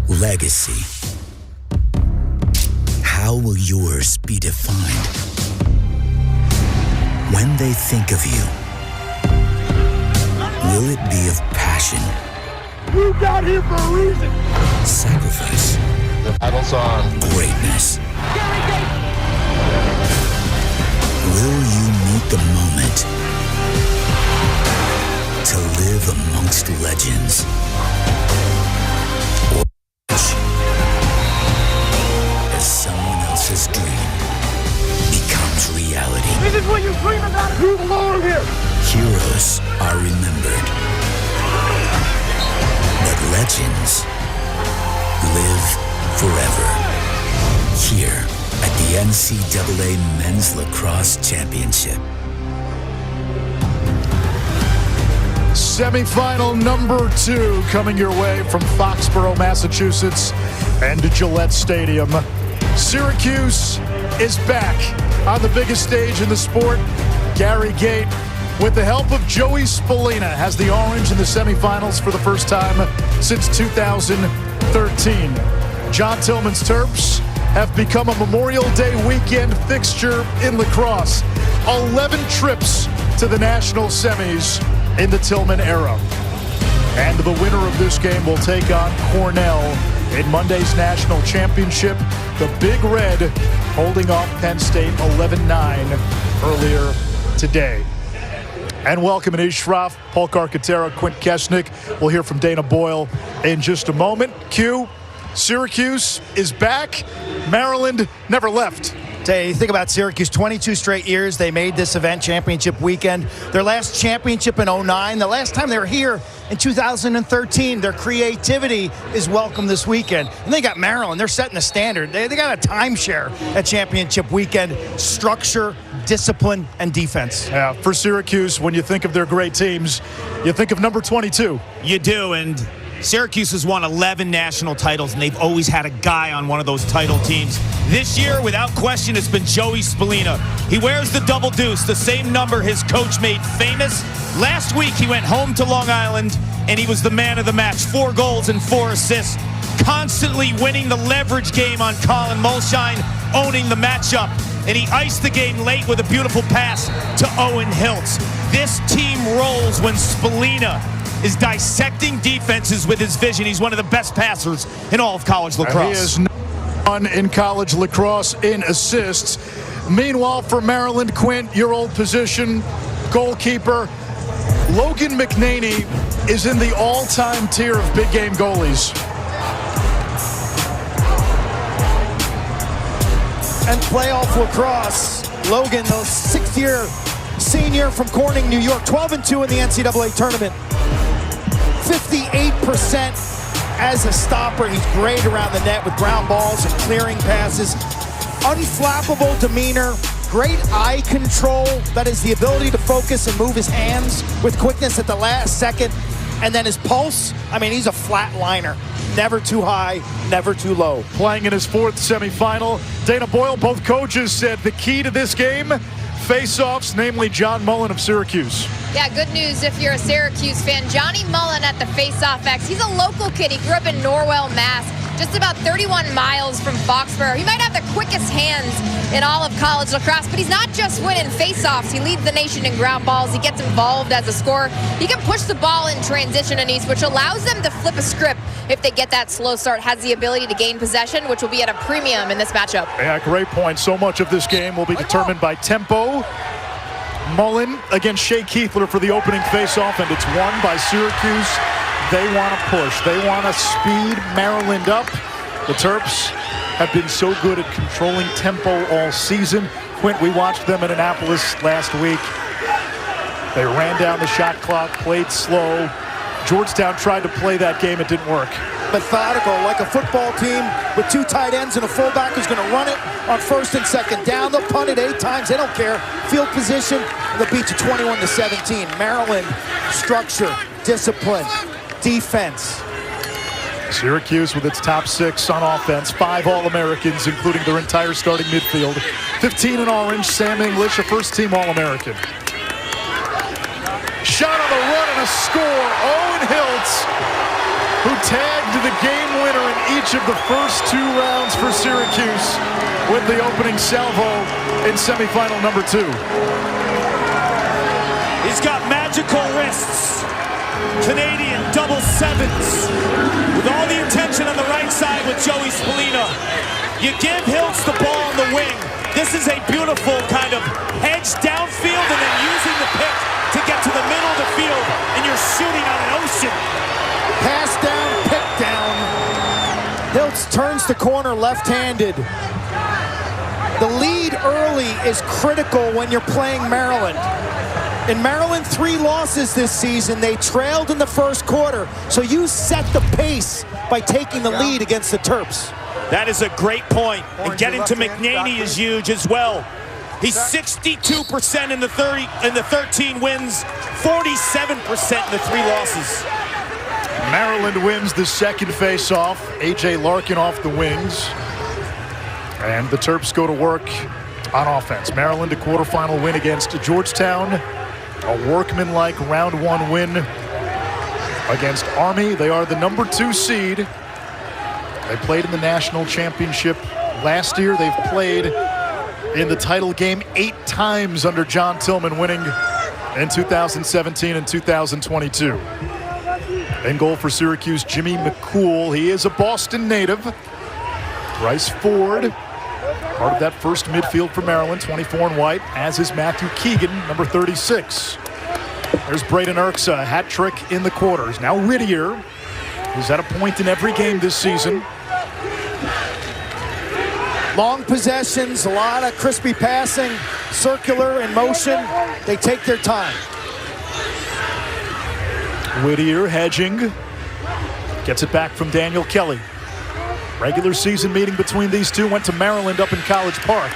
legacy. How will yours be defined? When they think of you, will it be of passion? You got here for a reason. Sacrifice. The battle's on. Greatness. Will you meet the moment to live amongst legends? Or as someone else's dream becomes reality. This is what you dream about. You belong here. Heroes are remembered, but legends live forever. Here at the NCAA Men's Lacrosse Championship. Semifinal number 2 coming your way from Foxborough, Massachusetts, and Gillette Stadium. Syracuse is back on the biggest stage in the sport. Gary Gait, with the help of Joey Spallina, has the Orange in the semifinals for the first time since 2013. John Tillman's Terps have become a Memorial Day weekend fixture in lacrosse. 11 trips to the national semis in the Tillman era. And the winner of this game will take on Cornell in Monday's national championship. The Big Red holding off Penn State 11-9 earlier today. And welcome in Ishraff, Paul Carcaterra, Quint Kesnick. We'll hear from Dana Boyle in just a moment. Q, Syracuse is back. Maryland never left. You think about Syracuse, 22 straight years they made this event, championship weekend. Their last championship in 2009. The last time they were here in 2013. Their creativity is welcome this weekend. And they got Maryland. They're setting the standard. They got a timeshare at championship weekend. Structure, discipline, and defense. Yeah, for Syracuse, when you think of their great teams, you think of number 22. You do, and Syracuse has won 11 national titles, and they've always had a guy on one of those title teams. This year, without question, it's been Joey Spallina. He wears the double deuce, the same number his coach made famous. Last week, he went home to Long Island, and he was the man of the match. 4 goals and 4 assists, constantly winning the leverage game on Colin Mulshine, owning the matchup. And he iced the game late with a beautiful pass to Owen Hiltz. This team rolls when Spallina is dissecting defenses with his vision. He's one of the best passers in all of college lacrosse. He is one in college lacrosse in assists. Meanwhile, for Maryland, Quint, your old position, goalkeeper, Logan McNaney is in the all-time tier of big game goalies. And playoff lacrosse, Logan, the 6th-year senior from Corning, New York, 12-2 in the NCAA tournament. 58% as a stopper. He's great around the net with ground balls and clearing passes. Unflappable demeanor, great eye control. That is the ability to focus and move his hands with quickness at the last second. And then his pulse, I mean, he's a flat liner. Never too high, never too low. Playing in his 4th semifinal. Dana Boyle, both coaches said the key to this game, face-offs, namely John Mullen of Syracuse. Yeah, good news if you're a Syracuse fan. Johnny Mullen at the face-off X. He's a local kid. He grew up in Norwell, Mass. Just about 31 miles from Foxborough. He might have the quickest hands in all of college lacrosse, but he's not just winning face-offs. He leads the nation in ground balls. He gets involved as a scorer. He can push the ball in transition, Anise, which allows them to flip a script if they get that slow start. Has the ability to gain possession, which will be at a premium in this matchup. Yeah, great point. So much of this game will be determined by tempo. Mullen against Shea Keithler for the opening face-off, and it's won by Syracuse. They want to push. They want to speed Maryland up. The Terps have been so good at controlling tempo all season. Quint, we watched them in Annapolis last week. They ran down the shot clock, played slow. Georgetown tried to play that game. It didn't work. Methodical, like a football team with 2 tight ends and a fullback who's going to run it on 1st and 2nd down. They'll punt it 8 times. They don't care. Field position, they'll beat you 21-17. Maryland, structure, discipline, defense. Syracuse with its top 6 on offense, 5 All-Americans, including their entire starting midfield. 15 in orange, Sam English, a first-team All-American. Shot on the run and a score. Owen Hiltz, who tagged the game winner in each of the first 2 rounds for Syracuse with the opening salvo in semifinal number 2. He's got magical wrists. Canadian double sevens. With all the attention on the right side with Joey Spallina. You give Hiltz the ball on the wing. This is a beautiful kind of hedge downfield and then using the pick to get to the middle of the field, and you're shooting on an ocean. Pass down, pick down. Hiltz turns the corner left-handed. The lead early is critical when you're playing Maryland. In Maryland, 3 losses this season. They trailed in the first quarter, so you set the pace by taking the lead against the Terps. That is a great point. And getting to McNaney is huge as well. He's 62% in the 13 wins, 47% in the 3 losses. Maryland wins the second face-off. A.J. Larkin off the wings. And the Terps go to work on offense. Maryland a quarterfinal win against Georgetown. A workmanlike round 1 win against Army. They are the number 2 seed. They played in the national championship last year. They've played in the title game 8 times under John Tillman, winning in 2017 and 2022. In goal for Syracuse, Jimmy McCool. He is a Boston native. Bryce Ford, part of that first midfield for Maryland, 24 in white, as is Matthew Keegan, number 36. There's Braden Erksa, a hat trick in the quarters. Now Whittier, who's at a point in every game this season. Long possessions, a lot of crispy passing, circular in motion. They take their time. Whittier hedging. Gets it back from Daniel Kelly. Regular season meeting between these two went to Maryland up in College Park.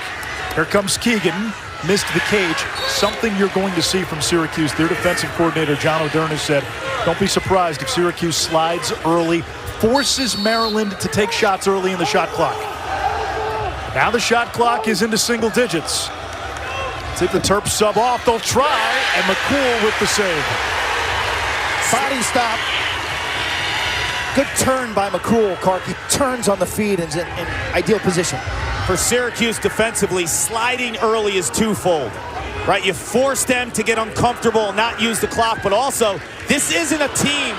Here comes Keegan. Missed the cage. Something you're going to see from Syracuse. Their defensive coordinator, John O'Durness, said, don't be surprised if Syracuse slides early, forces Maryland to take shots early in the shot clock. Now the shot clock is into single digits. See if the Terps sub off. They'll try, and McCool with the save. Body stop. Good turn by McCool, Clark. He turns on the feed and is in ideal position. For Syracuse defensively, sliding early is twofold, right? You force them to get uncomfortable and not use the clock, but also, this isn't a team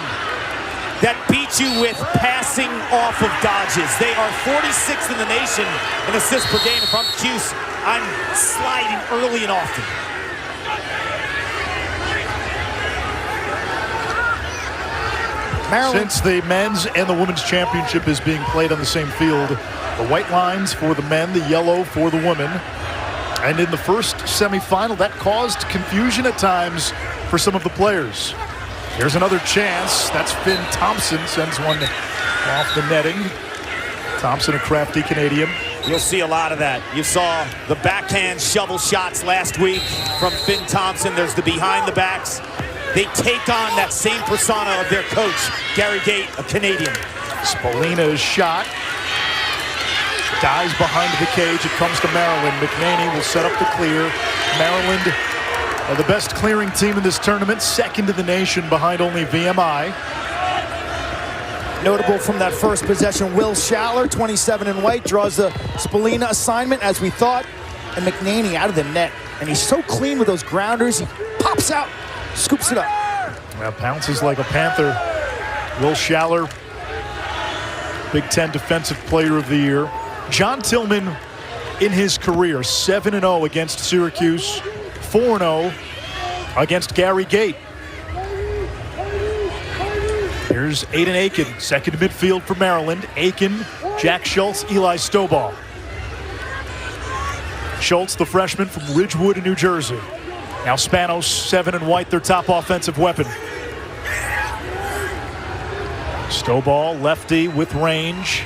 that beat you with passing off of dodges. They are 46th in the nation in assists per game. If I'm Cuse, I'm sliding early and often. Maryland. Since the men's and the women's championship is being played on the same field, the white lines for the men, the yellow for the women. And in the first semifinal, that caused confusion at times for some of the players. Here's another chance. That's Finn Thompson, sends one off the netting. Thompson, a crafty Canadian. You'll see a lot of that. You saw the backhand shovel shots last week from Finn Thompson. There's the behind the backs. They take on that same persona of their coach, Gary Gate, a Canadian. Spallina's shot. Dives behind the cage. It comes to Maryland. McNaney will set up the clear. Maryland, the best clearing team in this tournament, second in the nation behind only VMI. Notable from that first possession, Will Schaller, 27 in white, draws the Spallina assignment as we thought. And McNaney out of the net. And he's so clean with those grounders. He pops out, scoops it up. Well, pounces like a panther. Will Schaller, Big Ten Defensive Player of the Year. John Tillman, in his career, 7-0 against Syracuse, 4-0 against Gary Gate. Here's Aiden Aiken, second midfield for Maryland. Aiken, Jack Schultz, Eli Stovall. Schultz, the freshman from Ridgewood, New Jersey. Now Spanos, 7 in white, their top offensive weapon. Stovall, lefty with range.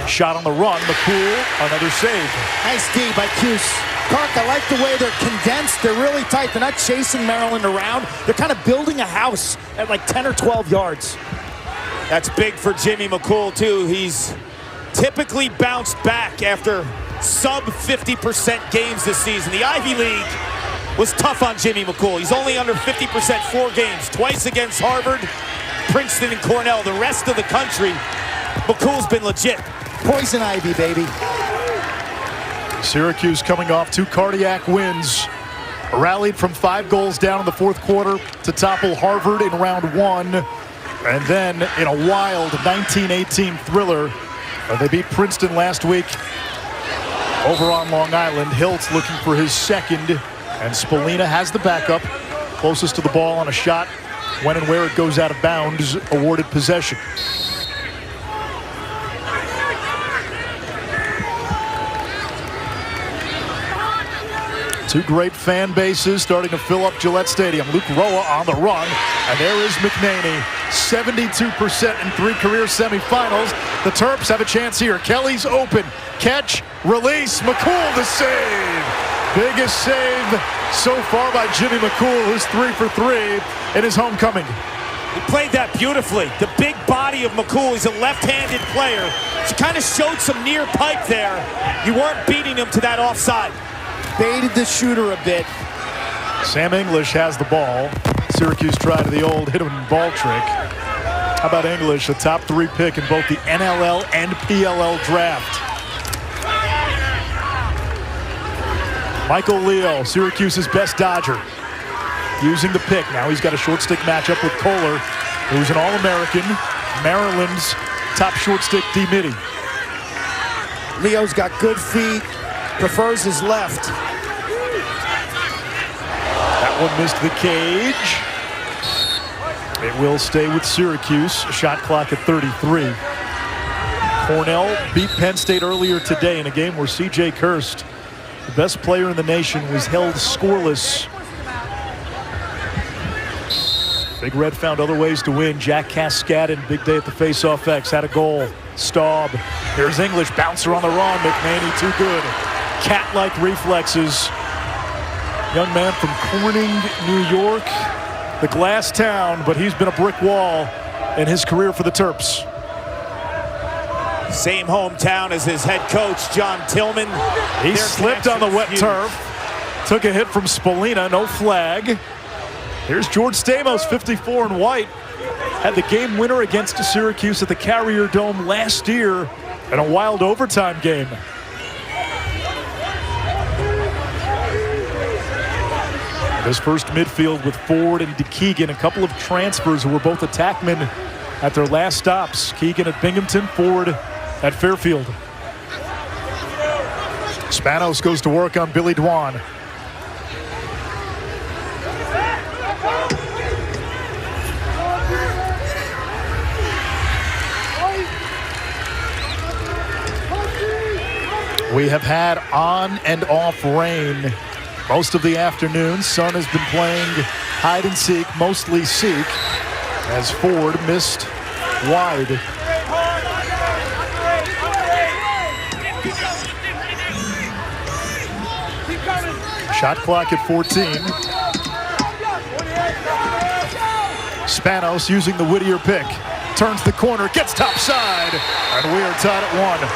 Shot on the run, McCool, another save. Nice D by Cuse. Clark, I like the way they're condensed. They're really tight. They're not chasing Maryland around. They're kind of building a house at like 10 or 12 yards. That's big for Jimmy McCool, too. He's typically bounced back after sub 50% games this season. The Ivy League was tough on Jimmy McCool. He's only under 50% 4 games, twice against Harvard, Princeton and Cornell. The rest of the country, McCool's been legit. Poison ivy, baby. Syracuse coming off 2 cardiac wins. Rallied from 5 goals down in the fourth quarter to topple Harvard in round 1. And then in a wild 19-18 thriller, they beat Princeton last week over on Long Island. Hiltz looking for his second, and Spallina has the backup. Closest to the ball on a shot, when and where it goes out of bounds, awarded possession. Two great fan bases starting to fill up Gillette Stadium. Luke Roa on the run, and there is McNaney. 72% in 3 career semifinals. The Terps have a chance here. Kelly's open. Catch, release, McCool the save. Biggest save so far by Jimmy McCool, who's 3 for 3 in his homecoming. He played that beautifully. The big body of McCool, he's a left-handed player. She kind of showed some near pipe there. You weren't beating him to that offside. Baited the shooter a bit. Sam English has the ball. Syracuse tried the old hit him ball trick. How about English, a top 3 pick in both the NLL and PLL draft. Michael Leo, Syracuse's best Dodger, using the pick. Now he's got a short stick matchup with Kohler, who's an All-American, Maryland's top short stick D-Midi. Leo's got good feet, prefers his left. That one missed the cage. It will stay with Syracuse. Shot clock at 33. Cornell beat Penn State earlier today in a game where C.J. Kirst, the best player in the nation, was held scoreless. Big Red found other ways to win. Jack Cascadden, big day at the face-off X, had a goal. Staub. Here's English, bouncer on the run. McNaney too good. Cat-like reflexes. Young man from Corning, New York, the glass town, but he's been a brick wall in his career for the Terps. Same hometown as his head coach, John Tillman. He slipped on the wet turf. Took a hit from Spallina, no flag. Here's George Stamos, 54 in white. Had the game winner against Syracuse at the Carrier Dome last year in a wild overtime game. This first midfield with Ford and DeKeegan, a couple of transfers who were both attackmen at their last stops. Keegan at Binghamton, Ford at Fairfield. Spanos goes to work on Billy Dwan. We have had on and off rain most of the afternoon. Sun has been playing hide and seek, mostly seek, as Ford missed wide. Shot clock at 14. Spanos using the Whittier pick. Turns the corner, gets topside, and we are tied at 1.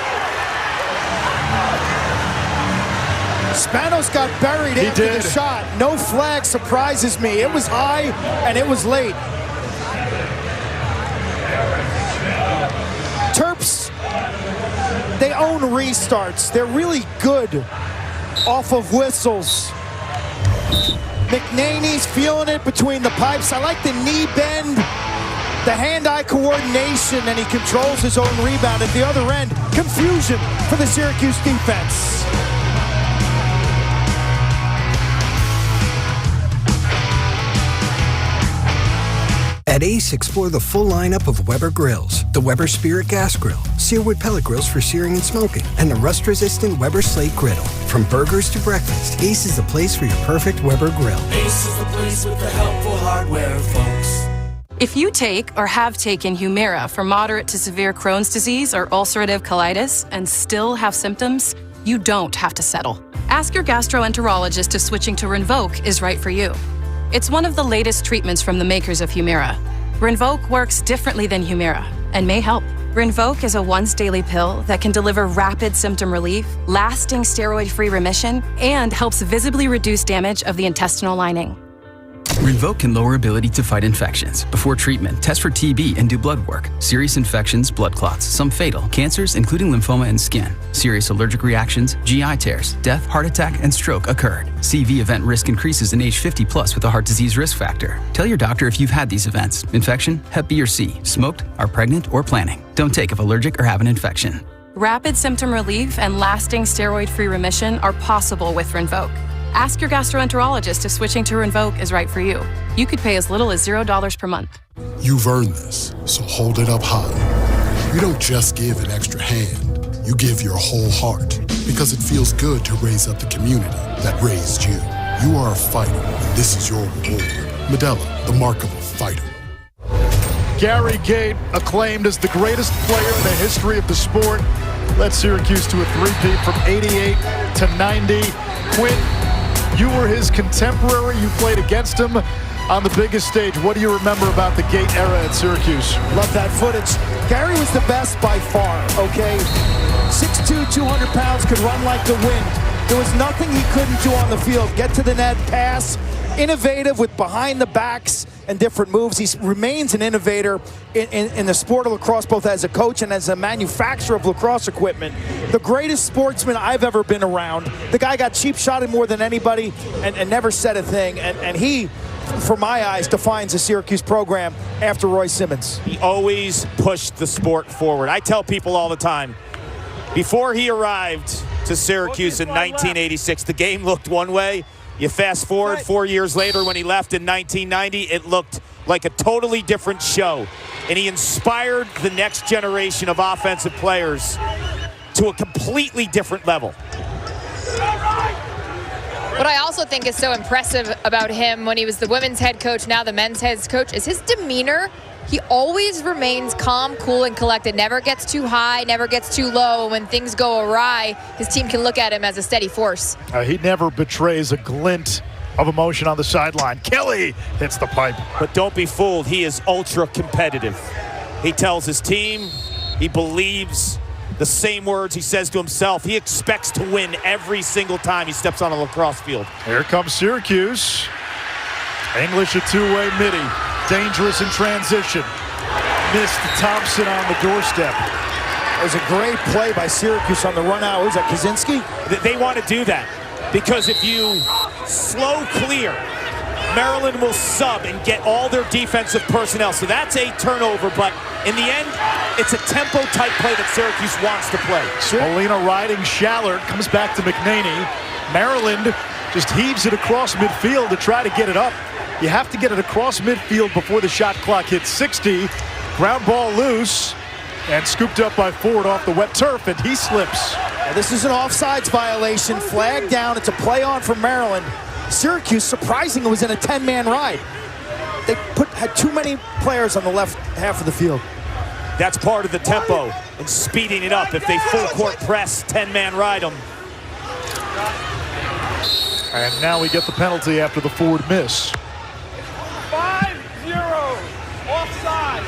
Spanos got buried after the shot. No flag surprises me. It was high and it was late. Terps, they own restarts. They're really good off of whistles. McNaney's feeling it between the pipes. I like the knee bend, the hand-eye coordination, and he controls his own rebound. At the other end, confusion for the Syracuse defense. At Ace, explore the full lineup of Weber grills. The Weber Spirit Gas Grill, Searwood pellet grills for searing and smoking, and the rust-resistant Weber Slate Griddle. From burgers to breakfast, Ace is the place for your perfect Weber grill. Ace is the place with the helpful hardware, folks. If you take or have taken Humira for moderate to severe Crohn's disease or ulcerative colitis and still have symptoms, you don't have to settle. Ask your gastroenterologist if switching to Rinvoq is right for you. It's one of the latest treatments from the makers of Humira. Rinvoq works differently than Humira and may help. Rinvoq is a once-daily pill that can deliver rapid symptom relief, lasting steroid-free remission, and helps visibly reduce damage of the intestinal lining. Rinvoq can lower ability to fight infections. Before treatment, test for TB and do blood work. Serious infections, blood clots, some fatal, cancers including lymphoma and skin. Serious allergic reactions, GI tears, death, heart attack, and stroke occurred. CV event risk increases in age 50 plus with a heart disease risk factor. Tell your doctor if you've had these events: infection, Hep B or C, smoked, are pregnant, or planning. Don't take if allergic or have an infection. Rapid symptom relief and lasting steroid-free remission are possible with Rinvoq. Ask your gastroenterologist if switching to Rinvoq is right for you. You could pay as little as $0 per month. You've earned this, so hold it up high. You don't just give an extra hand, you give your whole heart, because it feels good to raise up the community that raised you. You are a fighter, and this is your reward. Medalla, the mark of a fighter. Gary Gait, acclaimed as the greatest player in the history of the sport, led Syracuse to a three-peat from 88 to 90. Quinn, you were his contemporary. You played against him on the biggest stage. What do you remember about the Gait era at Syracuse? Love that footage. Gary was the best by far, okay? 6'2", 200 pounds, could run like the wind. There was nothing he couldn't do on the field. Get to the net, pass, innovative with behind the backs and different moves. He remains an innovator in the sport of lacrosse, both as a coach and as a manufacturer of lacrosse equipment. The greatest sportsman I've ever been around. The guy got cheap shotted more than anybody and never said a thing. And he, for my eyes, defines the Syracuse program after Roy Simmons. He always pushed the sport forward. I tell people all the time, before he arrived to Syracuse in 1986, the game looked one way. You fast forward 4 years later when he left in 1990, it looked like a totally different show. And he inspired the next generation of offensive players to a completely different level. What I also think is so impressive about him when he was the women's head coach, now the men's head coach, is his demeanor. He always remains calm, cool, and collected. Never gets too high, never gets too low. When things go awry, his team can look at him as a steady force. He never betrays a glint of emotion on the sideline. Kelly hits the pipe. But don't be fooled. He is ultra competitive. He tells his team, he believes the same words he says to himself. He expects to win every single time he steps on a lacrosse field. Here comes Syracuse. English a two-way midi. Dangerous in transition. Missed Thompson on the doorstep. It was a great play by Syracuse on the run out. Was that Kaczynski? They want to do that because if you slow clear, Maryland will sub and get all their defensive personnel. So that's a turnover, but in the end, it's a tempo-type play that Syracuse wants to play. Molina riding Shallert, comes back to McNaney. Maryland just heaves it across midfield to try to get it up. You have to get it across midfield before the shot clock hits 60. Ground ball loose and scooped up by Ford off the wet turf, and he slips. Now, this is an offsides violation. Flag down. It's a play on for Maryland. Syracuse, surprisingly, was in a 10-man ride. They had too many players on the left half of the field. That's part of the tempo and speeding it up. If they full court press, 10-man ride them. And now we get the penalty after the Ford miss. 5-0, offside.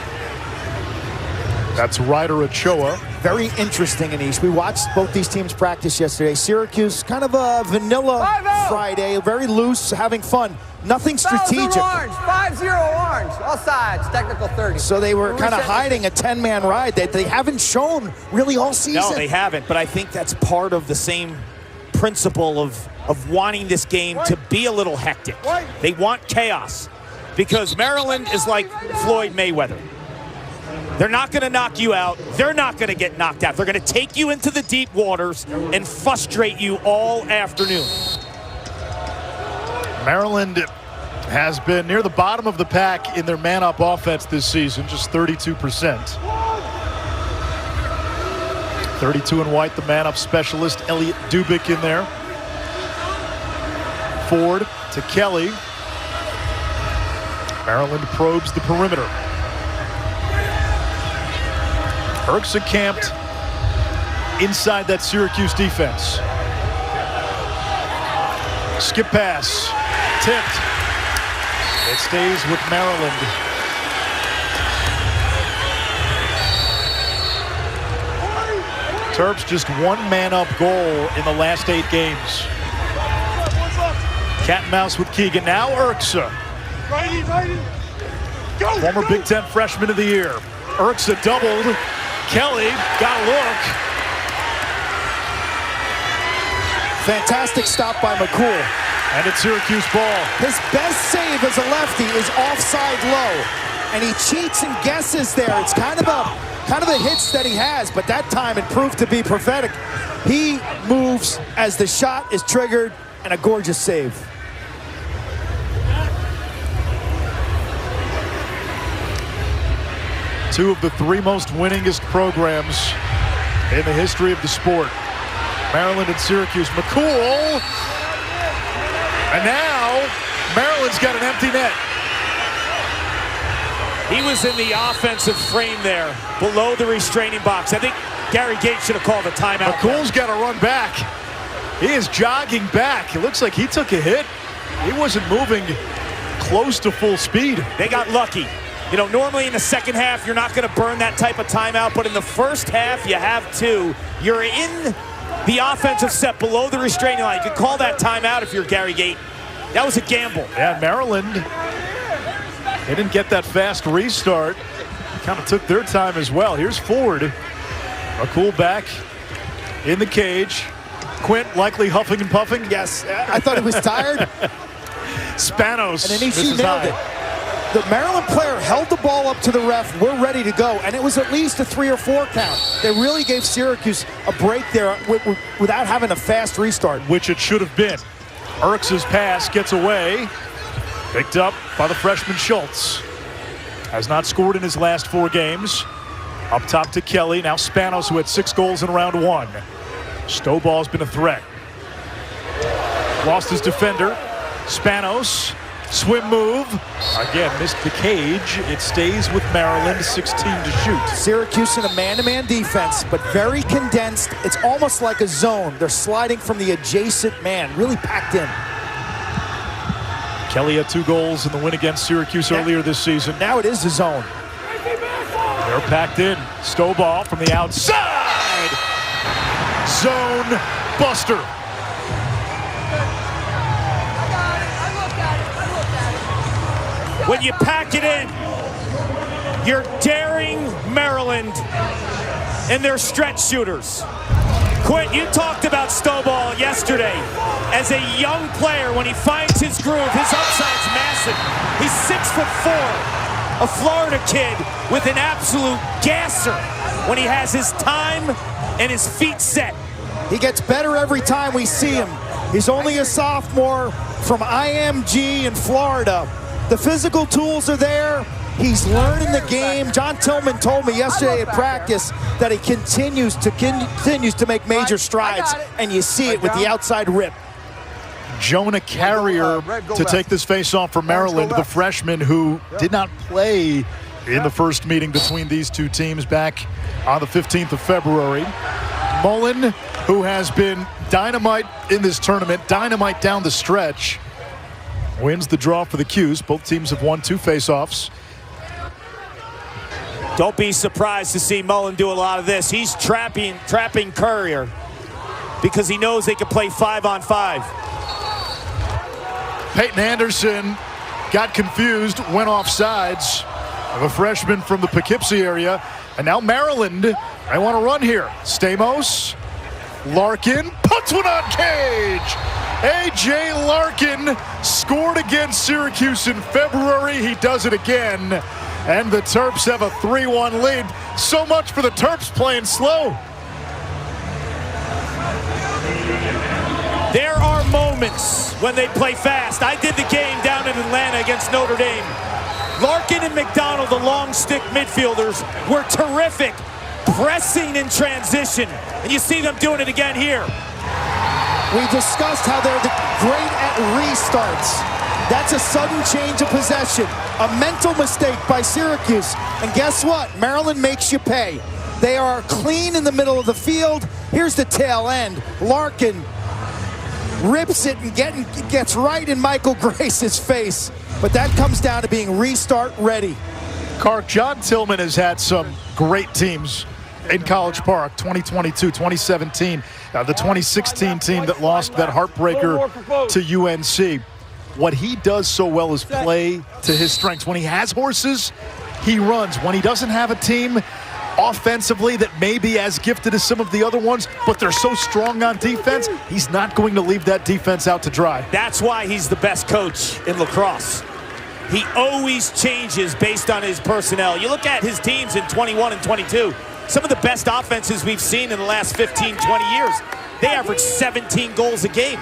That's Ryder Ochoa. Very interesting, Anish. We watched both these teams practice yesterday. Syracuse, kind of a vanilla Friday, very loose, having fun. Nothing strategic. 5-0 orange, offsides, technical 30. So they were kind of hiding a 10-man ride that they haven't shown really all season. No, they haven't, but I think that's part of the same principle of wanting this game to be a little hectic. They want chaos because Maryland is like Floyd Mayweather. They're not going to knock you out. They're not going to get knocked out. They're going to take you into the deep waters and frustrate you all afternoon. Maryland Has been near the bottom of the pack in their man-up offense this season, just 32%. 32 in white, the man-up specialist, Elliot Dubik in there. Ford to Kelly. Maryland probes the perimeter. Erksa camped inside that Syracuse defense. Skip pass, tipped. It stays with Maryland. Terps just one man-up goal in the last 8 games. Cat and mouse with Keegan. Now Erksa. Former Big Ten Freshman of the Year. Urksa doubled. Kelly got a look. Fantastic stop by McCool. And it's Syracuse ball. His best save as a lefty is offside low. And he cheats and guesses there. It's kind of a hitch that he has, but that time it proved to be prophetic. He moves as the shot is triggered, and a gorgeous save. Two of the three most winningest programs in the history of the sport. Maryland and Syracuse. McCool. And now Maryland's got an empty net. He was in the offensive frame there, below the restraining box. I think Gary Gates should have called a timeout. McCool's got to run back. He is jogging back. It looks like he took a hit. He wasn't moving close to full speed. They got lucky. You know, normally in the second half, you're not going to burn that type of timeout, but in the first half, you have to. You're in the offensive set below the restraining line. You could call that timeout if you're Gary Gate. That was a gamble. Yeah, Maryland, they didn't get that fast restart. Kind of took their time as well. Here's Ford. McCool back in the cage. Quint likely huffing and puffing. Yes, I thought he was tired. Spanos. And then he nailed it. The Maryland player held the ball up to the ref. We're ready to go. And it was at least a 3 or 4 count. They really gave Syracuse a break there without having a fast restart. Which it should have been. Urksa's pass gets away. Picked up by the freshman Schultz. Has not scored in his last 4 games. Up top to Kelly. Now Spanos, who had 6 goals in round 1. Stovall's been a threat. Lost his defender. Spanos. Swim move. Again, missed the cage. It stays with Maryland, 16 to shoot. Syracuse in a man-to-man defense, but very condensed. It's almost like a zone. They're sliding from the adjacent man, really packed in. Kelly had 2 goals in the win against Syracuse earlier this season. Now it is the zone. They're packed in. Stovall from the outside. Zone buster. When you pack it in, you're daring Maryland and their stretch shooters. Quint, you talked about Stovall yesterday. As a young player, when he finds his groove, his upside's massive. He's 6'4", a Florida kid with an absolute gasser when he has his time and his feet set. He gets better every time we see him. He's only a sophomore from IMG in Florida. The physical tools are there. He's learning the game. John Tillman told me yesterday at practice that he continues to make major strides, and you see it with the outside rip. Jonah Carrier to take this face-off for Maryland, the freshman who did not play in the first meeting between these two teams back on the 15th of February. Mullen, who has been dynamite in this tournament, dynamite down the stretch, wins the draw for the Qs. Both teams have won 2 face-offs. Don't be surprised to see Mullen do a lot of this. He's trapping Courier because he knows they can play 5-on-5. Peyton Anderson got confused, went off sides of a freshman from the Poughkeepsie area. And now Maryland, they want to run here. Stamos, Larkin, puts one on cage. A.J. Larkin scored against Syracuse in February. He does it again. And the Terps have a 3-1 lead. So much for the Terps playing slow. There are moments when they play fast. I did the game down in Atlanta against Notre Dame. Larkin and McDonald, the long stick midfielders, were terrific, pressing in transition. And you see them doing it again here. We discussed how they're great at restarts. That's a sudden change of possession. A mental mistake by Syracuse. And guess what? Maryland makes you pay. They are clean in the middle of the field. Here's the tail end. Larkin rips it and gets right in Michael Grace's face. But that comes down to being restart ready. Clark, John Tillman has had some great teams in College Park. 2022, 2017, the 2016 team that lost that heartbreaker to UNC. what he does so well is play to his strengths. When he has horses, he runs. When he doesn't have a team offensively that may be as gifted as some of the other ones, but they're so strong on defense, he's not going to leave that defense out to dry. That's why he's the best coach in lacrosse. He always changes based on his personnel. You look at his teams in 21 and 22, some of the best offenses we've seen in the last 15, 20 years. They average 17 goals a game.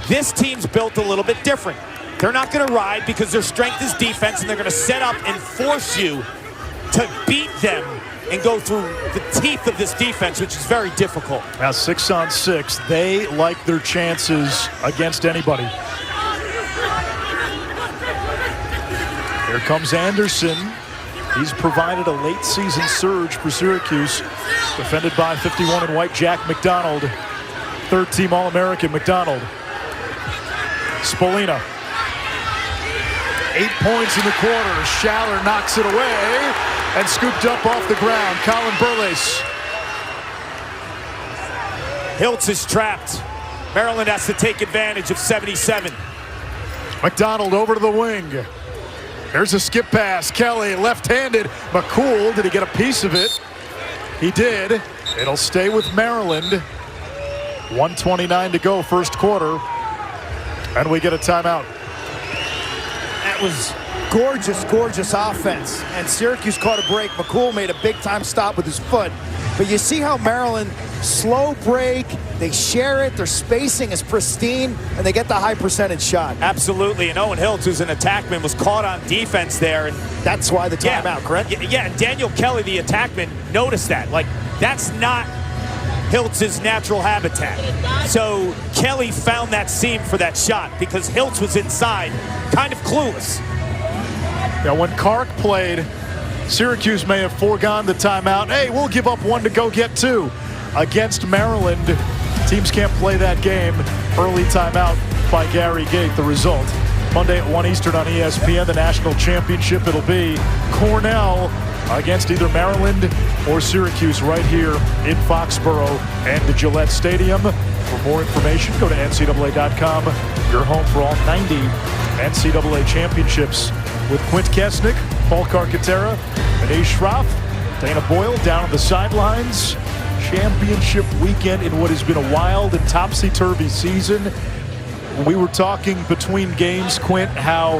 This team's built a little bit different. They're not going to ride because their strength is defense, and they're going to set up and force you to beat them and go through the teeth of this defense, which is very difficult. Now 6-on-6, they like their chances against anybody. Here comes Anderson. He's provided a late season surge for Syracuse. Defended by 51 in white, Jack McDonald. Third team All-American McDonald. Spolina. 8 points in the quarter. Schaller knocks it away and scooped up off the ground. Colin Burles. Hiltz is trapped. Maryland has to take advantage of 77. McDonald over to the wing. There's a skip pass. Kelly left-handed. McCool, did he get a piece of it? He did. It'll stay with Maryland. 1:29 to go, first quarter. And we get a timeout. That was gorgeous, gorgeous offense. And Syracuse caught a break. McCool made a big-time stop with his foot. But you see how Maryland, slow break, they share it, their spacing is pristine, and they get the high percentage shot. Absolutely, and Owen Hiltz, who's an attackman, was caught on defense there. And that's why the timeout, correct? Yeah, and Daniel Kelly, the attackman, noticed that. Like, that's not Hiltz's natural habitat. So Kelly found that seam for that shot because Hiltz was inside, kind of clueless. Now, when Kark played, Syracuse may have foregone the timeout. Hey, we'll give up one to go get two. Against Maryland, teams can't play that game. Early timeout by Gary Gate, the result. Monday at 1 Eastern on ESPN, the national championship. It'll be Cornell against either Maryland or Syracuse right here in Foxborough and the Gillette Stadium. For more information, go to NCAA.com. Your home for all 90 NCAA championships with Quint Kesnick, Paul Carcaterra, Ade Schroff, Dana Boyle down on the sidelines. Championship weekend in what has been a wild and topsy-turvy season. We were talking between games, Quint, how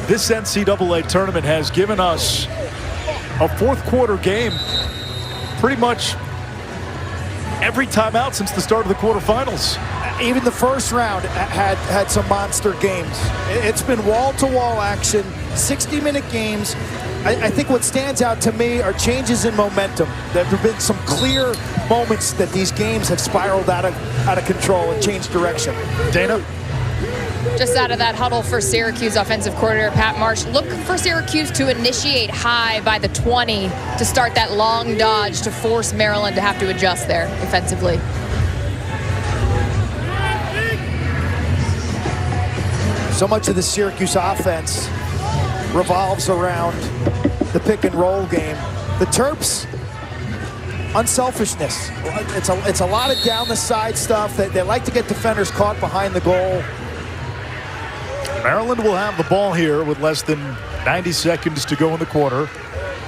this NCAA tournament has given us a fourth quarter game pretty much every time out since the start of the quarterfinals. Even the first round had some monster games. It's been wall-to-wall action, 60-minute games. I think what stands out to me are changes in momentum. There have been some clear moments that these games have spiraled out of control and changed direction. Dana? Just out of that huddle for Syracuse offensive coordinator Pat Marsh, look for Syracuse to initiate high by the 20 to start that long dodge to force Maryland to have to adjust there offensively. So much of the Syracuse offense revolves around the pick and roll game. The Terps, unselfishness. It's a lot of down the side stuff. They like to get defenders caught behind the goal. Maryland will have the ball here with less than 90 seconds to go in the quarter.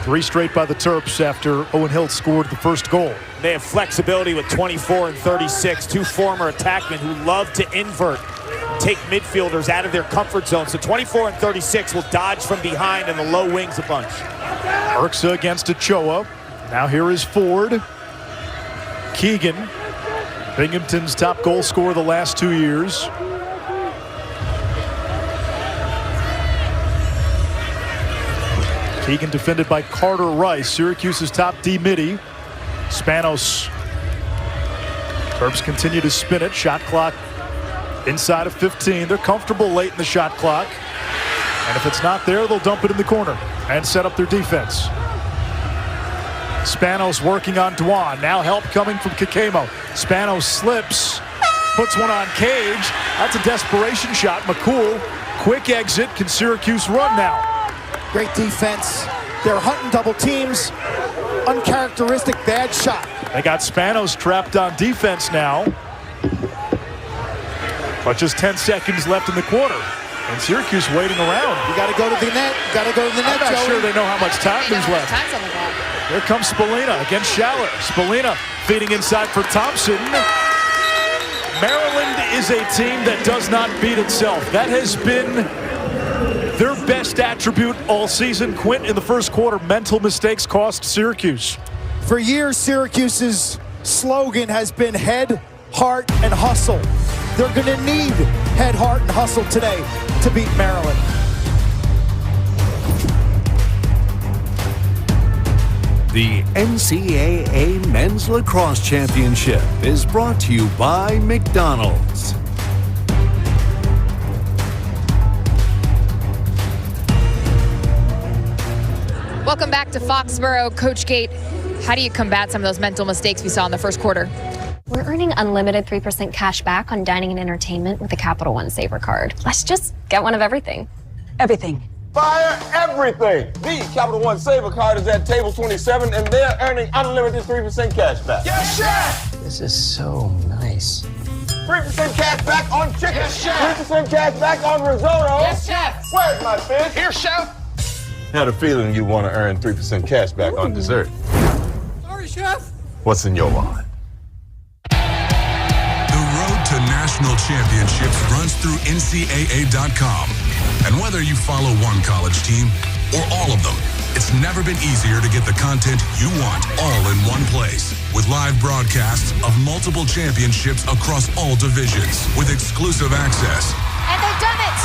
3 straight by the Terps after Owen Hiltz scored the first goal. They have flexibility with 24 and 36, two former attackmen who love to invert, take midfielders out of their comfort zone. So 24 and 36 will dodge from behind in the low wings a bunch. Urksa against Ochoa. Now here is Ford. Keegan, Binghamton's top goal scorer the last 2 years. Keegan defended by Carter Rice, Syracuse's top D midi. Spanos. Terps continue to spin it. Shot clock inside of 15. They're comfortable late in the shot clock. And if it's not there, they'll dump it in the corner and set up their defense. Spanos working on Dwan. Now help coming from Kakemo. Spanos slips, puts one on Cage. That's a desperation shot. McCool, quick exit. Can Syracuse run now? Great defense. They're hunting double teams. Uncharacteristic bad shot. They got Spanos trapped on defense now. But just 10 seconds left in the quarter. And Syracuse waiting around. You got to go to the net. I'm not Joey. sure they know how much time is left. Time's on the clock. Here comes Spallina against Schaller. Spallina feeding inside for Thompson. Maryland is a team that does not beat itself. That has been their best attribute all season. Quint, in the first quarter, mental mistakes cost Syracuse. For years, Syracuse's slogan has been head, heart, and hustle. They're going to need head, heart, and hustle today to beat Maryland. The NCAA Men's Lacrosse Championship is brought to you by McDonald's. Welcome back to Foxborough. Coach Gate, how do you combat some of those mental mistakes we saw in the first quarter? We're earning unlimited 3% cash back on dining and entertainment with the Capital One Saver card. Let's just get one of everything. Everything. Fire everything! The Capital One Saver card is at table 27, and they're earning unlimited 3% cash back. Yes, chef! This is so nice. 3% cash back on chicken. Yes, chef! 3% cash back on risotto. Yes, chef! Where's my fish? Here, chef! Had a feeling you want to earn 3% cash back on dessert. Sorry, chef! What's in your wallet? The road to national championships runs through NCAA.com. And whether you follow one college team or all of them, it's never been easier to get the content you want all in one place. With live broadcasts of multiple championships across all divisions, with exclusive access. And they've done it!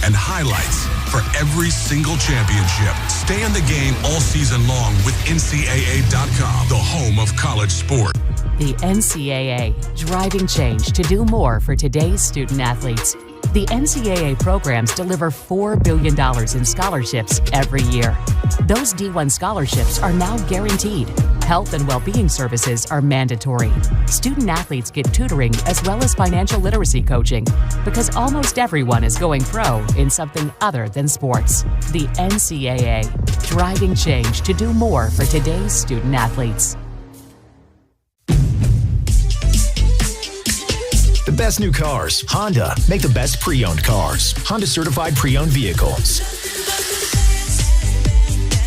And highlights for every single championship. Stay in the game all season long with NCAA.com, the home of college sport. The NCAA, driving change to do more for today's student athletes. The NCAA programs deliver $4 billion in scholarships every year. Those D1 scholarships are now guaranteed. Health and well-being services are mandatory. Student athletes get tutoring as well as financial literacy coaching because almost everyone is going pro in something other than sports. The NCAA, driving change to do more for today's student athletes. The best new cars. Honda. Make the best pre-owned cars. Honda certified pre-owned vehicles.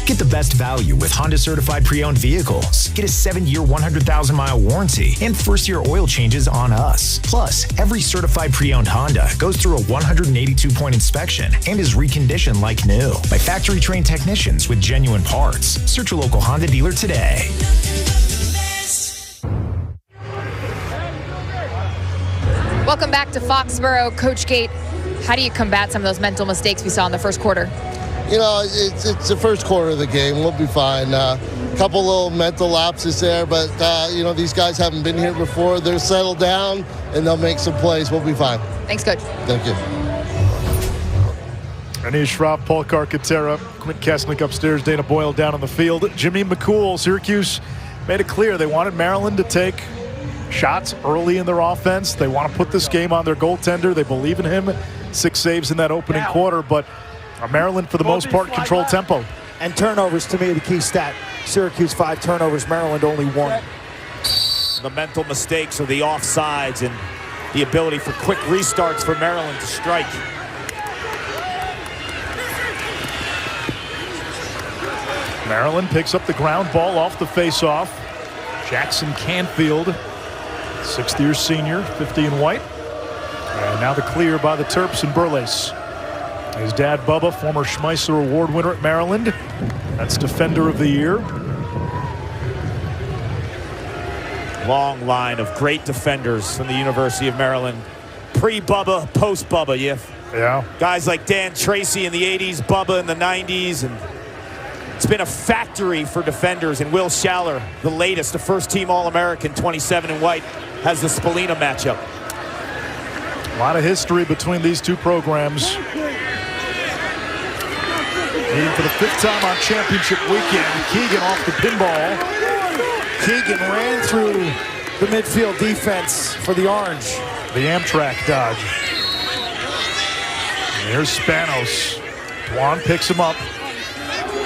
Get the best value with Honda certified pre-owned vehicles. Get a 7-year, 100,000-mile warranty and first-year oil changes on us. Plus, every certified pre-owned Honda goes through a 182-point inspection and is reconditioned like new by factory-trained technicians with genuine parts. Search your local Honda dealer today. Welcome back to Foxborough. Coach Gate, how do you combat some of those mental mistakes we saw in the first quarter? You know, it's the first quarter of the game. We'll be fine. A couple little mental lapses there, but, you know, these guys haven't been here before. They're settled down, and they'll make some plays. We'll be fine. Thanks, Coach. Thank you. Anish Shroff, Paul Carcaterra, Quint Kesnick upstairs, Dana Boyle down on the field. Jimmy McCool, Syracuse made it clear they wanted Maryland to take shots early in their offense. They want to put this game on their goaltender. They believe in him. 6 saves in that opening quarter, but Maryland, for the most part, controlled tempo. And turnovers, to me, the key stat. Syracuse 5 turnovers, Maryland only 1. The mental mistakes or the offsides and the ability for quick restarts for Maryland to strike. Maryland picks up the ground ball off the faceoff. Jackson Canfield, 6th-year senior, 50 in white. And now the clear by the Terps and Burles. His dad, Bubba, former Schmeisser Award winner at Maryland. That's Defender of the Year. Long line of great defenders from the University of Maryland. Pre-Bubba, post-Bubba, yeah. Guys like Dan Tracy in the 80s, Bubba in the 90s, and it's been a factory for defenders. And Will Schaller, the latest, a first-team All-American, 27 in white, has the Spallina matchup. A lot of history between these two programs. Meeting for the 5th time on championship weekend. Keegan off the pinball. Keegan ran through the midfield defense for the Orange. The Amtrak dodge. And here's Spanos. Dwan picks him up.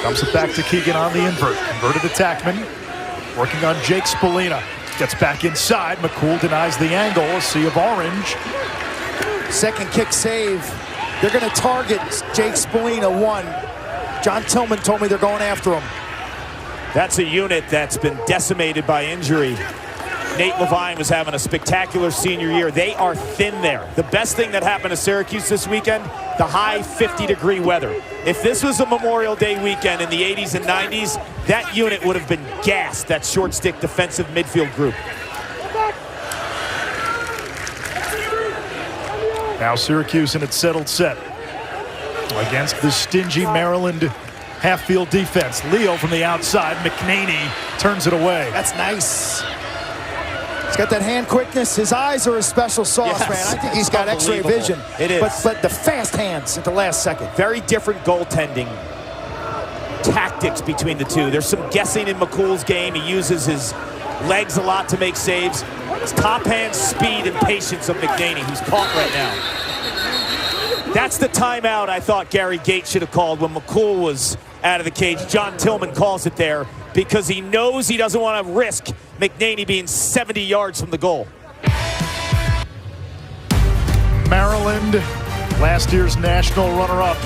Dumps it back to Keegan on the invert. Converted attackman. Working on Jake Spallina. Gets back inside. McCool denies the angle. A sea of orange. Second kick save. They're going to target Jake Spallina, 1. John Tillman told me they're going after him. That's a unit that's been decimated by injury. Nate Levine was having a spectacular senior year. They are thin there. The best thing that happened to Syracuse this weekend, the high 50-degree weather. If this was a Memorial Day weekend in the 80s and 90s, that unit would have been gassed, that short stick defensive midfield group. Now Syracuse in its settled set against the stingy Maryland half-field defense. Leo from the outside. McNaney turns it away. That's nice. He's got that hand quickness. His eyes are a special sauce, Yes, man. I think he's got X-ray vision. It is. But the fast hands at the last second. Very different goaltending tactics between the two. There's some guessing in McCool's game. He uses his legs a lot to make saves. It's top hand speed and patience of McNaney, who's caught right now. That's the timeout I thought Gary Gates should have called when McCool was out of the cage. John Tillman calls it there because he knows he doesn't want to risk McNaney being 70 yards from the goal. Maryland, last year's national runner-up,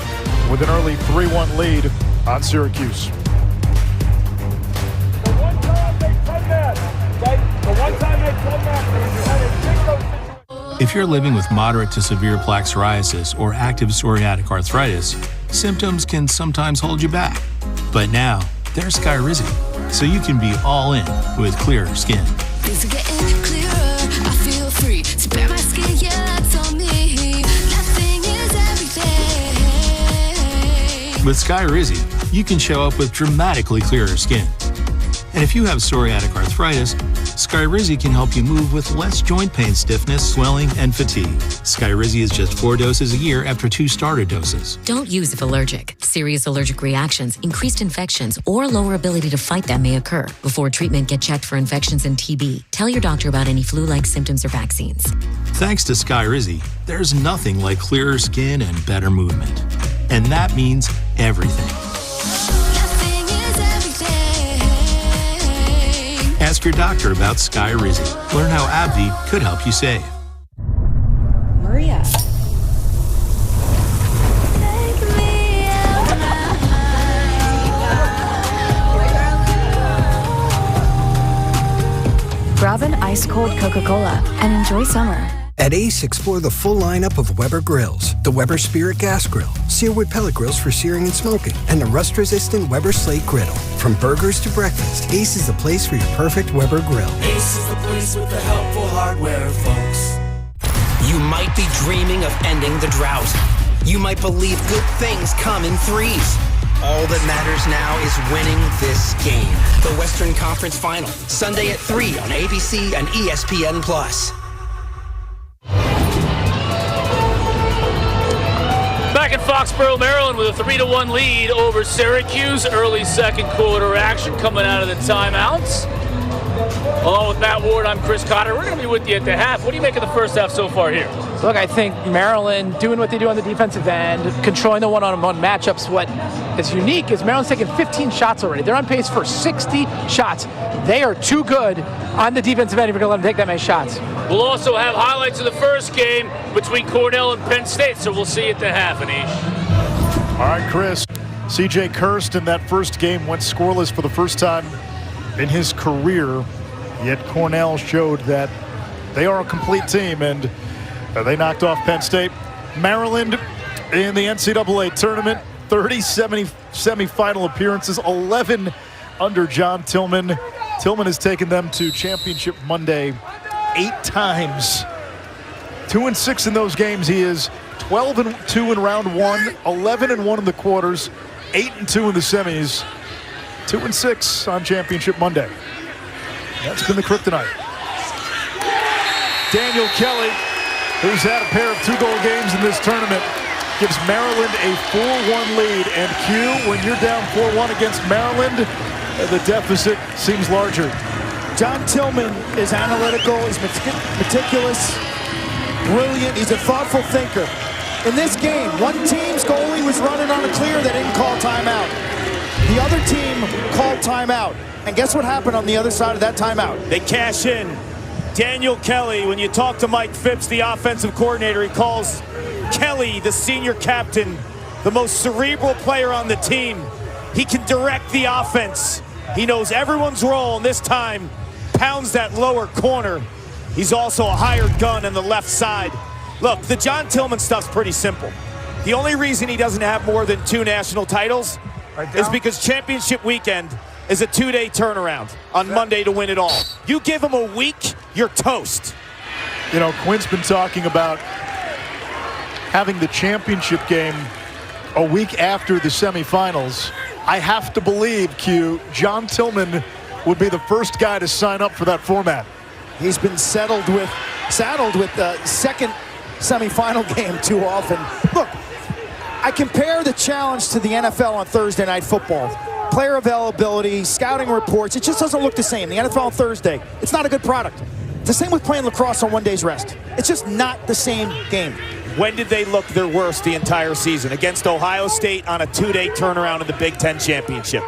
with an early 3-1 lead on Syracuse. If you're living with moderate to severe plaque psoriasis or active psoriatic arthritis, symptoms can sometimes hold you back. But now, there's Skyrizi, so you can be all in with clearer skin. Things are getting clearer, I feel free. Spare my skin, yeah, that's on me. Nothing is everything. With Skyrizi, you can show up with dramatically clearer skin. And if you have psoriatic arthritis, Skyrizi can help you move with less joint pain, stiffness, swelling, and fatigue. Skyrizi is just 4 doses a year after 2 starter doses. Don't use if allergic. Serious allergic reactions, increased infections, or lower ability to fight them may occur. Before treatment, get checked for infections and TB. Tell your doctor about any flu-like symptoms or vaccines. Thanks to Skyrizi, there's nothing like clearer skin and better movement. And that means everything. Ask your doctor about Skyrizi. Learn how AbbVie could help you save. Maria. Grab an ice-cold Coca-Cola and enjoy summer. At Ace, explore the full lineup of Weber grills. The Weber Spirit Gas Grill, Searwood pellet grills for searing and smoking, and the rust-resistant Weber Slate Griddle. From burgers to breakfast, Ace is the place for your perfect Weber grill. Ace is the place with the helpful hardware, folks. You might be dreaming of ending the drought. You might believe good things come in threes. All that matters now is winning this game. The Western Conference Final, Sunday at 3 on ABC and ESPN+. Back in Foxborough, Maryland with a 3-1 lead over Syracuse. Early second quarter action coming out of the timeouts. Along with Matt Ward, I'm Chris Cotter. We're going to be with you at the half. What do you make of the first half so far here? Look, I think Maryland doing what they do on the defensive end, controlling the one-on-one matchups. What is unique is Maryland's taken 15 shots already. They're on pace for 60 shots. They are too good on the defensive end if you're going to let them take that many shots. We'll also have highlights of the first game between Cornell and Penn State, so we'll see you at the half, Anish. All right, Chris. C.J. Kirst in that first game went scoreless for the first time in his career, yet Cornell showed that they are a complete team, and they knocked off Penn State. Maryland in the NCAA tournament, 30 semifinal appearances, 11 under John Tillman. Tillman has taken them to Championship Monday 8 times. 2-6 in those games. He is 12-2 in round 1, 11-1 in the quarters, 8-2 in the semis, 2-6 on Championship Monday. That's been the kryptonite. Daniel Kelly, who's had a pair of 2-goal games in this tournament, gives Maryland a 4-1 lead. And Q, when you're down 4-1 against Maryland, the deficit seems larger. John Tillman is analytical, he's meticulous, brilliant, he's a thoughtful thinker. In this game, one team's goalie was running on a clear, they didn't call timeout. The other team called timeout. And guess what happened on the other side of that timeout? They cash in. Daniel Kelly, when you talk to Mike Phipps, the offensive coordinator, he calls Kelly, the senior captain, the most cerebral player on the team. He can direct the offense. He knows everyone's role, and this time pounds that lower corner. He's also a hired gun on the left side. Look, the John Tillman stuff's pretty simple. The only reason he doesn't have more than 2 national titles is because championship weekend is a 2-day turnaround on Monday to win it all. You give him a week, you're toast. You know, Quinn's been talking about having the championship game a week after the semifinals. I have to believe, Q, John Tillman would be the first guy to sign up for that format. He's been saddled with the second semifinal game too often. Look, I compare the challenge to the NFL on Thursday Night Football. Player availability, scouting reports, it just doesn't look the same. The NFL on Thursday, it's not a good product. It's the same with playing lacrosse on 1 day's rest. It's just not the same game. When did they look their worst the entire season? Against Ohio State on a 2-day turnaround in the Big Ten Championship.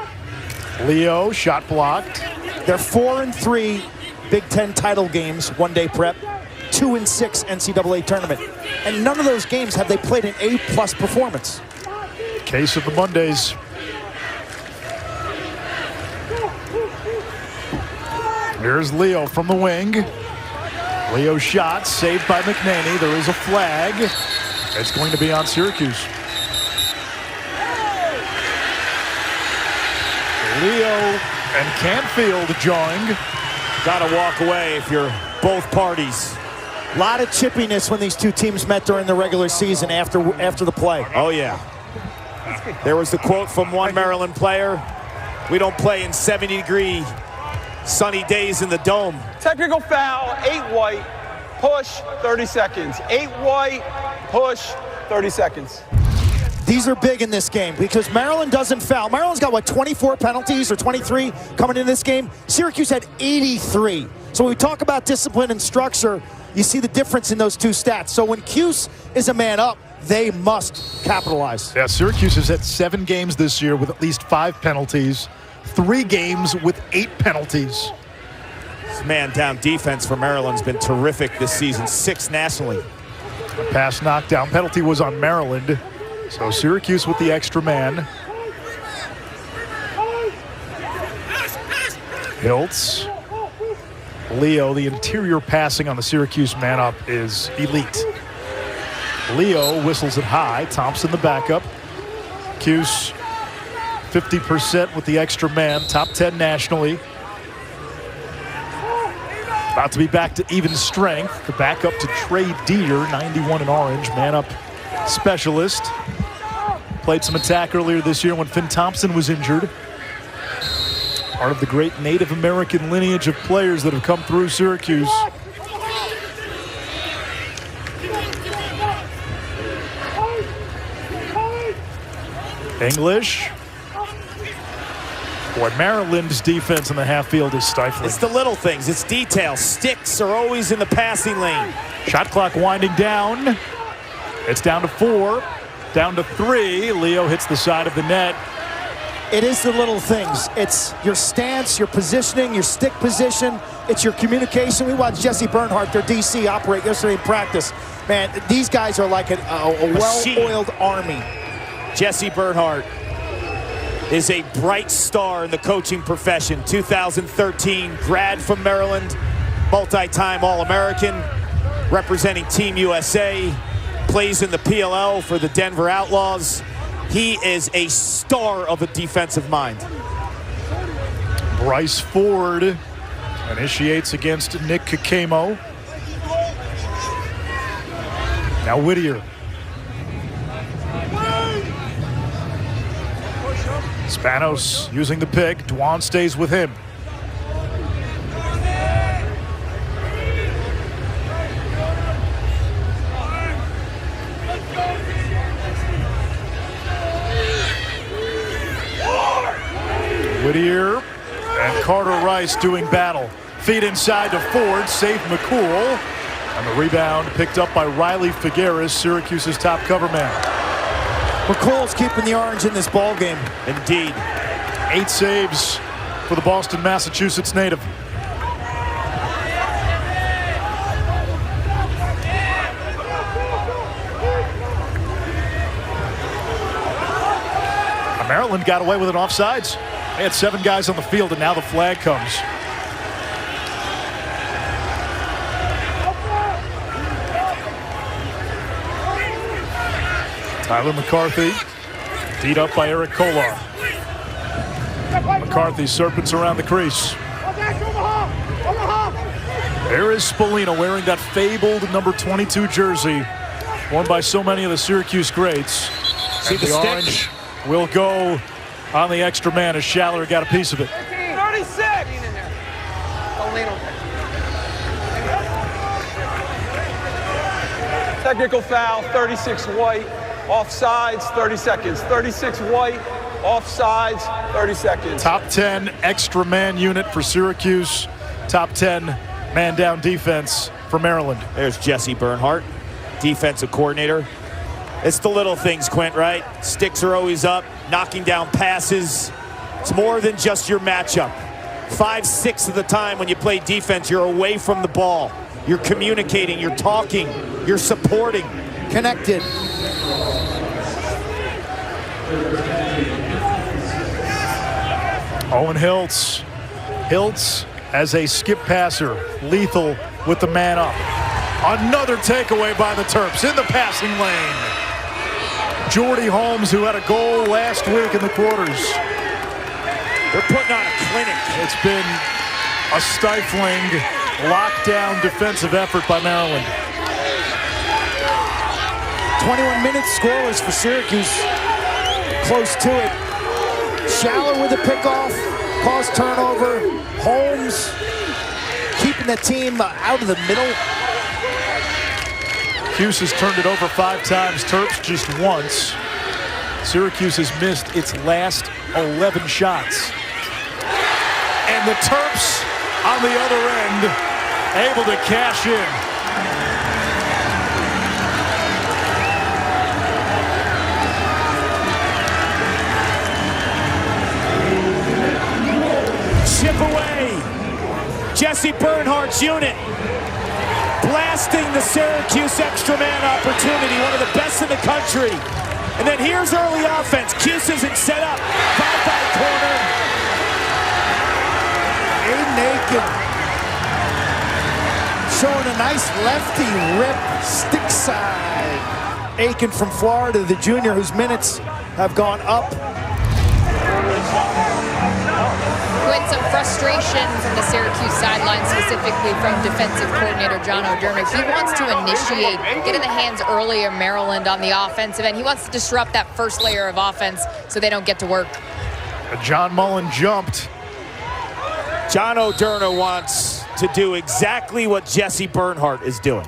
Leo, shot blocked. They're 4-3 Big Ten title games, 1-day prep, 2-6 NCAA tournament. And none of those games have they played an A-plus performance. Case of the Mondays. Here's Leo from the wing. Leo shot, saved by McNaney. There is a flag. It's going to be on Syracuse. Leo and Canfield joined. Gotta walk away if you're both parties. A lot of chippiness when these two teams met during the regular season after the play. Oh, yeah. There was the quote from one Maryland player, "We don't play in 70-degree sunny days in the dome." Technical foul, 8 white, push, 30 seconds. 8 white, push, 30 seconds. These are big in this game because Maryland doesn't foul. Maryland's got, what, 24 penalties or 23 coming into this game? Syracuse had 83. So when we talk about discipline and structure, you see the difference in those two stats. So when Cuse is a man up, they must capitalize. Yeah, Syracuse has had 7 games this year with at least 5 penalties. 3 games with 8 penalties. This man-down defense for Maryland's been terrific this season, 6th nationally. The pass knockdown penalty was on Maryland. So Syracuse with the extra man. Hiltz. Leo, the interior passing on the Syracuse man-up is elite. Leo whistles it high. Thompson the backup. Cuse 50% with the extra man. Top 10 nationally. About to be back to even strength. The backup to Trey Deer, 91 in orange. Man-up specialist. Played some attack earlier this year when Finn Thompson was injured. Part of the great Native American lineage of players that have come through Syracuse. English. Boy, Maryland's defense in the half field is stifling. It's the little things. It's detail. Sticks are always in the passing lane. Shot clock winding down. It's down to 4. Down to 3. Leo hits the side of the net. It is the little things. It's your stance, your positioning, your stick position. It's your communication. We watched Jesse Bernhardt, their DC, operate yesterday in practice. Man, these guys are like a well-oiled army. Jesse Bernhardt is a bright star in the coaching profession. 2013 grad from Maryland, multi-time All-American, representing Team USA, plays in the PLL for the Denver Outlaws. He is a star of a defensive mind. Bryce Ford initiates against Nick Kakemo. Now Whittier. Spanos using the pick. Dwan stays with him. Whittier and Carter Rice doing battle. Feed inside to Ford, save McCool. And the rebound picked up by Riley Figueres, Syracuse's top cover man. McCool's keeping the orange in this ball game. Indeed. 8 saves for the Boston, Massachusetts native. Maryland got away with an offsides. They had 7 guys on the field, and now the flag comes. Tyler McCarthy, beat up by Eric Kolar. McCarthy serpents around the crease. There is Spallina wearing that fabled number 22 jersey, worn by so many of the Syracuse greats. See the orange will go on the extra man as Schaller got a piece of it. 36. Technical foul, 36 white. Offsides, 30 seconds. 36 white. Offsides, 30 seconds. Top 10 extra man unit for Syracuse. Top 10 man down defense for Maryland. There's Jesse Bernhardt, defensive coordinator. It's the little things, Quint, right? Sticks are always up, knocking down passes. It's more than just your matchup. 5-6 of the time when you play defense, you're away from the ball. You're communicating, you're talking, you're supporting. Connected. Owen Hiltz. Hiltz as a skip passer, lethal with the man up. Another takeaway by the Terps in the passing lane. Jordy Holmes, who had a goal last week in the quarters. They're putting on a clinic. It's been a stifling, lockdown defensive effort by Maryland. 21 minutes scoreless for Syracuse. Close to it. Schaller with a pickoff, caused turnover. Holmes keeping the team out of the middle. Cuse has turned it over 5 times, Terps just once. Syracuse has missed its last 11 shots. And the Terps on the other end, able to cash in. Chip away. Jesse Bernhardt's unit blasting the Syracuse extra man opportunity, one of the best in the country. And then here's early offense. Cuse isn't set up. 5-by corner. Aiden Aiken showing a nice lefty rip stick side. Aiken from Florida, the junior whose minutes have gone up. Quinn, some frustration from the Syracuse sideline, specifically from defensive coordinator John O'Dermott. He wants to initiate, get in the hands early of Maryland on the offensive end. He wants to disrupt that first layer of offense so they don't get to work. John Mullen jumped. John O'Dermott wants to do exactly what Jesse Bernhardt is doing.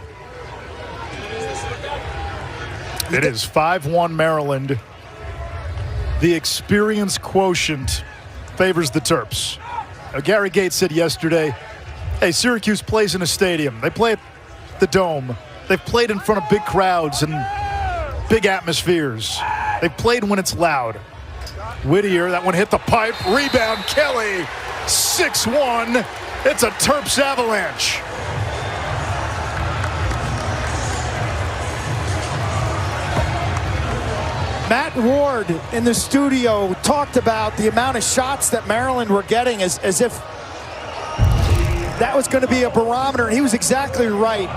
It is 5-1 Maryland. The experience quotient favors the Terps. Gary Gates said yesterday, hey, Syracuse plays in a stadium. They play at the Dome. They've played in front of big crowds and big atmospheres. They've played when it's loud. Whittier, that one hit the pipe. Rebound, Kelly. 6-1. It's a Terps avalanche. Matt Ward in the studio talked about the amount of shots that Maryland were getting as if that was going to be a barometer, and he was exactly right.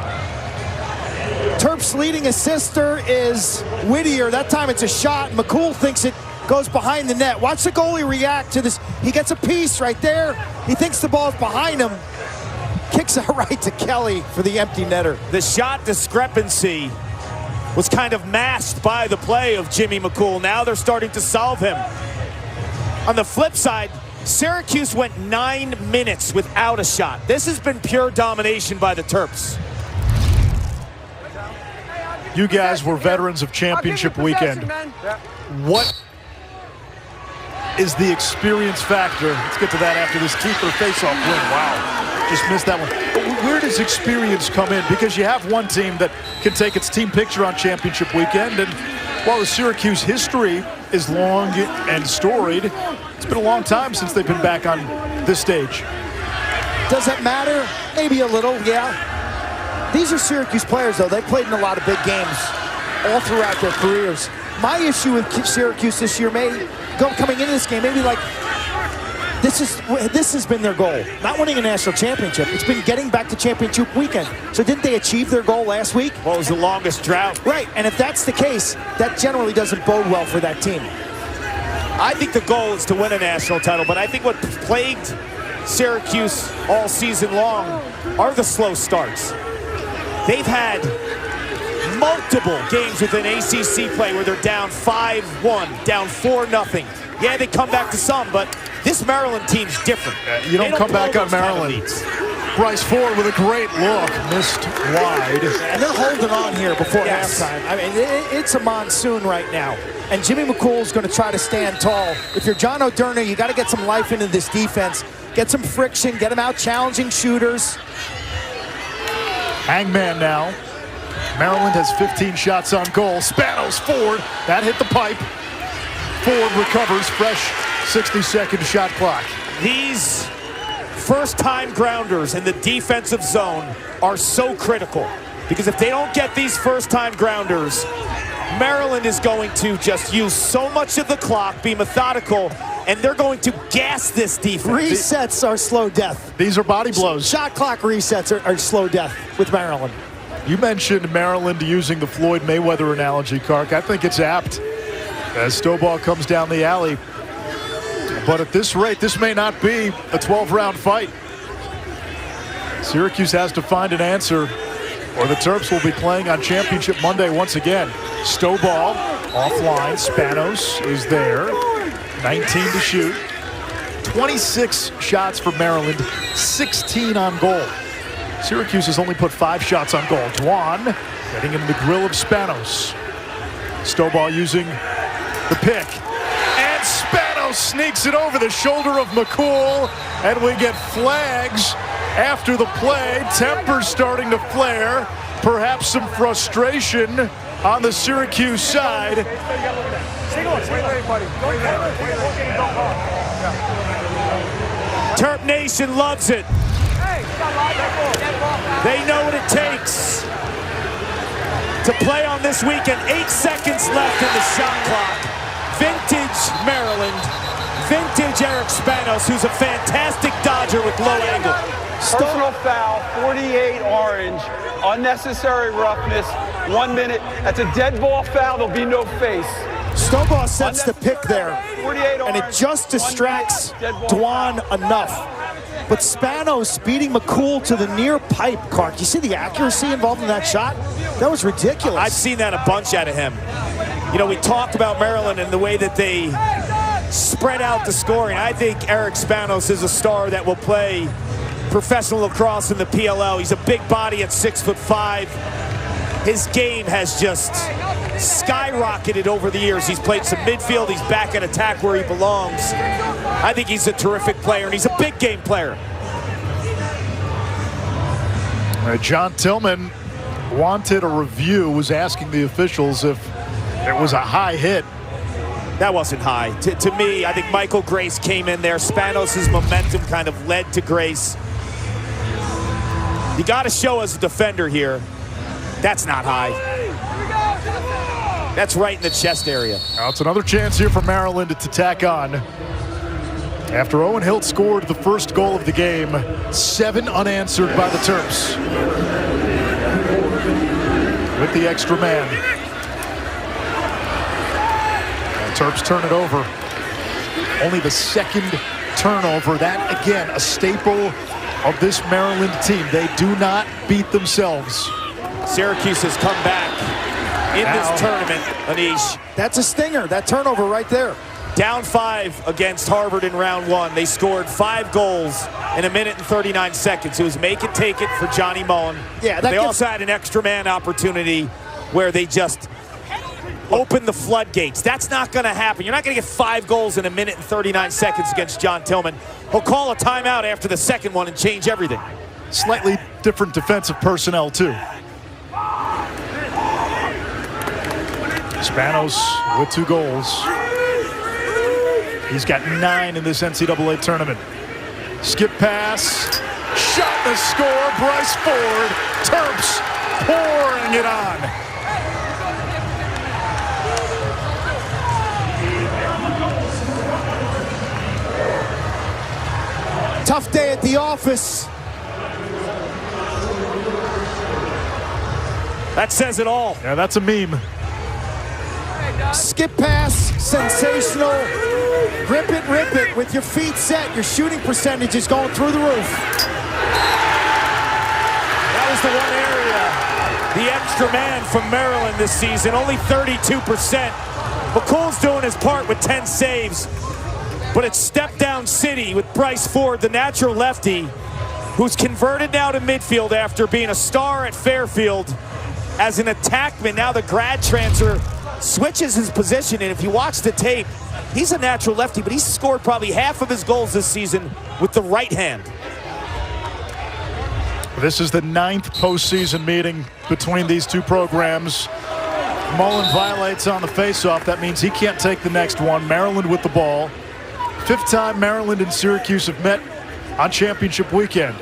Terps' leading assister is Whittier. That time it's a shot. McCool thinks it goes behind the net. Watch the goalie react to this. He gets a piece right there. He thinks the ball's behind him. Kicks it right to Kelly for the empty netter. The shot discrepancy was kind of masked by the play of Jimmy McCool. Now they're starting to solve him. On the flip side, Syracuse went 9 minutes without a shot. This has been pure domination by the Terps. You guys were veterans of championship weekend. What is the experience factor? Let's get to that after this keeper face-off win. Wow, just missed that one. But where does experience come in? Because you have one team that can take its team picture on championship weekend, and while the Syracuse history is long and storied, it's been a long time since they've been back on this stage. Does it matter? Maybe a little, yeah. These are Syracuse players, though. They played in a lot of big games all throughout their careers. My issue with Syracuse this year may coming into this game, maybe like, this has been their goal. Not winning a national championship. It's been getting back to championship weekend. So didn't they achieve their goal last week? Well, it was the longest drought. Right, and if that's the case, that generally doesn't bode well for that team. I think the goal is to win a national title, but I think what plagued Syracuse all season long are the slow starts. They've had multiple games within ACC play where they're down 5-1, down 4-0. Yeah, they come back to some, but this Maryland team's different. You don't come back on Maryland. Bryce Ford with a great look, missed wide. And they're holding on here before halftime. I mean, it's a monsoon right now. And Jimmy McCool's going to try to stand tall. If you're John O'Derner, you got to get some life into this defense. Get some friction, get them out challenging shooters. Hangman now. Maryland has 15 shots on goal. Spanos, Ford, that hit the pipe. Ford recovers, fresh 60-second shot clock. These first-time grounders in the defensive zone are so critical, because if they don't get these first-time grounders, Maryland is going to just use so much of the clock, be methodical, and they're going to gas this defense. Resets are slow death. These are body blows. Shot clock resets are slow death with Maryland. You mentioned Maryland using the Floyd Mayweather analogy, Kark. I think it's apt as Stovall comes down the alley. But at this rate, this may not be a 12-round fight. Syracuse has to find an answer, or the Terps will be playing on Championship Monday once again. Stovall offline. Spanos is there. 19 to shoot. 26 shots for Maryland, 16 on goal. Syracuse has only put 5 shots on goal. Dwan getting in the grill of Spanos. Stovall using the pick. And Spanos sneaks it over the shoulder of McCool. And we get flags after the play. Tempers starting to flare. Perhaps some frustration on the Syracuse side. Terp Nation loves it. They know what it takes to play on this weekend. 8 seconds left in the shot clock. Vintage Maryland. Vintage Eric Spanos, who's a fantastic dodger with low angle. Personal foul, 48 orange, unnecessary roughness, 1 minute. That's a dead ball foul, there'll be no face. Stovall sets the pick there, and it just distracts Dwan enough. But Spanos beating McCool to the near pipe, Kark. You see the accuracy involved in that shot? That was ridiculous. I've seen that a bunch out of him. You know, we talked about Maryland and the way that they spread out the scoring. I think Eric Spanos is a star that will play professional lacrosse in the PLL. He's a big body at 6'5". His game has just skyrocketed over the years. He's played some midfield. He's back at attack where he belongs. I think he's a terrific player, and he's a big game player. John Tillman wanted a review, was asking the officials if it was a high hit. That wasn't high. To me, I think Michael Grace came in there. Spanos' momentum kind of led to Grace. You got to show as a defender here. That's not high. That's right in the chest area. Now it's another chance here for Maryland to tack on. After Owen Hilt scored the first goal of the game, 7 unanswered by the Terps. With the extra man. And Terps turn it over. Only the second turnover. That, again, a staple of this Maryland team. They do not beat themselves. Syracuse has come back in this tournament, Anish. That's a stinger, that turnover right there. Down 5 against Harvard in round 1. They scored 5 goals in 1 minute and 39 seconds. It was make it, take it for Johnny Mullen. Yeah, they also had an extra man opportunity where they just opened the floodgates. That's not going to happen. You're not going to get 5 goals in 1 minute and 39 seconds against John Tillman. He'll call a timeout after the second one and change everything. Slightly different defensive personnel, too. Spanos with 2 goals. He's got 9 in this NCAA tournament. Skip pass, shot and a score. Bryce Ford, Terps pouring it on. Tough day at the office. That says it all. Yeah, that's a meme. Skip pass, sensational. Rip it with your feet set. Your shooting percentage is going through the roof. That was the one area, the extra man from Maryland this season, only 32%. McCool's doing his part with 10 saves, but it's step down city with Bryce Ford, the natural lefty, who's converted now to midfield after being a star at Fairfield as an attackman. Now the grad transfer switches his position, and if you watch the tape, he's a natural lefty, but he's scored probably half of his goals this season with the right hand. This is the 9th postseason meeting between these two programs. Mullen violates on the faceoff. That means he can't take the next one. Maryland with the ball. 5th time Maryland and Syracuse have met on championship weekend.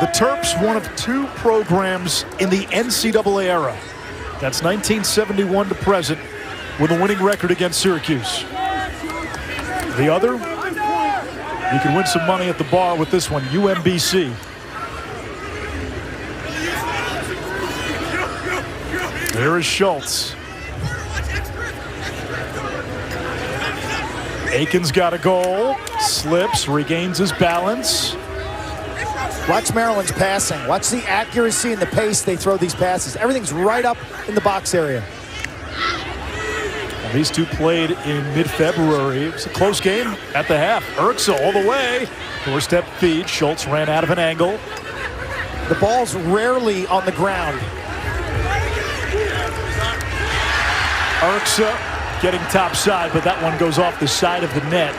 The Terps, one of 2 programs in the NCAA era. That's 1971 to present, with a winning record against Syracuse. The other, you can win some money at the bar with this one, UMBC. There is Schultz. Aiken's got a goal, slips, regains his balance. Watch Maryland's passing. Watch the accuracy and the pace they throw these passes. Everything's right up in the box area. Well, these two played in mid-February. It was a close game at the half. Erxa all the way. Doorstep feed. Schultz ran out of an angle. The ball's rarely on the ground. Erxa getting top side, but that one goes off the side of the net.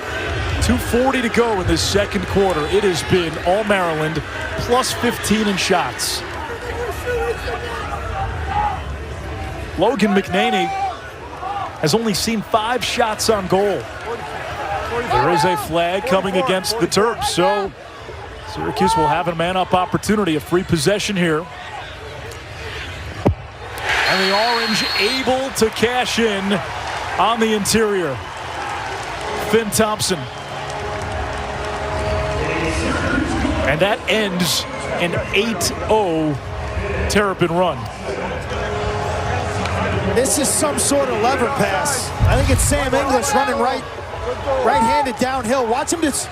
2:40 to go in this second quarter. It has been all Maryland, plus 15 in shots. Logan McNaney has only seen 5 shots on goal. There is a flag coming against the Terps, so Syracuse will have a man-up opportunity, a free possession here. And the Orange able to cash in on the interior. Finn Thompson. And that ends an 8-0 Terrapin run. This is some sort of lever pass. I think it's Sam English running right-handed downhill. Watch him just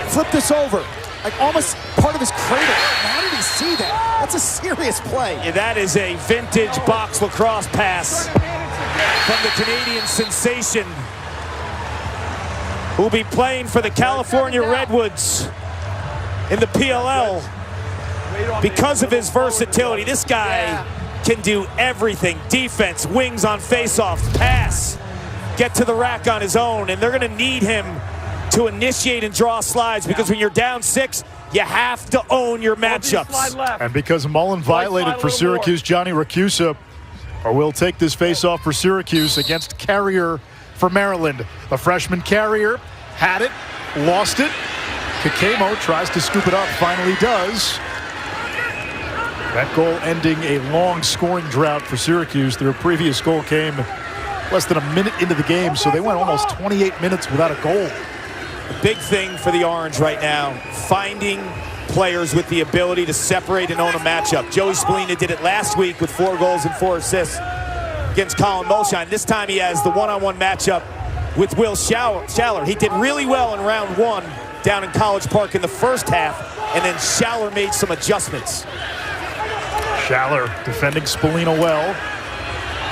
flip this over. Like almost part of his cradle. How did he see that? That's a serious play. Yeah, that is a vintage box lacrosse pass from the Canadian sensation, who'll be playing for the California Redwoods in the PLL because of his versatility. This guy can do everything. Defense, wings on faceoffs, pass, get to the rack on his own, and they're going to need him to initiate and draw slides, because when you're down 6, you have to own your matchups. And because Mullen violated for Syracuse, Johnny Racusa will take this faceoff for Syracuse against Carrier for Maryland. The freshman Carrier had it, lost it. Kakemo tries to scoop it up, finally does. That goal ending a long scoring drought for Syracuse. Their previous goal came less than a minute into the game, so they went almost 28 minutes without a goal. The big thing for the Orange right now, finding players with the ability to separate and own a matchup. Joey Spallina did it last week with 4 goals and 4 assists against Colin Molshine. This time he has the one-on-one matchup with Will Schaller. He did really well in round 1 down in College Park in the first half, and then Schaller made some adjustments. Schaller defending Spallina well.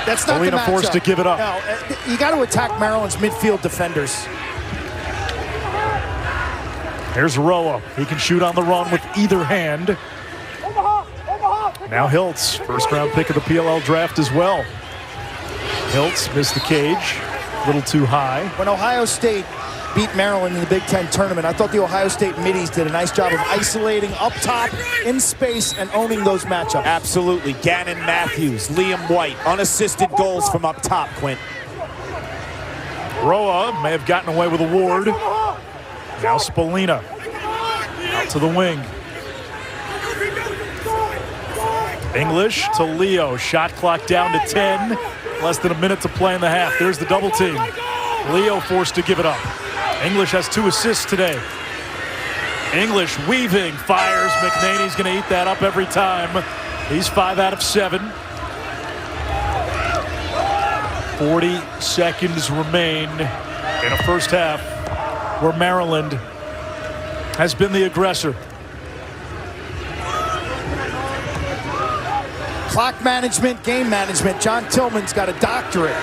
That's not Spallina forced to give it up. No, you got to attack Maryland's midfield defenders. Here's Roa. He can shoot on the run with either hand. Now Hiltz, first-round pick of the PLL draft as well. Hiltz missed the cage, a little too high. When Ohio State beat Maryland in the Big Ten tournament, I thought the Ohio State middies did a nice job of isolating up top, in space, and owning those matchups. Absolutely. Gannon Matthews, Liam White, unassisted goals from up top, Quint. Roa may have gotten away with a ward. Now Spallina out to the wing. English to Leo. Shot clock down to 10. Less than a minute to play in the half. There's the double team. Leo forced to give it up. English has 2 assists today. English weaving, fires. McNaney's going to eat that up every time. He's 5 out of 7. 40 seconds remain in a first half where Maryland has been the aggressor. Clock management, game management. John Tillman's got a doctorate.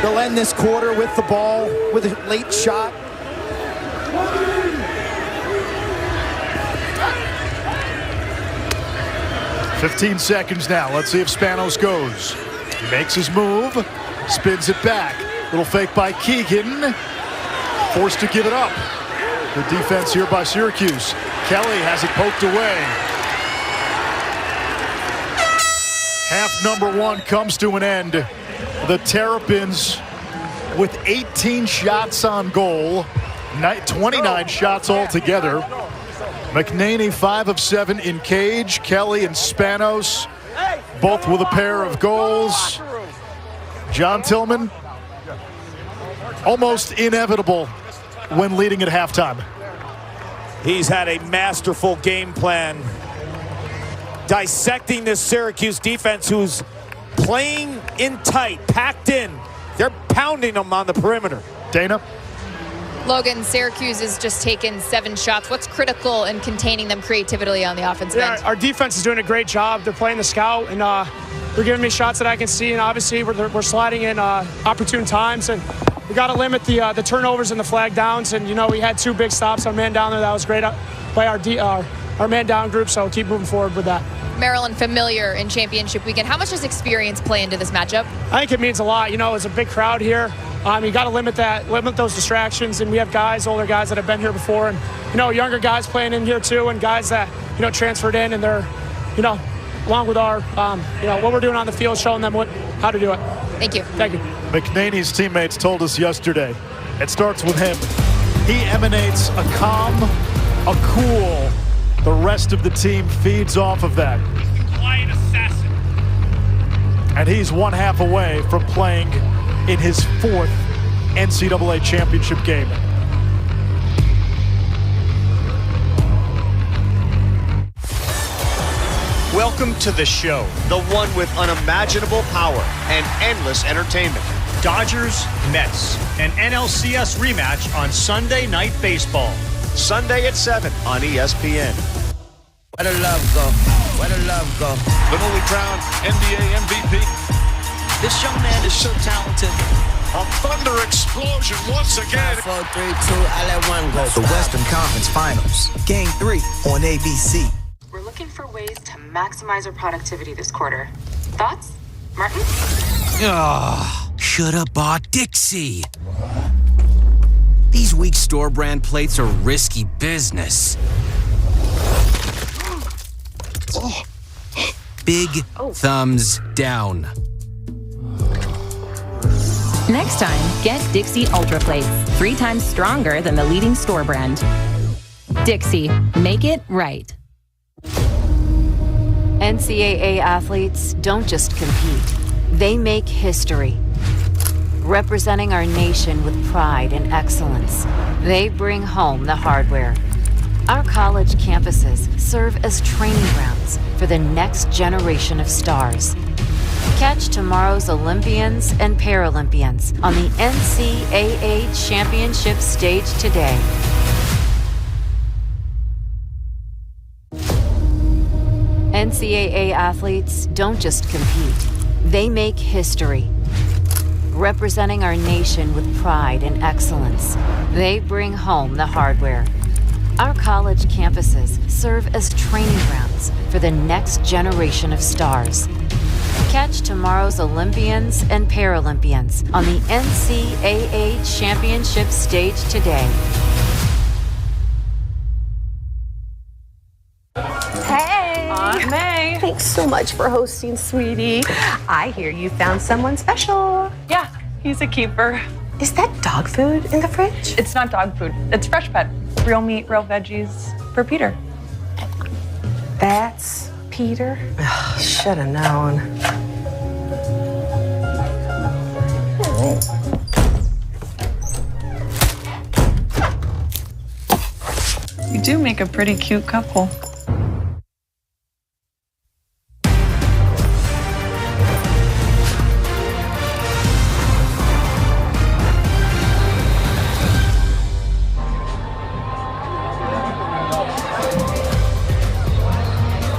They'll end this quarter with the ball, with a late shot. "15 seconds now. Let's see if Spanos goes. He makes his move, spins it back. Little fake by Keegan. Forced to give it up. Good defense here by Syracuse. Kelly has it poked away. Half number 1 comes to an end. The Terrapins with 18 shots on goal, 29 shots altogether. McNaney 5 of 7 in cage. Kelly and Spanos both with a pair of goals. John Tillman, almost inevitable when leading at halftime. He's had a masterful game plan, dissecting this Syracuse defense who's playing in tight, packed in. They're pounding them on the perimeter. Dana? Logan, Syracuse has just taken 7 shots. What's critical in containing them creatively on the offensive end? Our defense is doing a great job. They're playing the scout, and they're giving me shots that I can see, and obviously we're sliding in opportune times, and we got to limit the turnovers and the flag downs, and, we had 2 big stops on man down there. That was great by our man down group, so keep moving forward with that. Maryland familiar in championship weekend. How much does experience play into this matchup? I think it means a lot. It's a big crowd here. You got to limit those distractions, and we have older guys that have been here before, and younger guys playing in here too, and guys that transferred in, and they're along with our what we're doing on the field, showing them how to do it. Thank you. Thank you. McNaney's teammates told us yesterday it starts with him. He emanates a calm, a cool. The rest of the team feeds off of that. Quiet assassin. And he's 1 half away from playing in his 4th NCAA championship game. Welcome to the show, the one with unimaginable power and endless entertainment. Dodgers, Mets, an NLCS rematch on Sunday Night Baseball. Sunday at 7 on ESPN. Where the love go? Where the love go? The newly crowned NBA MVP. This young man is so talented. A thunder explosion once again. 5, 4, 3, 2, I let one go. The Western Conference Finals, Game 3 on ABC. We're looking for ways to maximize our productivity this quarter. Thoughts, Martin? Shoulda bought Dixie. These weak store brand plates are risky business. Big thumbs down. Next time, get Dixie Ultra Plates, 3 times stronger than the leading store brand. Dixie, make it right. NCAA athletes don't just compete, they make history. Representing our nation with pride and excellence, they bring home the hardware. Our college campuses serve as training grounds for the next generation of stars. Catch tomorrow's Olympians and Paralympians on the NCAA Championship stage today. NCAA athletes don't just compete, they make history. Representing our nation with pride and excellence, they bring home the hardware. Our college campuses serve as training grounds for the next generation of stars. Catch tomorrow's Olympians and Paralympians on the NCAA Championship stage today. Hey! Aunt May! Thanks so much for hosting, sweetie. I hear you found someone special. Yeah, he's a keeper. Is that dog food in the fridge? It's not dog food. It's Fresh Pet. Real meat, real veggies for Peter. That's Peter? Should have known. You do make a pretty cute couple.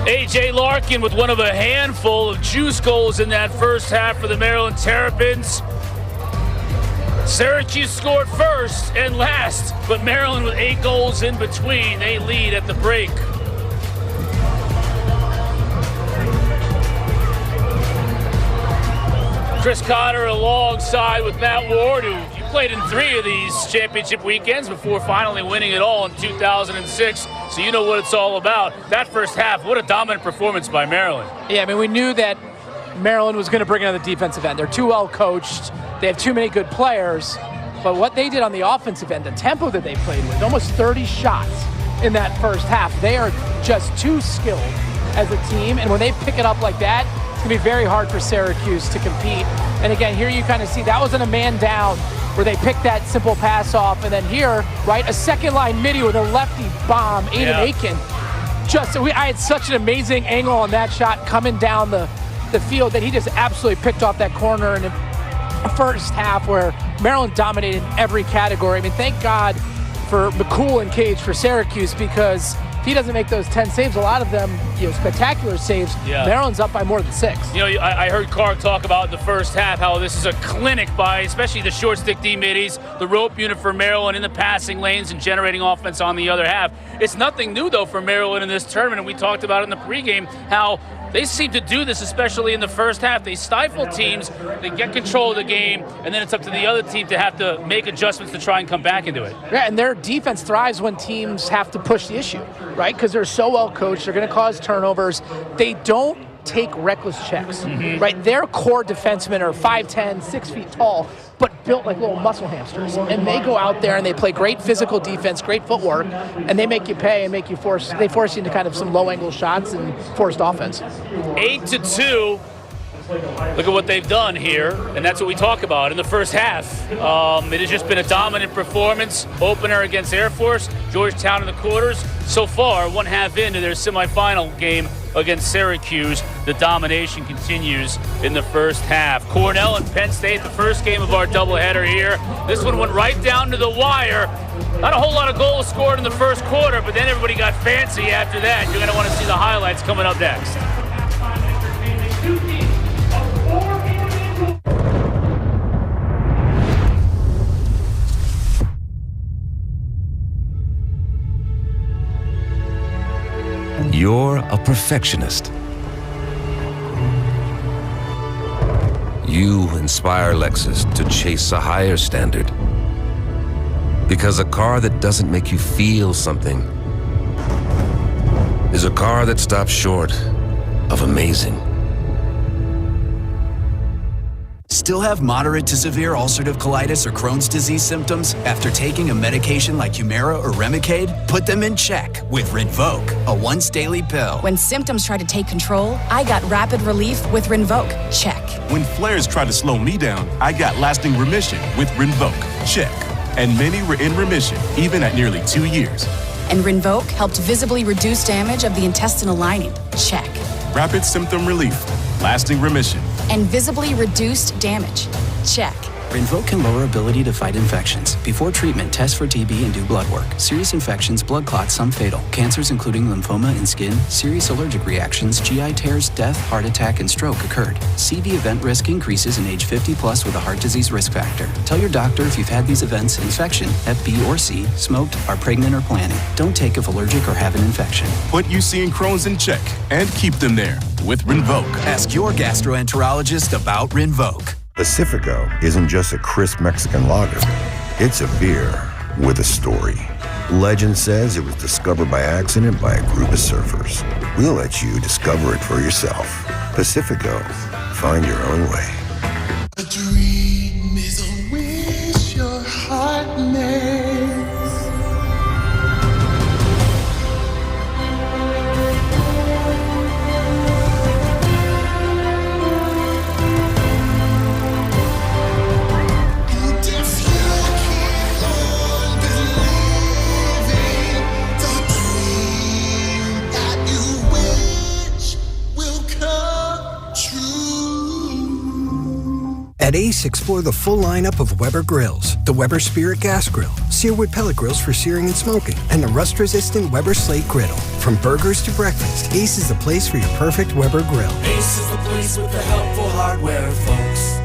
A.J. Larkin with one of a handful of juice goals in that first half for the Maryland Terrapins. Syracuse scored first and last, but Maryland with 8 goals in between. They lead at the break. Chris Cotter alongside with Matt Ward, who you played in 3 of these championship weekends before finally winning it all in 2006. So you know what it's all about. That first half, what a dominant performance by Maryland. Yeah, I mean, we knew that Maryland was going to bring in the defensive end. They're too well coached. They have too many good players. But what they did on the offensive end, the tempo that they played with, almost 30 shots in that first half. They are just too skilled as a team. And when they pick it up like that, it's going to be very hard for Syracuse to compete. And again, here you kind of see that wasn't a man down where they picked that simple pass off. And then here, right, a second line midi with a lefty bomb, Aiden Aiken. I had such an amazing angle on that shot coming down the field that he just absolutely picked off that corner in the first half where Maryland dominated every category. I mean, thank God for McCool and Cage for Syracuse, because if he doesn't make those 10 saves, a lot of them, spectacular saves, Maryland's up by more than 6. I heard Carr talk about in the first half how this is a clinic by especially the short stick D middies, the rope unit for Maryland in the passing lanes and generating offense on the other half. It's nothing new, though, for Maryland in this tournament, and we talked about it in the pregame, how they seem to do this, especially in the first half. They stifle teams, they get control of the game, and then it's up to the other team to have to make adjustments to try and come back into it. Yeah, and their defense thrives when teams have to push the issue, right? Because they're so well coached, they're going to cause turnovers. They don't take reckless checks, right? Their core defensemen are 5'10", 6 feet tall, but built like little muscle hamsters. And they go out there and they play great physical defense, great footwork, and they make you pay and they force you into kind of some low-angle shots and forced offense. 8-2. Look at what they've done here, and that's what we talk about in the first half. It has just been a dominant performance. Opener against Air Force, Georgetown in the quarters. So far, 1 half into their semifinal game against Syracuse, the domination continues in the first half. Cornell and Penn State, the first game of our doubleheader here. This one went right down to the wire. Not a whole lot of goals scored in the first quarter, but then everybody got fancy after that. You're going to want to see the highlights coming up next. You're a perfectionist. You inspire Lexus to chase a higher standard. Because a car that doesn't make you feel something is a car that stops short of amazing. Still have moderate to severe ulcerative colitis or Crohn's disease symptoms after taking a medication like Humira or Remicade? Put them in check with Rinvoq, a once-daily pill. When symptoms try to take control, I got rapid relief with Rinvoq. Check. When flares try to slow me down, I got lasting remission with Rinvoq. Check. And many were in remission, even at nearly 2 years. And Rinvoq helped visibly reduce damage of the intestinal lining. Check. Rapid symptom relief, lasting remission. And visibly reduced damage. Check. Rinvoq can lower ability to fight infections. Before treatment, test for TB and do blood work. Serious infections, blood clots, some fatal. Cancers including lymphoma and skin, serious allergic reactions, GI tears, death, heart attack, and stroke occurred. CV event risk increases in age 50 plus with a heart disease risk factor. Tell your doctor if you've had these events: infection, Hep B or C, smoked, are pregnant or planning. Don't take if allergic or have an infection. Put UC and Crohn's in check and keep them there with Rinvoq. Ask your gastroenterologist about Rinvoq. Pacifico isn't just a crisp Mexican lager. It's a beer with a story. Legend says it was discovered by accident by a group of surfers. We'll let you discover it for yourself. Pacifico, find your own way. A dream is a wish your heart makes. At Ace, explore the full lineup of Weber grills, the Weber Spirit Gas Grill, Searwood pellet grills for searing and smoking, and the rust-resistant Weber Slate Griddle. From burgers to breakfast, Ace is the place for your perfect Weber grill. Ace is the place with the helpful hardware, folks.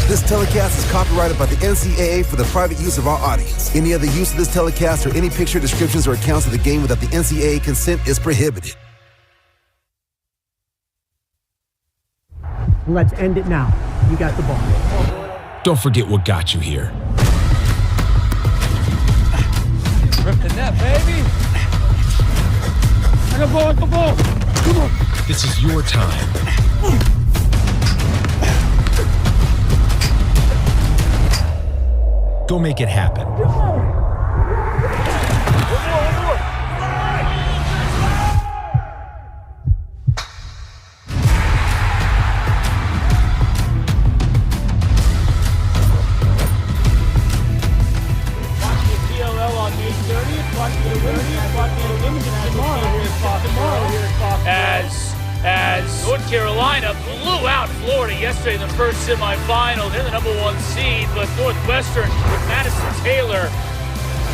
This telecast is copyrighted by the NCAA for the private use of our audience. Any other use of this telecast or any picture, descriptions, or accounts of the game without the NCAA consent is prohibited. Let's end it now. You got the ball. Don't forget what got you here. Rip the net, baby. I got ball, come on. This is your time. Go make it happen. As North Carolina blew out Florida yesterday in the first semifinal. They're the #1 seed, but Northwestern with Madison Taylor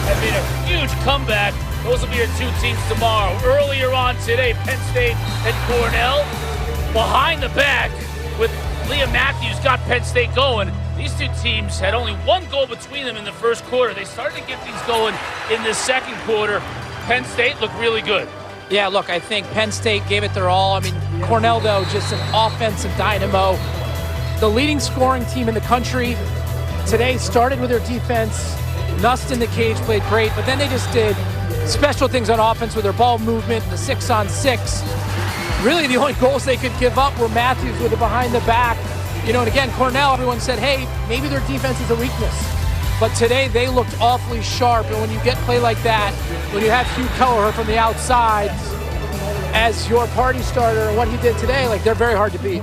have made a huge comeback. Those will be your two teams tomorrow. Earlier on today, Penn State and Cornell behind the back with Liam Matthews got Penn State going. These two teams had only one goal between them in the first quarter. They started to get things going in the second quarter. Penn State looked really good. Yeah, look, I think Penn State gave it their all. I mean, Cornell, though, just an offensive dynamo. The leading scoring team in the country today started with their defense. Nust in the cage played great, but then they just did special things on offense with their ball movement, the 6-on-6. Really, the only goals they could give up were Matthews with it behind the back. You know, and again, Cornell, everyone said, hey, maybe their defense is a weakness. But today, they looked awfully sharp. And when you get play like that, when you have Hugh Kelleher from the outside as your party starter and what he did today, like, they're very hard to beat.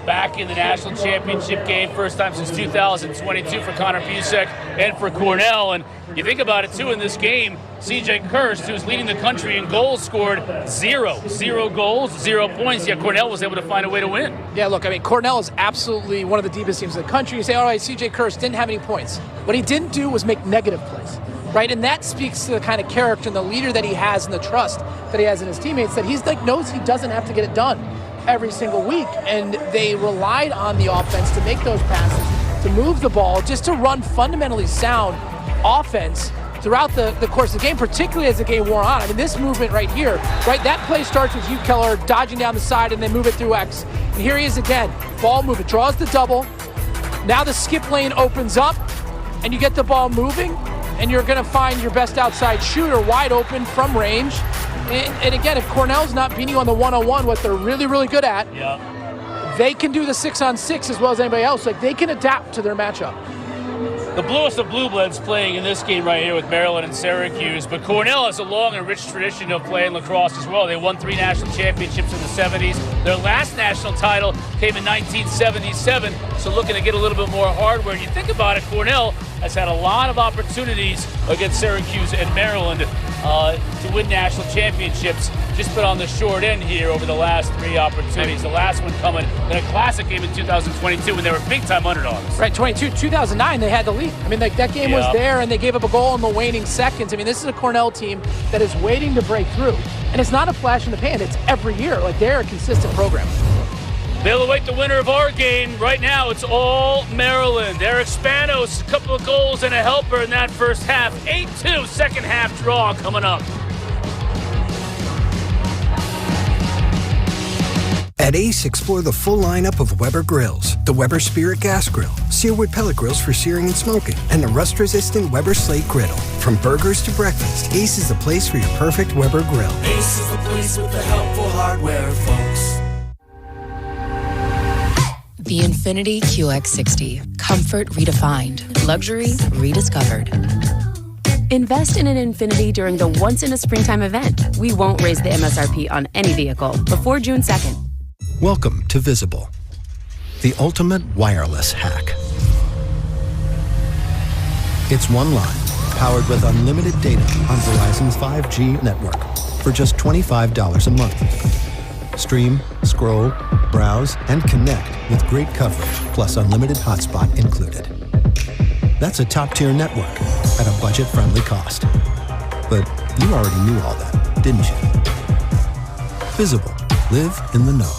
Back in the national championship game, first time since 2022 for Connor Busek and for Cornell. And you think about it, too, in this game, C.J. Kirst, who's leading the country in goals, scored 0 goals, 0 points, yet Cornell was able to find a way to win. Yeah, look, I mean, Cornell is absolutely one of the deepest teams in the country. You say, all right, C.J. Kirst didn't have any points. What he didn't do was make negative plays, right? And that speaks to the kind of character and the leader that he has and the trust that he has in his teammates, that he's like knows he doesn't have to get it done every single week, and they relied on the offense to make those passes, to move the ball, just to run fundamentally sound offense throughout the course of the game, particularly as the game wore on. I mean, this movement right here, right, that play starts with Hugh Kelleher dodging down the side and then move it through X. And here he is again, ball movement, draws the double. Now the skip lane opens up, and you get the ball moving, and you're going to find your best outside shooter wide open from range. And again, if Cornell's not beating you on the one-on-one, what they're really, really good at, they can do the 6-on-6 as well as anybody else. Like, they can adapt to their matchup. The bluest of blue bloods playing in this game right here with Maryland and Syracuse, but Cornell has a long and rich tradition of playing lacrosse as well. They won 3 national championships in the 70s. Their last national title came in 1977, so looking to get a little bit more hardware. And you think about it, Cornell has had a lot of opportunities against Syracuse and Maryland to win national championships. Just been on the short end here over the last 3 opportunities. The last one coming in a classic game in 2022 when they were big-time underdogs. Right, 2009, they had the lead. I mean, like, that game was there, and they gave up a goal in the waning seconds. I mean, this is a Cornell team that is waiting to break through. And it's not a flash in the pan. It's every year. Like, they're a consistent program. They'll await the winner of our game. Right now, it's all Maryland. Eric Spanos, a couple of goals and a helper in that first half. 8-2, second half draw coming up. At Ace, explore the full lineup of Weber grills, the Weber Spirit Gas Grill, Searwood pellet grills for searing and smoking, and the rust-resistant Weber Slate Griddle. From burgers to breakfast, Ace is the place for your perfect Weber grill. Ace is the place with the helpful hardware, folks. The Infiniti QX60. Comfort redefined. Luxury rediscovered. Invest in an Infiniti during the once-in-a-springtime event. We won't raise the MSRP on any vehicle before June 2nd. Welcome to Visible, the ultimate wireless hack. It's one line, powered with unlimited data on Verizon's 5G network for just $25 a month. Stream, scroll, browse, and connect with great coverage, plus unlimited hotspot included. That's a top-tier network at a budget-friendly cost. But you already knew all that, didn't you? Visible. Live in the know.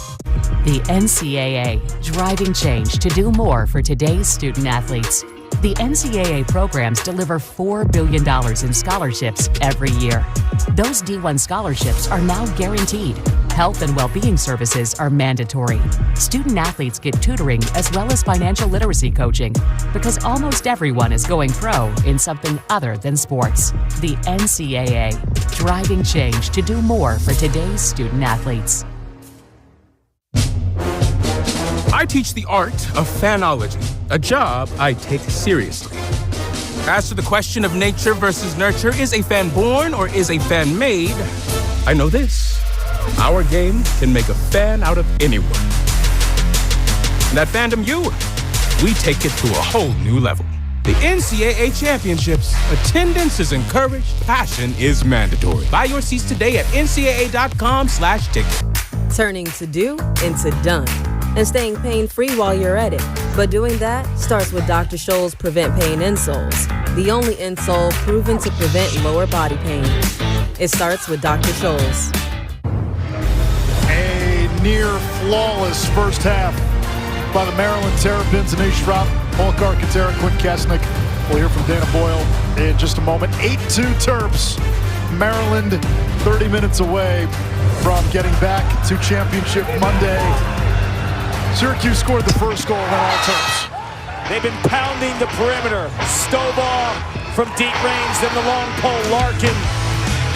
The NCAA, driving change to do more for today's student athletes. The NCAA programs deliver $4 billion in scholarships every year. Those D1 scholarships are now guaranteed. Health and well-being services are mandatory. Student athletes get tutoring as well as financial literacy coaching because almost everyone is going pro in something other than sports. The NCAA, driving change to do more for today's student athletes. I teach the art of fanology, a job I take seriously. As to the question of nature versus nurture, is a fan born or is a fan made? I know this. Our game can make a fan out of anyone. And at Fandom U, we take it to a whole new level. The NCAA Championships. Attendance is encouraged. Passion is mandatory. Buy your seats today at ncaa.com/ticket. Turning to do into done. And staying pain-free while you're at it. But doing that starts with Dr. Scholl's Prevent Pain insoles. The only insole proven to prevent lower body pain. It starts with Dr. Scholl's. A near flawless first half by the Maryland Terrapins. Anish Schrapp, Paul Carcaterra, Quinn Kasnick. We'll hear from Dana Boyle in just a moment. 8-2 Terps. Maryland 30 minutes away from getting back to Championship Monday. Syracuse scored the first goal on all Terps. They've been pounding the perimeter. Stovall from deep range, then the long pole, Larkin.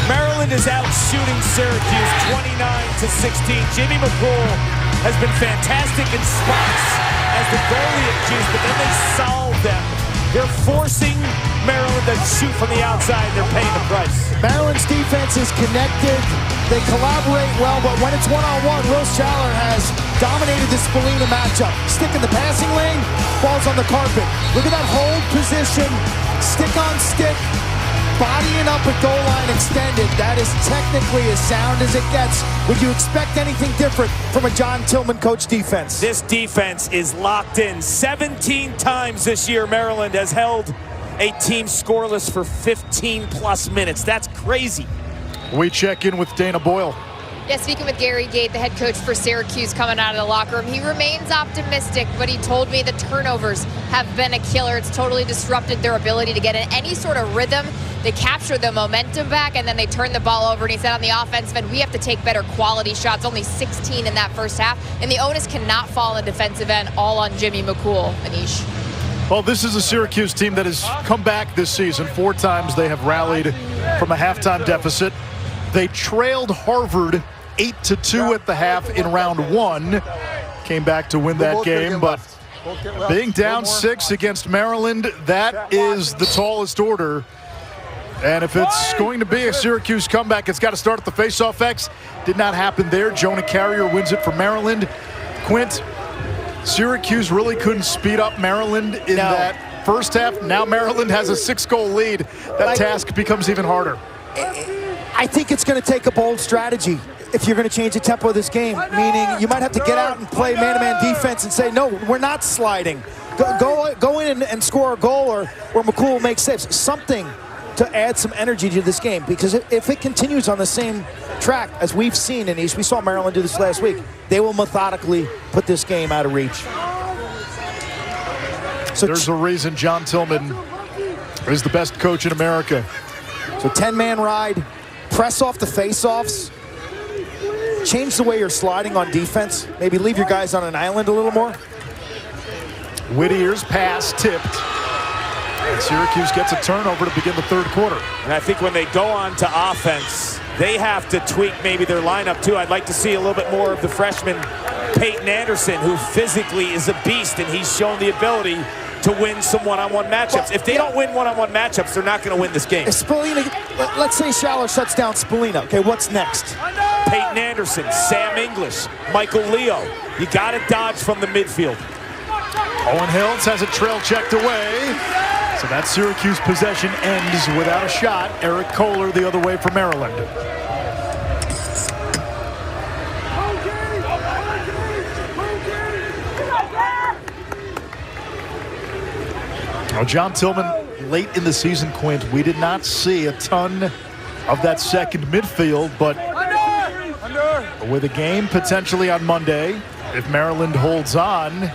Maryland is out shooting Syracuse 29-16. Jimmy McCool has been fantastic in spots as the goalie accused, but then they solve them. They're forcing Maryland to shoot from the outside. They're paying the price. Maryland's defense is connected. They collaborate well, but when it's one-on-one, Will Schaller has dominated the Spallina matchup. Stick in the passing lane, ball's on the carpet. Look at that hold position, stick on stick, bodying up at goal line extended. That is technically as sound as it gets. Would you expect anything different from a John Tillman coach defense? This defense is locked in. 17 times this year, Maryland has held a team scoreless for 15-plus minutes. That's crazy. We check in with Dana Boyle. Yeah, speaking with Gary Gait, the head coach for Syracuse, coming out of the locker room. He remains optimistic, but he told me the turnovers have been a killer. It's totally disrupted their ability to get in any sort of rhythm. They capture the momentum back, and then they turn the ball over. And he said on the offensive end, we have to take better quality shots. Only 16 in that first half. And the onus cannot fall on the defensive end, all on Jimmy McCool. Anish. Well, this is a Syracuse team that has come back this season. 4 times they have rallied from a halftime deficit. They trailed Harvard 8-2 at the half in round 1. Came back to win that game, but being down 6 against Maryland, that is the tallest order. And if it's going to be a Syracuse comeback, it's got to start at the faceoff X. Did not happen there. Jonah Carrier wins it for Maryland. Quint, Syracuse really couldn't speed up Maryland in that first half. Now Maryland has a 6-goal lead. That task becomes even harder. I think it's going to take a bold strategy if you're going to change the tempo of this game, meaning you might have to get out and play man-to-man defense and say, no, we're not sliding. Go in and score a goal or McCool makes saves. Something to add some energy to this game, because if it continues on the same track as we've seen in East, we saw Maryland do this last week, they will methodically put this game out of reach. So there's a reason John Tillman is the best coach in America. So 10-man ride, press off the face-offs, change the way you're sliding on defense, maybe leave your guys on an island a little more. Whittier's pass tipped. And Syracuse gets a turnover to begin the third quarter. And I think when they go on to offense, they have to tweak maybe their lineup too. I'd like to see a little bit more of the freshman Peyton Anderson, who physically is a beast, and he's shown the ability to win some one-on-one matchups. If they don't win one-on-one matchups, they're not going to win this game. If Spallina, let's say Schaller shuts down Spallina. Okay, what's next? Peyton Anderson, Sam English, Michael Leo. You got to dodge from the midfield. Owen Hills has a trail checked away. So that Syracuse possession ends without a shot. Eric Kohler the other way for Maryland. Well, John Tillman, late in the season, Quint, we did not see a ton of that second midfield, but with a game potentially on Monday, if Maryland holds on,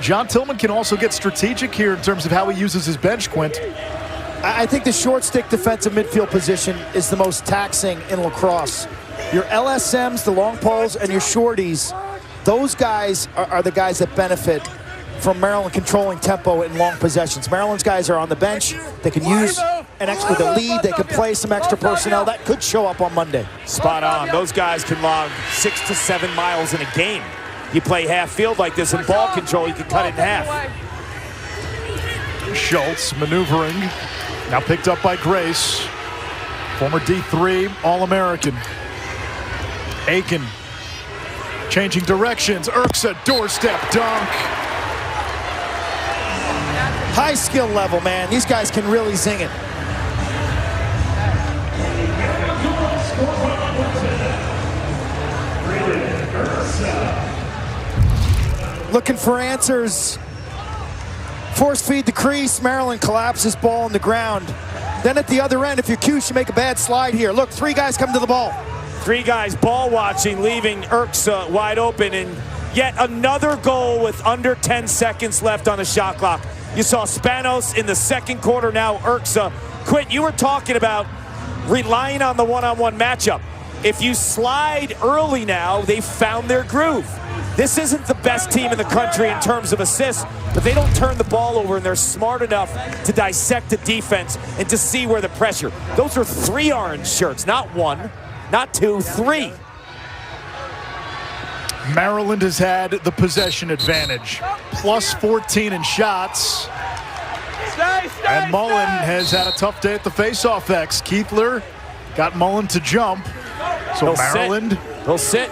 John Tillman can also get strategic here in terms of how he uses his bench, Quint. I think the short stick defensive midfield position is the most taxing in lacrosse. Your LSMs, the long poles, and your shorties, those guys are the guys that benefit from Maryland controlling tempo in long possessions. Maryland's guys are on the bench. They can use an extra the lead. They can play some extra personnel. That could show up on Monday. Spot on. Those guys can log 6 to 7 miles in a game. You play half field like this in ball control, you can cut it in half. Schultz maneuvering. Now picked up by Grace. Former D3 All-American. Aiken changing directions. Urksa doorstep dunk. High skill level, man. These guys can really zing it. Looking for answers. Force feed the crease. Maryland collapses ball on the ground. Then at the other end, if you're Cuse, you make a bad slide here. Look, 3 guys come to the ball. 3 guys ball watching, leaving Urksa wide open, and yet another goal with under 10 seconds left on the shot clock. You saw Spanos in the second quarter, now Urksa. Quint, you were talking about relying on the one-on-one matchup. If you slide early now, they've found their groove. This isn't the best team in the country in terms of assists, but they don't turn the ball over, and they're smart enough to dissect the defense and to see where the pressure. Those are 3 orange shirts, not 1, not 2, 3. Maryland has had the possession advantage. Plus 14 in shots. And Mullen has had a tough day at the face-off X. Keithler got Mullen to jump. So Maryland. He'll sit.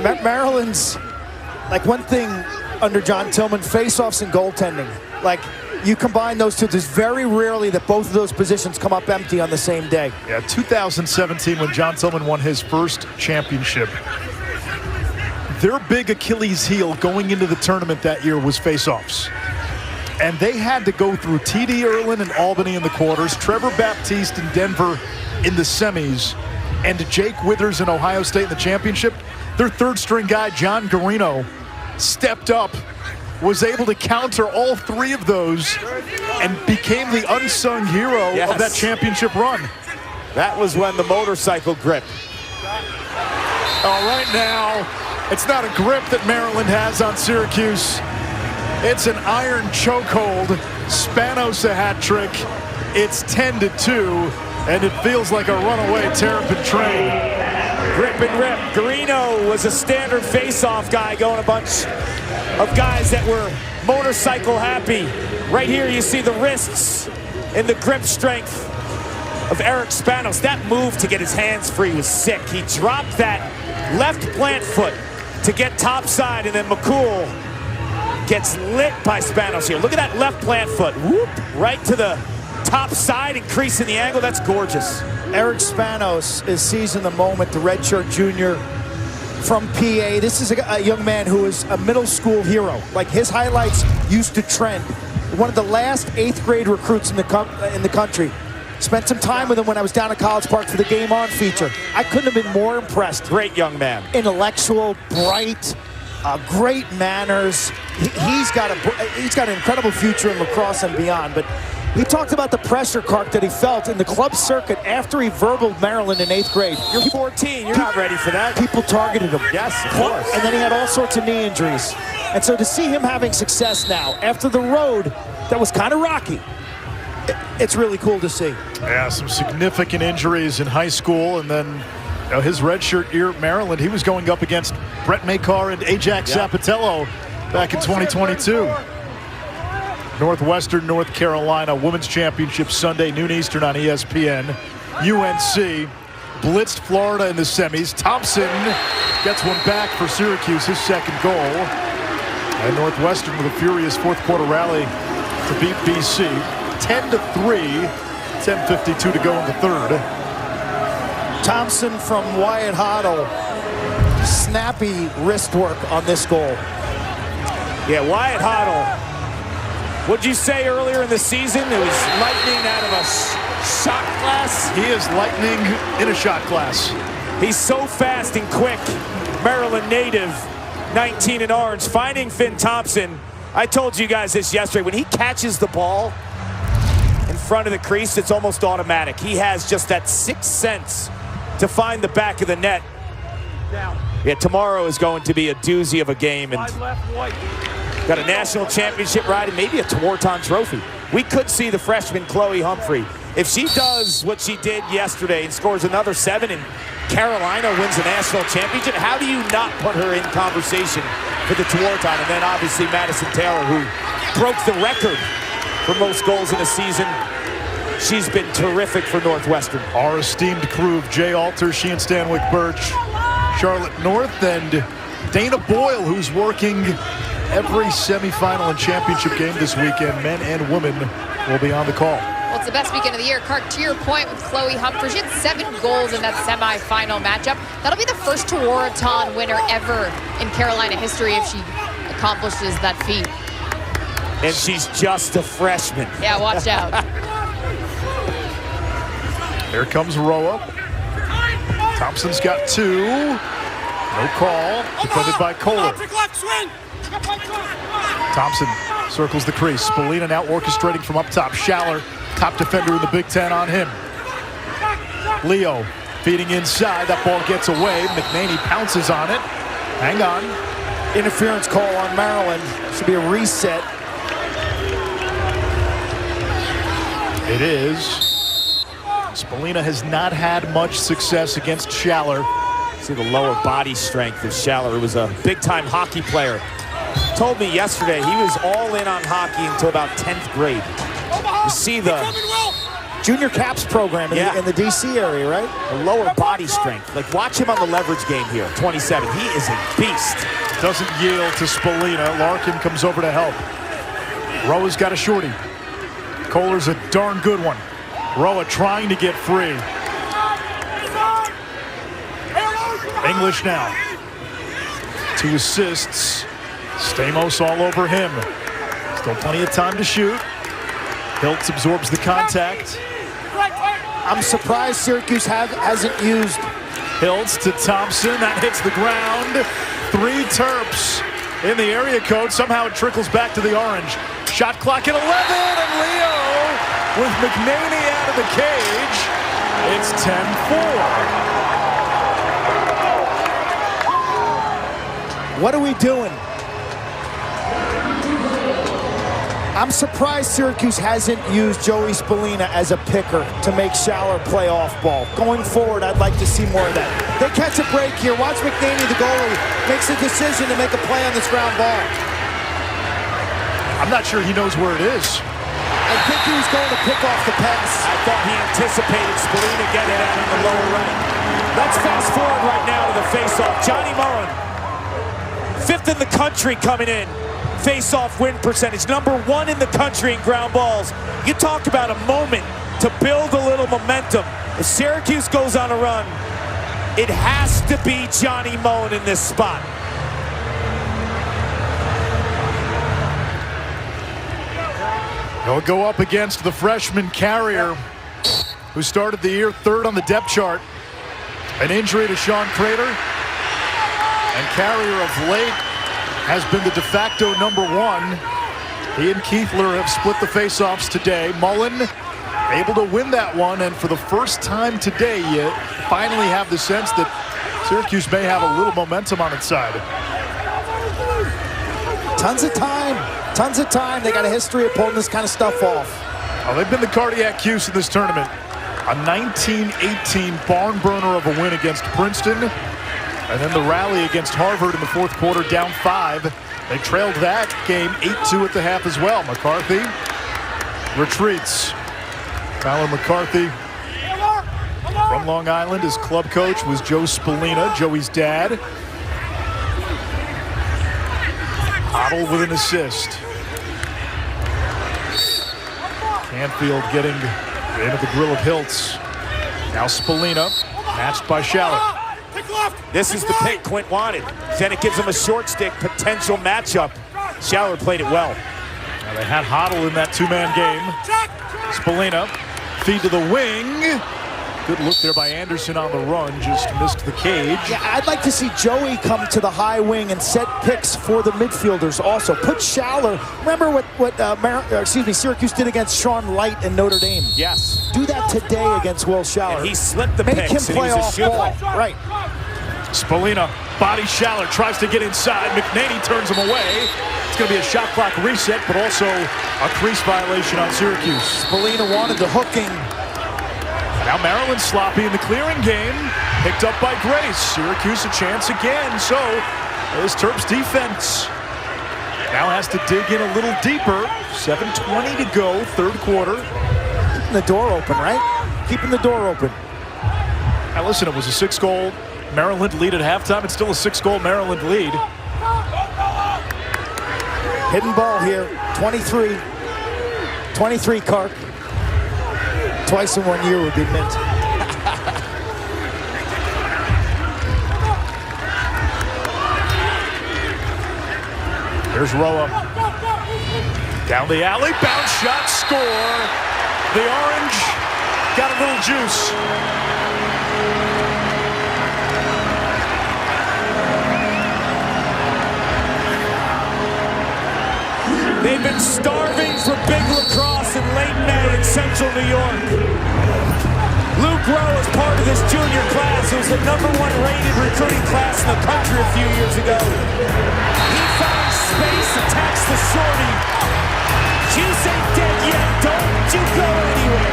Maryland's, like, one thing under John Tillman, face-offs and goaltending. Like, you combine those two, there's very rarely that both of those positions come up empty on the same day. Yeah, 2017 when John Tillman won his first championship. Their big Achilles heel going into the tournament that year was face-offs. And they had to go through T.D. Erlin and Albany in the quarters, Trevor Baptiste in Denver in the semis, and Jake Withers in Ohio State in the championship. Their third-string guy, John Garino, stepped up, was able to counter all 3 of those, and became the unsung hero of that championship run. That was when the motorcycle grip. All right now, it's not a grip that Maryland has on Syracuse. It's an iron chokehold. Spanos a hat trick. It's 10-2, and it feels like a runaway Terrapin train. Grip and rip. Garino was a standard face-off guy, going a bunch of guys that were motorcycle happy. Right here you see the wrists and the grip strength of Eric Spanos. That move to get his hands free was sick. He dropped that left plant foot to get topside, and then McCool gets lit by Spanos here. Look at that left plant foot. Whoop, right to the top side, increasing the angle. That's gorgeous. Eric Spanos is seizing the moment, the redshirt junior from PA. This is a young man who is a middle school hero. Like, his highlights used to trend. One of the last 8th grade recruits in the country. Spent some time with him when I was down at College Park for the Game On feature. I couldn't have been more impressed. Great young man. Intellectual, bright, great manners. He's got an incredible future in lacrosse and beyond. But he talked about the pressure, Clark, that he felt in the club circuit after he verbaled Maryland in 8th grade. You're 14. You're not ready for that. People targeted him. Yes, of course. And then he had all sorts of knee injuries. And so to see him having success now after the road that was kind of rocky, it's really cool to see. Yeah, some significant injuries in high school, and then his redshirt year at Maryland, he was going up against Brett Makar and Ajax Zapatello back in 2022. Northwestern, North Carolina, Women's Championship Sunday, noon Eastern on ESPN. UNC blitzed Florida in the semis. Thompson gets one back for Syracuse, his second goal. And Northwestern with a furious fourth quarter rally to beat BC. 10-3, 10:52 to go in the third. Thompson from Wyatt Hoddle. Snappy wrist work on this goal. Yeah, Wyatt Hoddle What'd you say earlier in the season? It was lightning out of a shot glass. He is lightning in a shot glass. He's so fast and quick. Maryland native, 19 in orange, finding Finn Thompson. I told you guys this yesterday. When he catches the ball in front of the crease, it's almost automatic. He has just that sixth sense to find the back of the net. Yeah, tomorrow is going to be a doozy of a game. And got a national championship ride and maybe a Tewaaraton trophy. We could see the freshman Chloe Humphrey. If she does what she did yesterday and scores another 7 and Carolina wins the national championship, how do you not put her in conversation for the Tewaaraton? And then obviously Madison Taylor, who broke the record for most goals in a season. She's been terrific for Northwestern. Our esteemed crew of Jay Alter, she and Stanwyck Birch, Charlotte North, and Dana Boyle, who's working every semifinal and championship game this weekend. Men and women will be on the call. Well, it's the best weekend of the year. Clark, to your point with Chloe Humphrey, she had 7 goals in that semifinal matchup. That'll be the first Tewaaraton winner ever in Carolina history if she accomplishes that feat. And she's just a freshman. Yeah, watch out. Here comes Roa. Thompson's got 2. No call. Defended by Kohler. Thompson circles the crease. Spallina now orchestrating from up top. Schaller, top defender in the Big Ten, on him. Leo feeding inside. That ball gets away. McNaney pounces on it. Hang on. Interference call on Maryland. Should be a reset. It is. Spallina has not had much success against Schaller. See the lower body strength of Schaller, who was a big-time hockey player. Told me yesterday he was all in on hockey until about 10th grade. You see the junior caps program in the DC area, right? The lower body strength. Like, watch him on the leverage game here, 27. He is a beast. Doesn't yield to Spallina. Larkin comes over to help. Roa's got a shorty. Kohler's a darn good one. Roa trying to get free. English now. 2 assists. Stamos all over him. Still plenty of time to shoot. Hiltz absorbs the contact. I'm surprised Syracuse hasn't used. Hiltz to Thompson. That hits the ground. 3 Terps in the area code. Somehow it trickles back to the orange. Shot clock at 11, and Leo with McNaney out of the cage. It's 10-4. What are we doing? I'm surprised Syracuse hasn't used Joey Spallina as a picker to make Schaller play off ball. Going forward, I'd like to see more of that. They catch a break here. Watch McNaney, the goalie, makes a decision to make a play on this ground ball. I'm not sure he knows where it is. I think he was going to pick off the pass. I thought he anticipated Spallina getting out on the lower right. Let's fast forward right now to the face-off. Johnny Mullen, 5th in the country coming in. Face-off win percentage, number 1 in the country in ground balls. You talk about a moment to build a little momentum. If Syracuse goes on a run, it has to be Johnny Mullen in this spot. He'll go up against the freshman Carrier, who started the year 3rd on the depth chart. An injury to Sean Crater. And Carrier of late has been the de facto number 1. He and Keithler have split the faceoffs today. Mullen able to win that one, and for the first time today, you finally have the sense that Syracuse may have a little momentum on its side. Tons of time. Tons of time. They got a history of pulling this kind of stuff off. Well, they've been the cardiac Cuse in this tournament. A 19-18 barn burner of a win against Princeton. And then the rally against Harvard in the 4th quarter, down 5. They trailed that game 8-2 at the half as well. McCarthy retreats. Tyler McCarthy from Long Island. His club coach was Joe Spallina, Joey's dad. Ottle with an assist. Canfield getting into the grill of Hiltz. Now Spallina, matched by Schaller. This is the pick Quint wanted. Then it gives him a short stick potential matchup. Schaller played it well. They had Hoddle in that two-man game. Spallina, feed to the wing. Good look there by Anderson on the run, just missed the cage. Yeah, I'd like to see Joey come to the high wing and set picks for the midfielders also. Put Schaller. Remember what Syracuse did against Sean Light in Notre Dame? Yes. Do that today against Will Schaller. And he slipped the Make picks. him play off ball. Right. Spallina, body Schaller, tries to get inside. McNaney turns him away. It's going to be a shot clock reset, but also a crease violation on Syracuse. Spallina wanted the hooking. Now Maryland sloppy in the clearing game. Picked up by Grace. Syracuse a chance again. So this Terps defense now has to dig in a little deeper. 7:20 to go, third quarter. Keeping the door open, right? Keeping the door open. Now listen, it was a 6-goal Maryland lead at halftime. It's still a 6-goal Maryland lead. Hidden ball here. 23. 23, Kark. Twice in 1 year would be mint. Here's Roa. Down the alley, bounce shot, score. The Orange got a little juice. They've been starving for big lacrosse in late May in central New York. Luke Rowe is part of this junior class. It was the #1 rated recruiting class in the country a few years ago. He finds space, attacks the shorty. Juice ain't dead yet. Don't you go anywhere.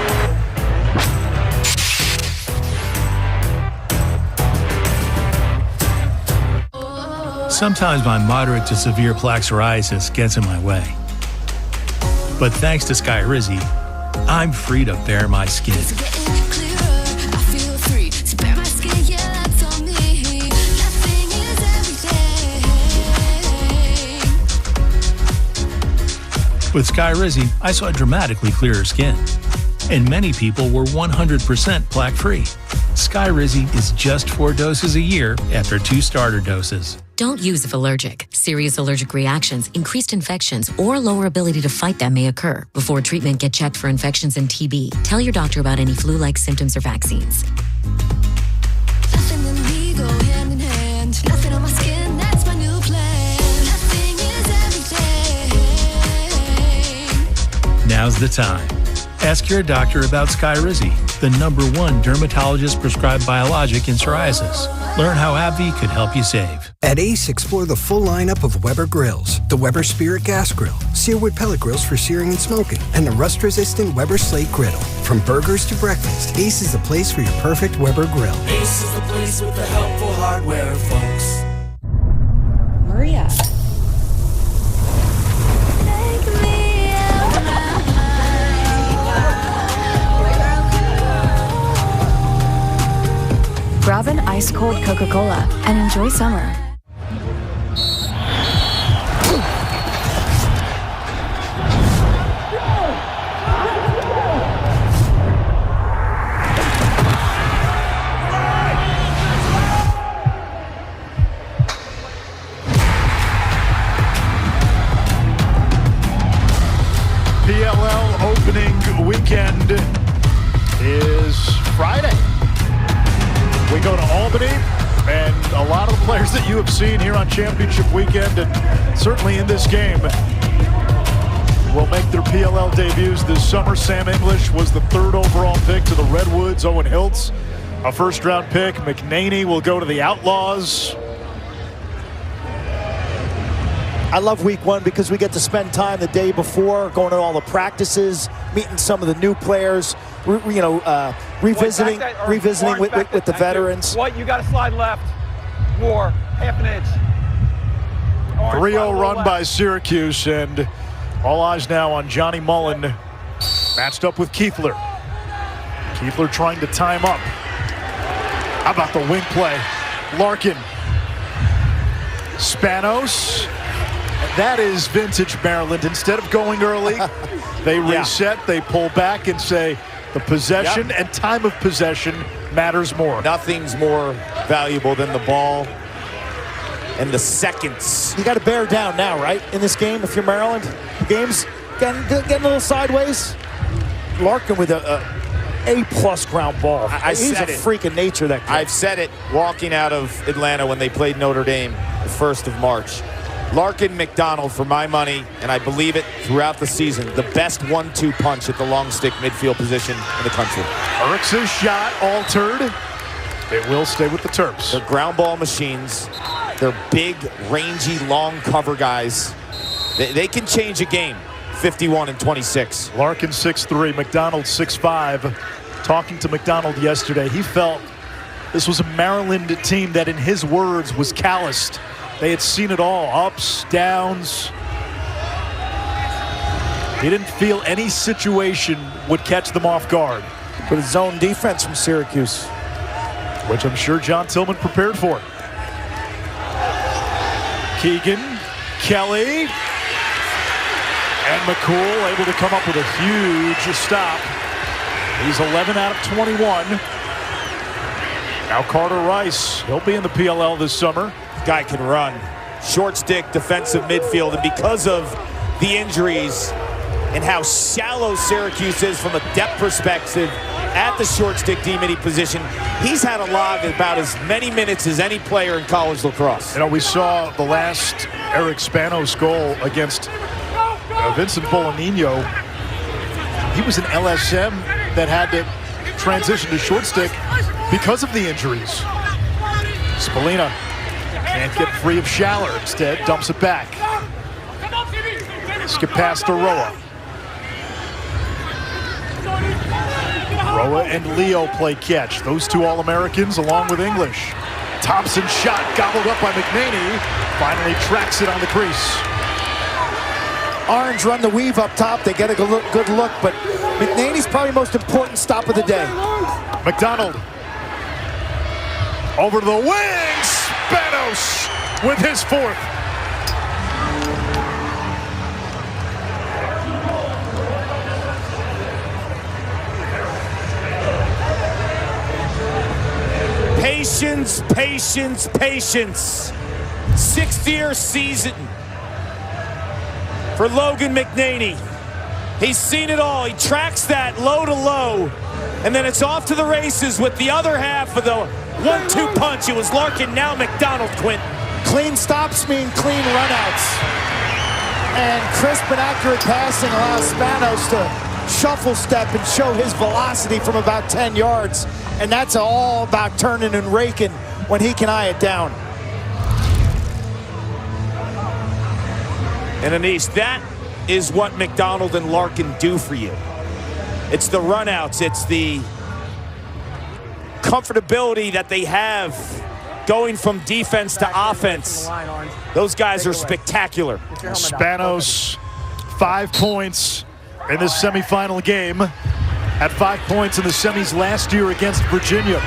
Sometimes my moderate to severe plaque psoriasis gets in my way. But thanks to Skyrizi, I'm free to bare my skin. With Skyrizi, I saw dramatically clearer skin. And many people were 100% plaque-free. Skyrizi is just 4 doses a year after 2 starter doses. Don't use if allergic. Serious allergic reactions, increased infections, or lower ability to fight them may occur. Before treatment, get checked for infections and TB. Tell your doctor about any flu-like symptoms or vaccines. Nothing and me go hand in hand. Nothing on my skin, that's my new plan. Nothing is everything. Now's the time. Ask your doctor about Skyrizi, the #1 dermatologist-prescribed biologic in psoriasis. Learn how AbbVie could help you save. At Ace, explore the full lineup of Weber grills. The Weber Spirit Gas Grill, Searwood pellet grills for searing and smoking, and the rust-resistant Weber Slate Griddle. From burgers to breakfast, Ace is the place for your perfect Weber grill. Ace is the place with the helpful hardware, folks. Maria. Grab an ice-cold Coca-Cola and enjoy summer. PLL opening weekend is Friday. We go to Albany, and a lot of the players that you have seen here on championship weekend, and certainly in this game, will make their PLL debuts this summer. Sam English was the 3rd overall pick to the Redwoods. Owen Hiltz, a first-round pick. McNaney will go to the Outlaws. I love week 1 because we get to spend time the day before, going to all the practices, meeting some of the new players, revisiting with the veterans. What, you got to slide left. More, half an inch. 3-0 run by Syracuse, and all eyes now on Johnny Mullen, matched up with Keithler. Keithler trying to time up. How about the wing play? Larkin. Spanos. That is vintage Maryland. Instead of going early, they reset, they pull back and say the possession and time of possession matters more. Nothing's more valuable than the ball and the seconds. You got to bear down now, right? In this game, if you're Maryland, the game's getting a little sideways. Larkin with a A+ ground ball. He's a freak of nature, that kid. I've said it walking out of Atlanta when they played Notre Dame the 1st of March. Larkin McDonald, for my money, and I believe it throughout the season, the best 1-2 punch at the long stick midfield position in the country. Eric's shot altered. It will stay with the Terps. They're ground ball machines. They're big, rangy, long cover guys. They can change a game. 51-26. Larkin 6'3", McDonald 6'5". Talking to McDonald yesterday, he felt this was a Maryland team that, in his words, was calloused. They had seen it all, ups, downs. He didn't feel any situation would catch them off guard. With a zone defense from Syracuse, which I'm sure John Tillman prepared for. Keegan, Kelly, and McCool able to come up with a huge stop. He's 11 out of 21. Now Carter Rice, he'll be in the PLL this summer. Guy can run. Short stick, defensive midfield, and because of the injuries and how shallow Syracuse is from a depth perspective at the short stick D-midi position, he's had a log about as many minutes as any player in college lacrosse. You know, we saw the last Eric Spanos goal against Vincent Bolognino. He was an LSM that had to transition to short stick because of the injuries. Spallina can't get free of Schaller. Instead, dumps it back. Skip past to Roa. Roa and Leo play catch. Those two All-Americans along with English. Thompson shot gobbled up by McNaney. Finally tracks it on the crease. Orange run the weave up top. They get a good look, but McNaney's probably most important stop of the day. McDonald. Over to the wings. Spanos with his 4th. Patience, patience, patience. 6th-year season for Logan McNaney. He's seen it all. He tracks that low to low, and then it's off to the races with the other half of the 1-2 punch. It was Larkin, now McDonald, Quint. Clean stops mean clean runouts. And crisp and accurate passing allows Spanos to shuffle step and show his velocity from about 10 yards. And that's all about turning and raking when he can eye it down. And Anish, that is what McDonald and Larkin do for you. It's the runouts, it's the comfortability that they have going from defense to offense. Those guys are spectacular. Spanos, 5 points in this semifinal game. Had 5 points in the semis last year against Virginia.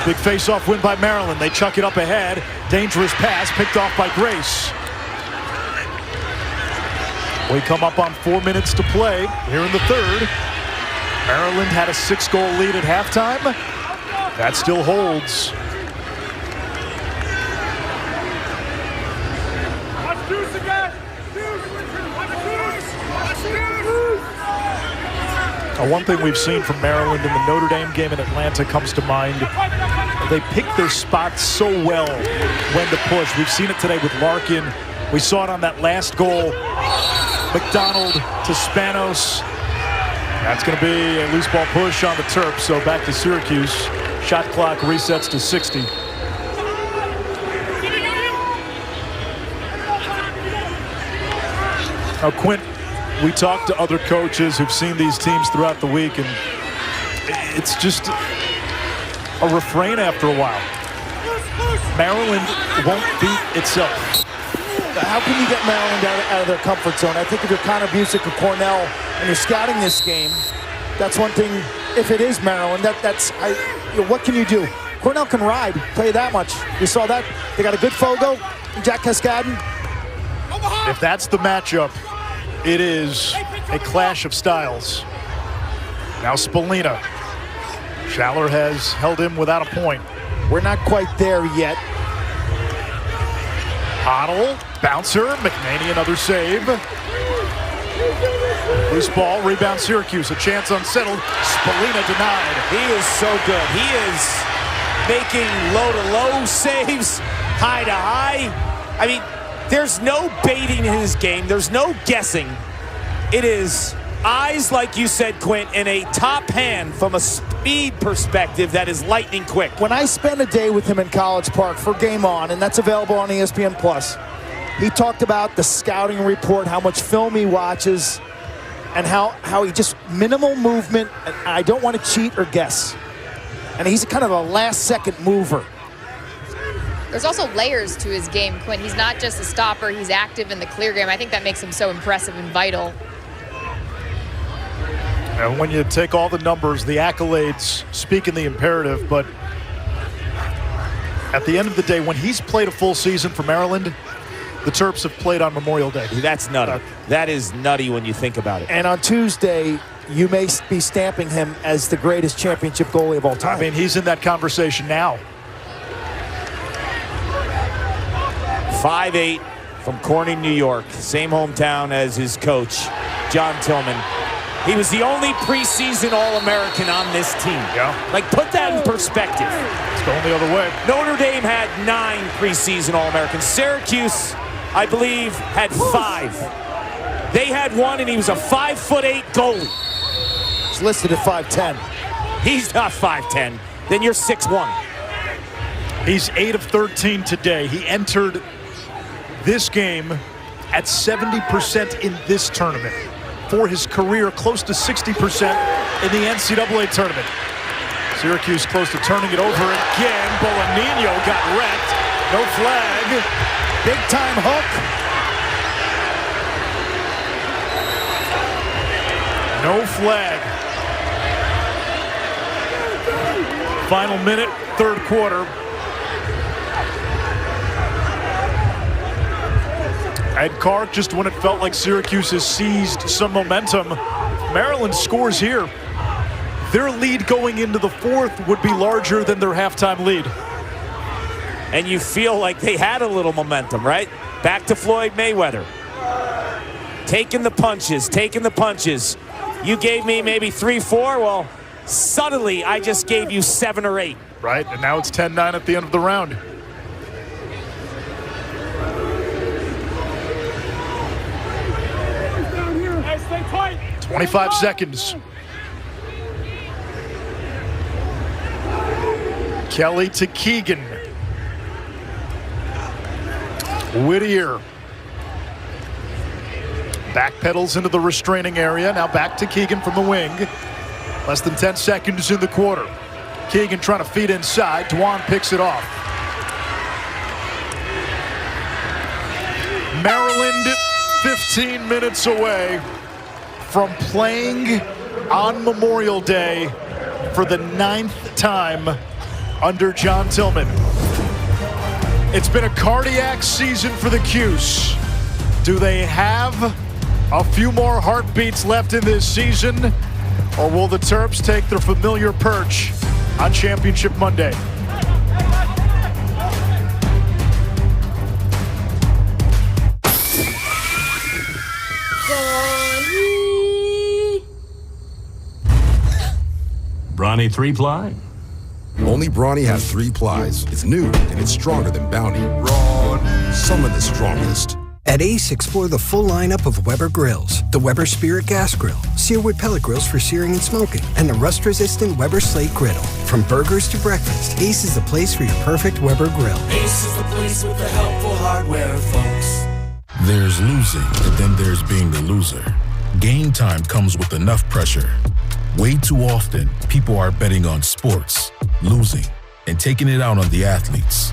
Big face-off win by Maryland. They chuck it up ahead. Dangerous pass picked off by Grace. We come up on 4 minutes to play here in the 3rd. Maryland had a 6-goal lead at halftime. That still holds. One thing we've seen from Maryland in the Notre Dame game in Atlanta comes to mind. They pick their spots so well when to push. We've seen it today with Larkin. We saw it on that last goal. McDonald to Spanos. That's going to be a loose ball push on the Terps. So back to Syracuse. Shot clock resets to 60. Now, Quint, we talked to other coaches who've seen these teams throughout the week, and it's just a refrain after a while. Maryland won't beat itself. How can you get Maryland out of their comfort zone? I think if you're Connor Busick or Cornell and you're scouting this game, that's one thing. If it is Maryland, what can you do? Cornell can ride, tell you that much. You saw that. They got a good Fogo, Jack Cascadden. If that's the matchup, it is a clash of styles. Now Spallina. Schaller has held him without a point. We're not quite there yet. Hoddle, bouncer, McNaney another save. Loose ball, rebound Syracuse. A chance unsettled. Spallina denied. He is so good. He is making low-to-low saves, high-to-high. I mean, there's no baiting in his game. There's no guessing. It is eyes, like you said, Quint, and a top hand from a speed perspective that is lightning quick. When I spent a day with him in College Park for Game On, and that's available on ESPN+, he talked about the scouting report, how much film he watches, and how he just minimal movement, and I don't want to cheat or guess. And he's kind of a last-second mover. There's also layers to his game, Quinn. He's not just a stopper. He's active in the clear game. I think that makes him so impressive and vital. And when you take all the numbers, the accolades speak in the imperative, but at the end of the day, when he's played a full season for Maryland, the Terps have played on Memorial Day. That's nutty. That is nutty when you think about it. And on Tuesday, you may be stamping him as the greatest championship goalie of all time. I mean, he's in that conversation now. 5'8", from Corning, New York. Same hometown as his coach, John Tillman. He was the only preseason All-American on this team. Yeah. Like, put that in perspective. It's going the other way. Notre Dame had 9 preseason All-Americans. Syracuse, I believe, had 5. They had 1, and he was a 5'8" goalie. He's listed at 5'10". He's not 5'10". Then you're 6'1". He's 8 of 13 today. He entered this game at 70% in this tournament. For his career, close to 60% in the NCAA tournament. Syracuse close to turning it over again. Bolanino got wrecked. No flag. Big time hook. No flag. Final minute, third quarter. Ed Kark, just when it felt like Syracuse has seized some momentum, Maryland scores here. Their lead going into the fourth would be larger than their halftime lead. And you feel like they had a little momentum, right? Back to Floyd Mayweather. Taking the punches, taking the punches. You gave me maybe 3-4. Well, suddenly I just gave you 7 or 8. Right, and now it's 10-9 at the end of the round. Stay tight. 25 seconds. Kelly to Keegan. Whittier. Backpedals into the restraining area. Now back to Keegan from the wing. Less than 10 seconds in the quarter. Keegan trying to feed inside. Dwan picks it off. Maryland 15 minutes away from playing on Memorial Day for the 9th time under John Tillman. It's been a cardiac season for the Cuse. Do they have a few more heartbeats left in this season, or will the Terps take their familiar perch on Championship Monday? Brawny 3-ply? Only Brawny has 3 plies. It's new and it's stronger than Bounty. Some of the strongest. At Ace, explore the full lineup of Weber grills. The Weber Spirit Gas Grill, Searwood pellet grills for searing and smoking, and the rust-resistant Weber Slate Griddle. From burgers to breakfast, Ace is the place for your perfect Weber grill. Ace is the place with the helpful hardware, folks. There's losing, and then there's being the loser. Game time comes with enough pressure. Way too often, people are betting on sports, losing, and taking it out on the athletes.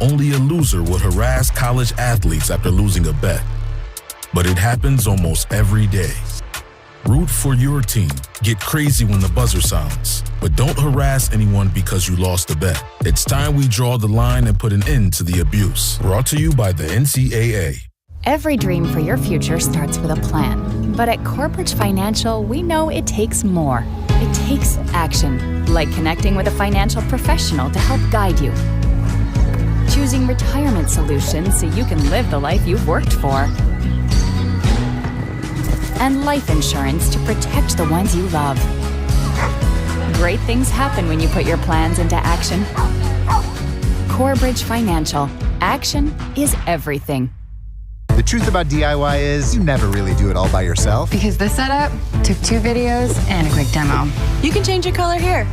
Only a loser would harass college athletes after losing a bet. But it happens almost every day. Root for your team. Get crazy when the buzzer sounds. But don't harass anyone because you lost a bet. It's time we draw the line and put an end to the abuse. Brought to you by the NCAA. Every dream for your future starts with a plan. But at Corebridge Financial, we know it takes more. It takes action, like connecting with a financial professional to help guide you. Choosing retirement solutions so you can live the life you've worked for. and life insurance to protect the ones you love. Great things happen when you put your plans into action. Corebridge Financial. Action is everything. The truth about DIY is you never really do it all by yourself. Because this setup took 2 videos and a quick demo. You can change your color here.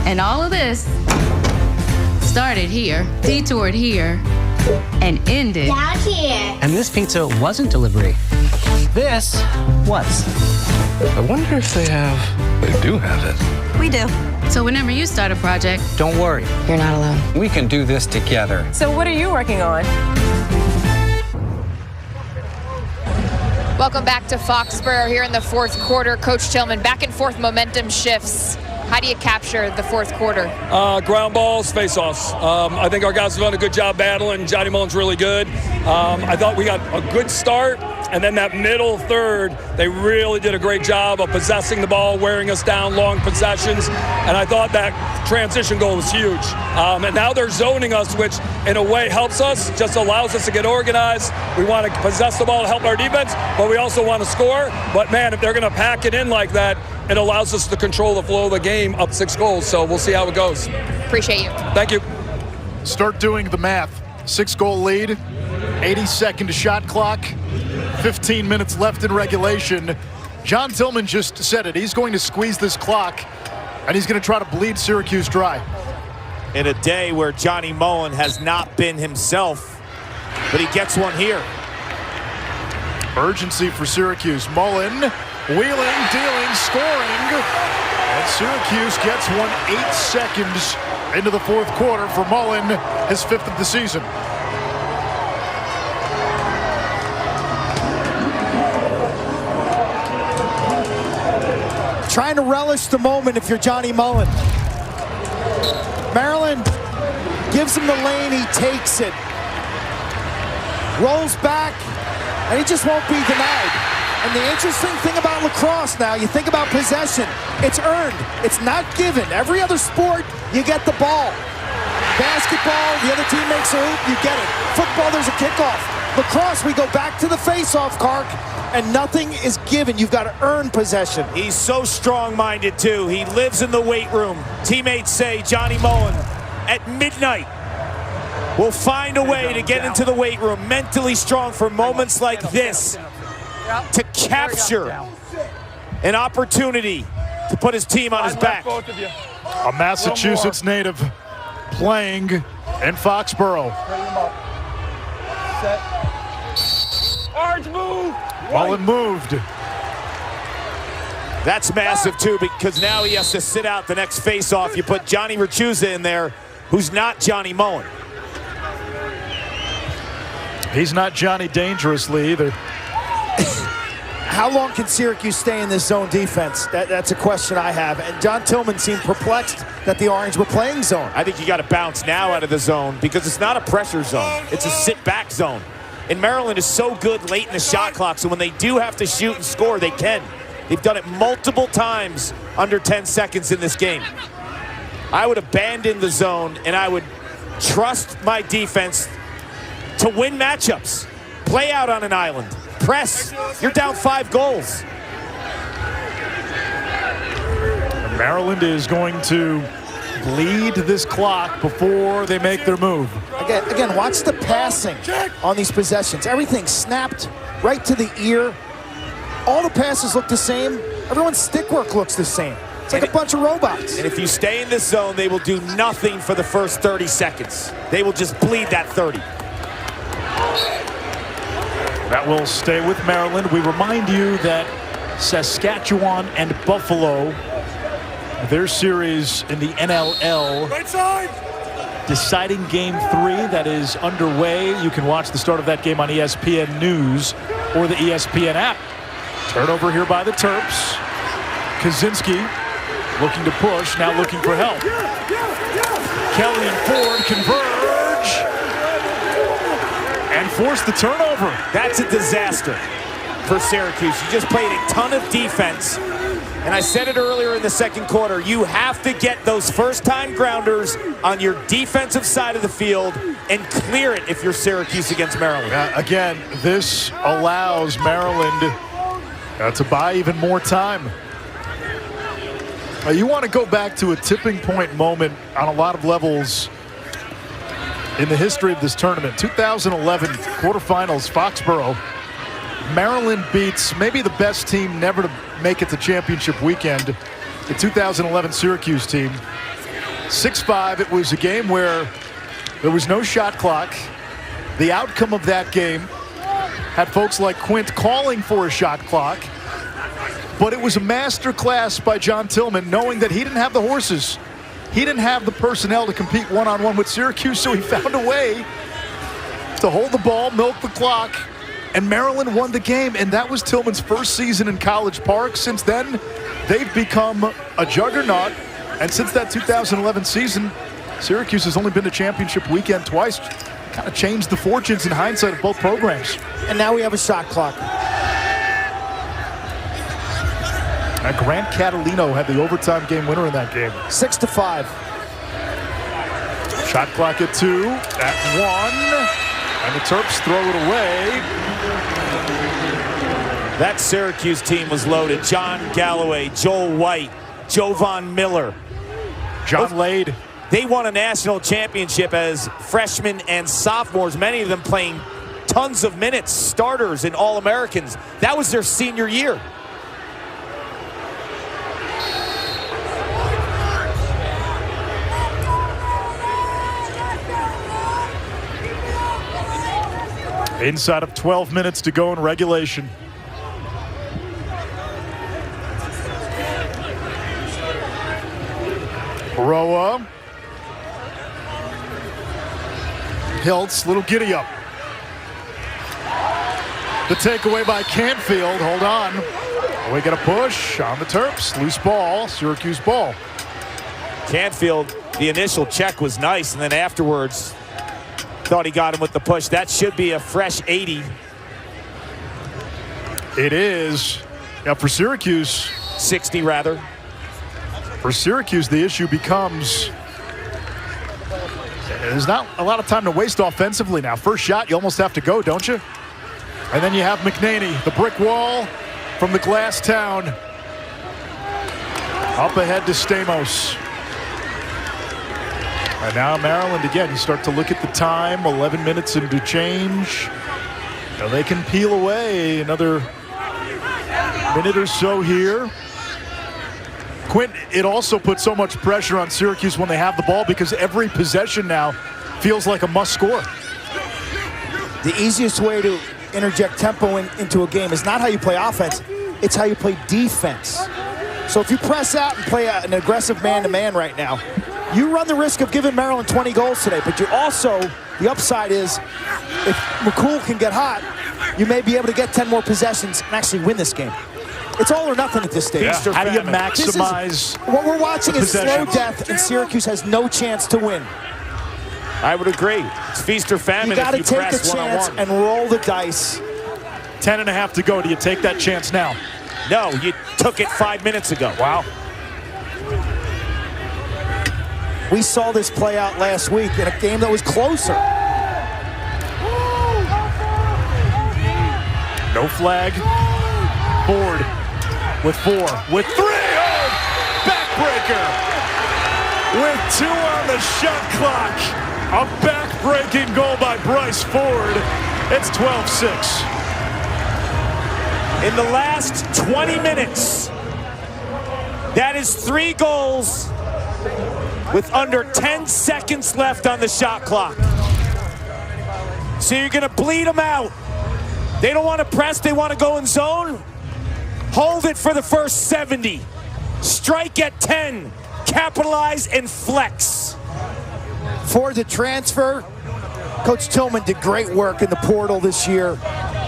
And all of this started here, detoured here, and ended down here. And this pizza wasn't delivery. This was. I wonder if they do have it. We do. So whenever you start a project, don't worry. You're not alone. We can do this together. So what are you working on? Welcome back to Foxborough here in the fourth quarter. Coach Tillman, back and forth momentum shifts. How do you capture the fourth quarter? Ground balls, face-offs. I think our guys have done a good job battling. Johnny Mullen's really good. I thought we got a good start, and then that middle third, they really did a great job of possessing the ball, wearing us down, long possessions, and I thought that transition goal was huge. And now they're zoning us, which in a way helps us, just allows us to get organized. We want to possess the ball to help our defense, but we also want to score. But, man, if they're going to pack it in like that, it allows us to control the flow of the game up 6 goals. So we'll see how it goes. Appreciate you. Thank you. Start doing the math. 6-goal lead, 80-second shot clock, 15 minutes left in regulation. John Tillman just said it. He's going to squeeze this clock, and he's going to try to bleed Syracuse dry. In a day where Johnny Mullen has not been himself, but he gets one here. Urgency for Syracuse. Mullen wheeling, dealing, scoring. And Syracuse gets 8 seconds into the fourth quarter for Mullen, his 5th of the season. Trying to relish the moment if you're Johnny Mullen. Maryland gives him the lane, he takes it. Rolls back, and he just won't be denied. And the interesting thing about lacrosse now, you think about possession, it's earned, it's not given. Every other sport, you get the ball. Basketball, the other team makes a hoop, you get it. Football, there's a kickoff. Lacrosse, we go back to the face-off, Kark, and nothing is given. You've got to earn possession. He's so strong-minded, too. He lives in the weight room. Teammates say Johnny Mullen, at midnight, will find a way to get into the weight room, mentally strong for moments like this, to capture an opportunity to put his team on his back. A Massachusetts native playing in Foxborough. Orange move. Mullen moved. That's massive, too, because now he has to sit out the next face-off. You put Johnny Rachuza in there, who's not Johnny Mullen. He's not Johnny Dangerously either. How long can Syracuse stay in this zone defense? That's a question I have. And John Tillman seemed perplexed that the Orange were playing zone. I think you got to bounce now out of the zone because it's not a pressure zone. It's a sit-back zone. And Maryland is so good late in the shot clock, so when they do have to shoot and score, they can. They've done it multiple times under 10 seconds in this game. I would abandon the zone, and I would trust my defense to win matchups. Play out on an island. Press. You're down 5 goals. Maryland is going to bleed this clock before they make their move. Again, watch the passing on these possessions. Everything snapped right to the ear. All the passes look the same. Everyone's stick work looks the same. It's like a bunch of robots. And if you stay in this zone, they will do nothing for the first 30 seconds. They will just bleed that 30. That will stay with Maryland. We remind you that Saskatchewan and Buffalo, their series in the NLL, deciding game 3 that is underway. You can watch the start of that game on ESPN News or the ESPN app. Turnover here by the Terps. Kaczynski looking to push, now looking for help. Kelly and Ford converge and force the turnover. That's a disaster for Syracuse. You just played a ton of defense. And I said it earlier in the second quarter, you have to get those first-time grounders on your defensive side of the field and clear it if you're Syracuse against Maryland. Again, this allows Maryland To buy even more time. You want to go back to a tipping point moment on a lot of levels in the history of this tournament. 2011 quarterfinals, Foxborough. Maryland beats maybe the best team never to make it to championship weekend, the 2011 Syracuse team. 6-5. It was a game where there was no shot clock. The outcome of that game had folks like Quint calling for a shot clock. But it was a master class by John Tillman, knowing that he didn't have the horses. He didn't have the personnel to compete one-on-one with Syracuse, so he found a way to hold the ball, milk the clock, and Maryland won the game. And that was Tillman's first season in College Park. Since then, they've become a juggernaut. And since that 2011 season, Syracuse has only been to championship weekend twice. Kind of changed the fortunes in hindsight of both programs. And now we have a shot clock. Grant Catalino had the overtime game winner in that game. 6-5. Shot clock at 2, at 1, and the Terps throw it away. That Syracuse team was loaded. John Galloway, Joel White, Jovan Miller. John Lade. They won a national championship as freshmen and sophomores, many of them playing tons of minutes, starters and All-Americans. That was their senior year. Inside of 12 minutes to go in regulation. Roa. Hiltz, little giddy up. The takeaway by Canfield. Hold on. We get a push on the Terps. Loose ball, Syracuse ball. Canfield, the initial check was nice, and then afterwards, thought he got him with the push. That should be a fresh 80. It is. Yeah, for Syracuse. 60 rather. For Syracuse, the issue becomes there's not a lot of time to waste offensively now. First shot, you almost have to go, don't you? And then you have McNaney, the brick wall from the glass town. Up ahead to Stamos. And now Maryland again, you start to look at the time, 11 minutes into change. Now they can peel away another minute or so here. Quint, it also puts so much pressure on Syracuse when they have the ball because every possession now feels like a must score. The easiest way to interject tempo into a game is not how you play offense, it's how you play defense. So if you press out and play an aggressive man-to-man right now, you run the risk of giving Maryland 20 goals today, but you also, the upside is, if McCool can get hot, you may be able to get 10 more possessions and actually win this game. It's all or nothing at this stage. Yeah. How do you maximize what we're watching is slow death, and Syracuse has no chance to win. I would agree. It's feast or famine. You got to take a press chance and roll the dice. 10.5 to go. Do you take that chance now? No, you took it 5 minutes ago. Wow. We saw this play out last week in a game that was closer. No flag. Ford with 4, with 3. Oh, backbreaker. With 2 on the shot clock. A back-breaking goal by Bryce Ford. It's 12-6. In the last 20 minutes, that is 3 goals with under 10 seconds left on the shot clock. So you're going to bleed them out. They don't want to press, they want to go in zone. Hold it for the first 70. Strike at 10. Capitalize and flex. For the transfer, Coach Tillman did great work in the portal this year.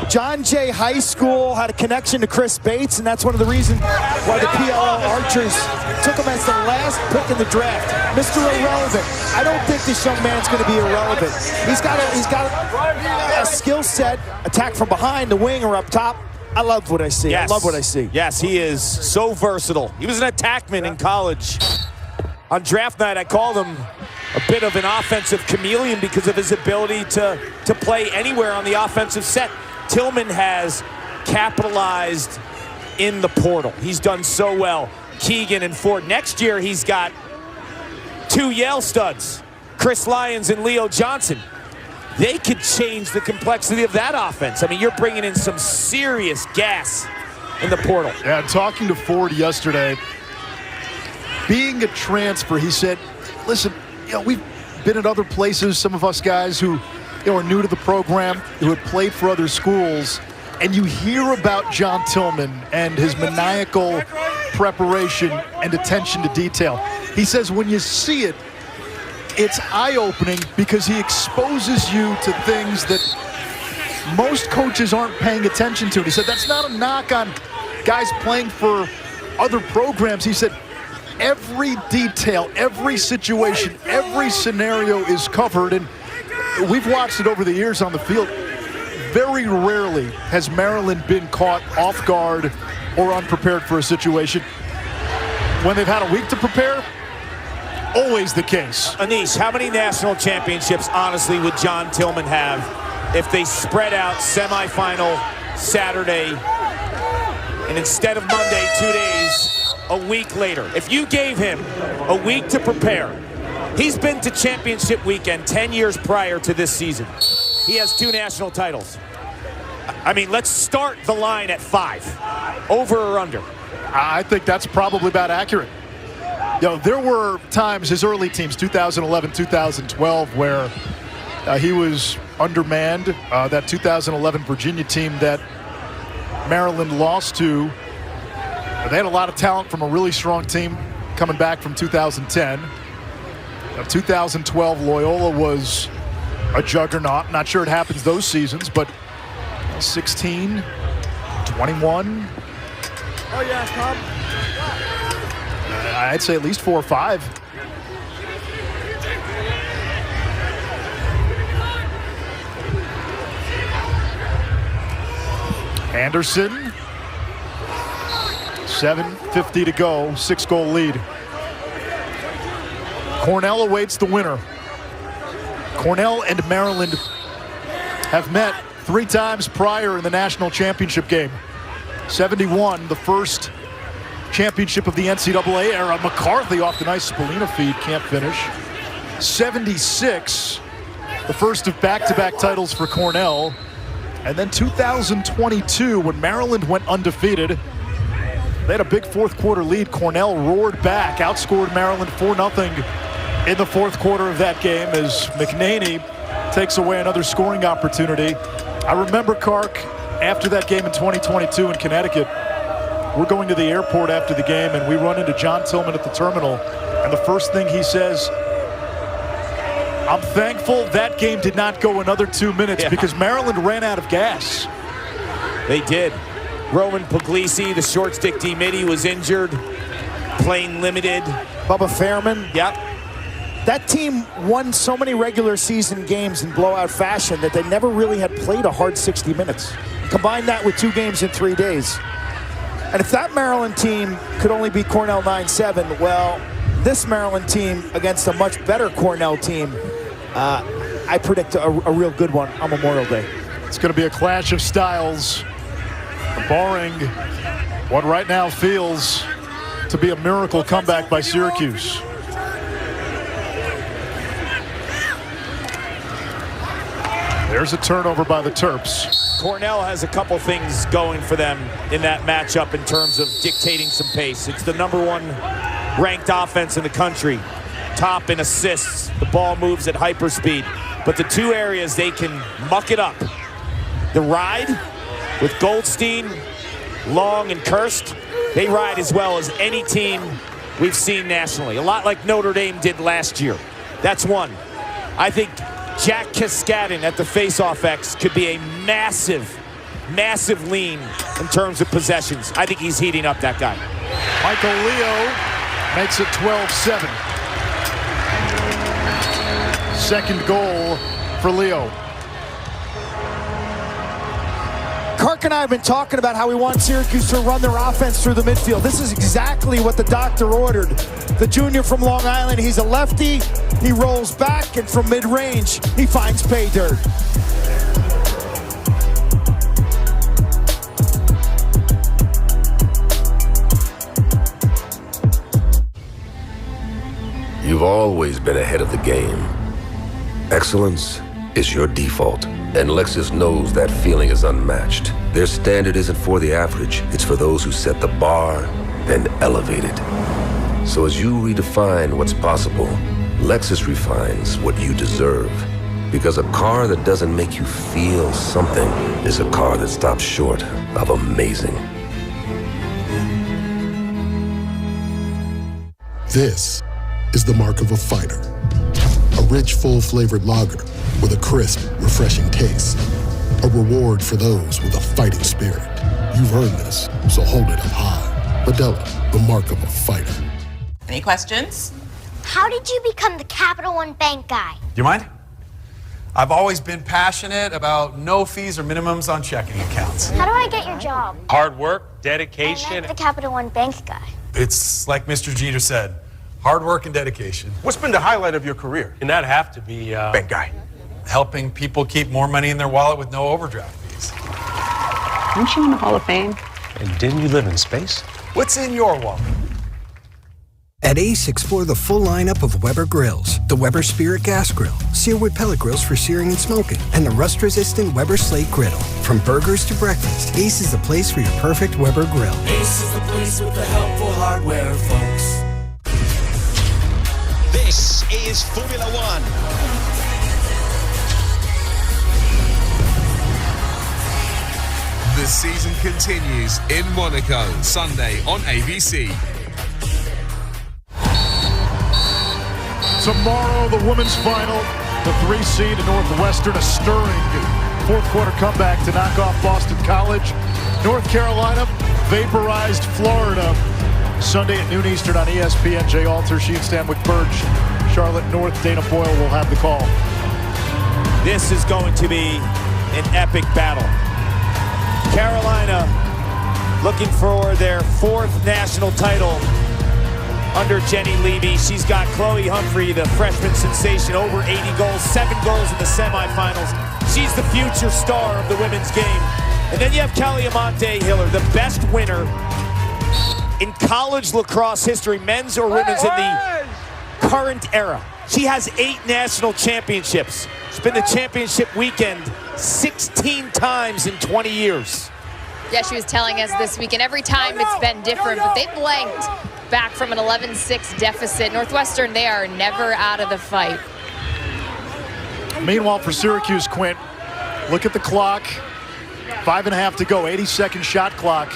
John Jay High School had a connection to Chris Bates, and that's one of the reasons why the PLL Archers took him as the last pick in the draft. Mr. Irrelevant. I don't think this young man's going to be irrelevant. He's got a skill set, attack from behind, the wing or up top. I love what I see. Yes. I love what I see. Yes, he is so versatile. He was an attackman in college. On draft night, I called him a bit of an offensive chameleon because of his ability to play anywhere on the offensive set. Tillman has capitalized in the portal. He's done so well. Keegan and Ford. Next year, he's got 2 Yale studs, Chris Lyons and Leo Johnson. They could change the complexity of that offense. I mean, you're bringing in some serious gas in the portal. Yeah, talking to Ford yesterday, being a transfer, he said, listen, we've been at other places, some of us guys who are new to the program, who had played for other schools, and you hear about John Tillman and his maniacal preparation and attention to detail. He says when you see it, it's eye-opening because he exposes you to things that most coaches aren't paying attention to. And he said that's not a knock on guys playing for other programs. He said every detail, every situation, every scenario is covered, and we've watched it over the years on the field. Very rarely has Maryland been caught off guard or unprepared for a situation. When they've had a week to prepare, always the case. Anish, how many national championships, honestly, would John Tillman have if they spread out semifinal Saturday and instead of Monday, 2 days, a week later? If you gave him a week to prepare, he's been to championship weekend 10 years prior to this season. He has 2 national titles. I mean, let's start the line at 5. Over or under? I think that's probably about accurate. There were times, his early teams, 2011, 2012, where he was undermanned. That 2011 Virginia team that Maryland lost to, they had a lot of talent from a really strong team coming back from 2010. 2012, Loyola was a juggernaut. Not sure it happens those seasons, but 16, 21. Oh, yeah, Tom. I'd say at least 4 or 5. Anderson. 7:50 to go. 6-goal lead. Cornell awaits the winner. Cornell and Maryland have met 3 times prior in the national championship game. 71, the first championship of the NCAA era. McCarthy off the nice Spallina feed, can't finish. 76, the first of back-to-back titles for Cornell. And then 2022, when Maryland went undefeated, they had a big fourth quarter lead. Cornell roared back, outscored Maryland 4-0 in the fourth quarter of that game as McNaney takes away another scoring opportunity. I remember, Kark, after that game in 2022 in Connecticut, we're going to the airport after the game, and we run into John Tillman at the terminal, and the first thing he says, I'm thankful that game did not go another 2 minutes because Maryland ran out of gas. They did. Roman Puglisi, the short stick D-Mitty, was injured, playing limited. Bubba Fairman. Yep. That team won so many regular season games in blowout fashion that they never really had played a hard 60 minutes. Combine that with 2 games in 3 days. And if that Maryland team could only beat Cornell 9-7, well, this Maryland team against a much better Cornell team, I predict a real good one on Memorial Day. It's going to be a clash of styles, barring what right now feels to be a miracle comeback by Syracuse. There's a turnover by the Terps. Cornell has a couple things going for them in that matchup in terms of dictating some pace. It's the #1 ranked offense in the country. Top in assists. The ball moves at hyperspeed. But the 2 areas they can muck it up. The ride with Goldstein, Long, and Kirst. They ride as well as any team we've seen nationally. A lot like Notre Dame did last year. That's one. I think Jack Cascadden at the face-off X could be a massive, massive lean in terms of possessions. I think he's heating up, that guy. Michael Leo makes it 12-7. Second goal for Leo. Kark and I have been talking about how we want Syracuse to run their offense through the midfield. This is exactly what the doctor ordered. The junior from Long Island, he's a lefty. He rolls back, and from mid-range, he finds pay dirt. You've always been ahead of the game. Excellence is your default, and Lexus knows that feeling is unmatched. Their standard isn't for the average, it's for those who set the bar and elevate it. So as you redefine what's possible, Lexus refines what you deserve. Because a car that doesn't make you feel something is a car that stops short of amazing. This is the mark of a fighter. A rich, full-flavored lager with a crisp, refreshing taste. A reward for those with a fighting spirit. You've earned this, so hold it up high. Modelo, the mark of a fighter. Any questions? How did you become the Capital One Bank guy? Do you mind? I've always been passionate about no fees or minimums on checking accounts. How do I get your job? Hard work, dedication. I met the Capital One Bank guy. It's like Mr. Jeter said, hard work and dedication. What's been the highlight of your career? And that have to be bank guy. Helping people keep more money in their wallet with no overdraft fees. Aren't you in the Hall of Fame? And didn't you live in space? What's in your wallet? At Ace, explore the full lineup of Weber grills. The Weber Spirit Gas Grill, Searwood pellet grills for searing and smoking, and the rust-resistant Weber Slate Griddle. From burgers to breakfast, Ace is the place for your perfect Weber grill. Ace is the place with the helpful hardware, folks. This is Formula One. The season continues in Monaco, Sunday on ABC. Tomorrow, the women's final. The 3 seed in Northwestern, a stirring fourth quarter comeback to knock off Boston College. North Carolina vaporized Florida. Sunday at noon Eastern on ESPN. Jay Alter, Sheen Stanwyck Burge, Charlotte North. Dana Boyle will have the call. This is going to be an epic battle. Carolina looking for their 4th national title under Jenny Levy. She's got Chloe Humphrey, the freshman sensation, over 80 goals, 7 goals in the semifinals. She's the future star of the women's game. And then you have Kelly Amante Hiller, the best winner in college lacrosse history, men's or women's, in the current era. She has 8 national championships. She's been to championship weekend 16 times in 20 years. Yeah, she was telling us this week, and every time it's been different, but they blanked back from an 11-6 deficit. Northwestern, they are never out of the fight. Meanwhile, for Syracuse, Quint, look at the clock. 5.5 to go, 80-second shot clock.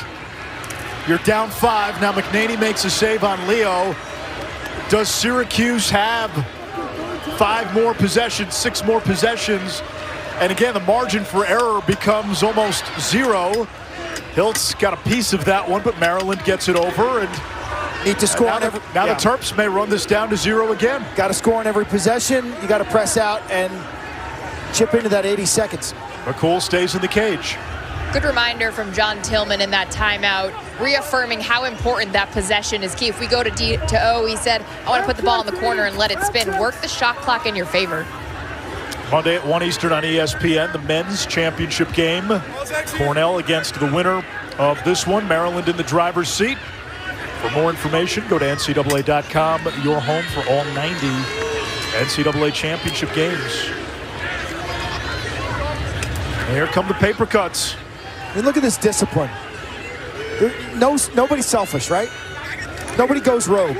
You're down 5. Now McNaney makes a save on Leo. Does Syracuse have 5 more possessions, 6 more possessions? And again, the margin for error becomes almost 0. Hiltz got a piece of that one, but Maryland gets it over. And need to score now, the Terps may run this down to 0 again. Got to score on every possession. You got to press out and chip into that 80 seconds. McCool stays in the cage. Good reminder from John Tillman in that timeout, reaffirming how important that possession is key. If we go to D to O, he said, I want to put the ball in the corner and let it spin. Work the shot clock in your favor. Monday at 1 Eastern on ESPN, the men's championship game. Cornell against the winner of this one, Maryland in the driver's seat. For more information, go to NCAA.com, your home for all 90 NCAA championship games. And here come the paper cuts. I mean, look at this discipline. Nobody's selfish, right? Nobody goes rogue.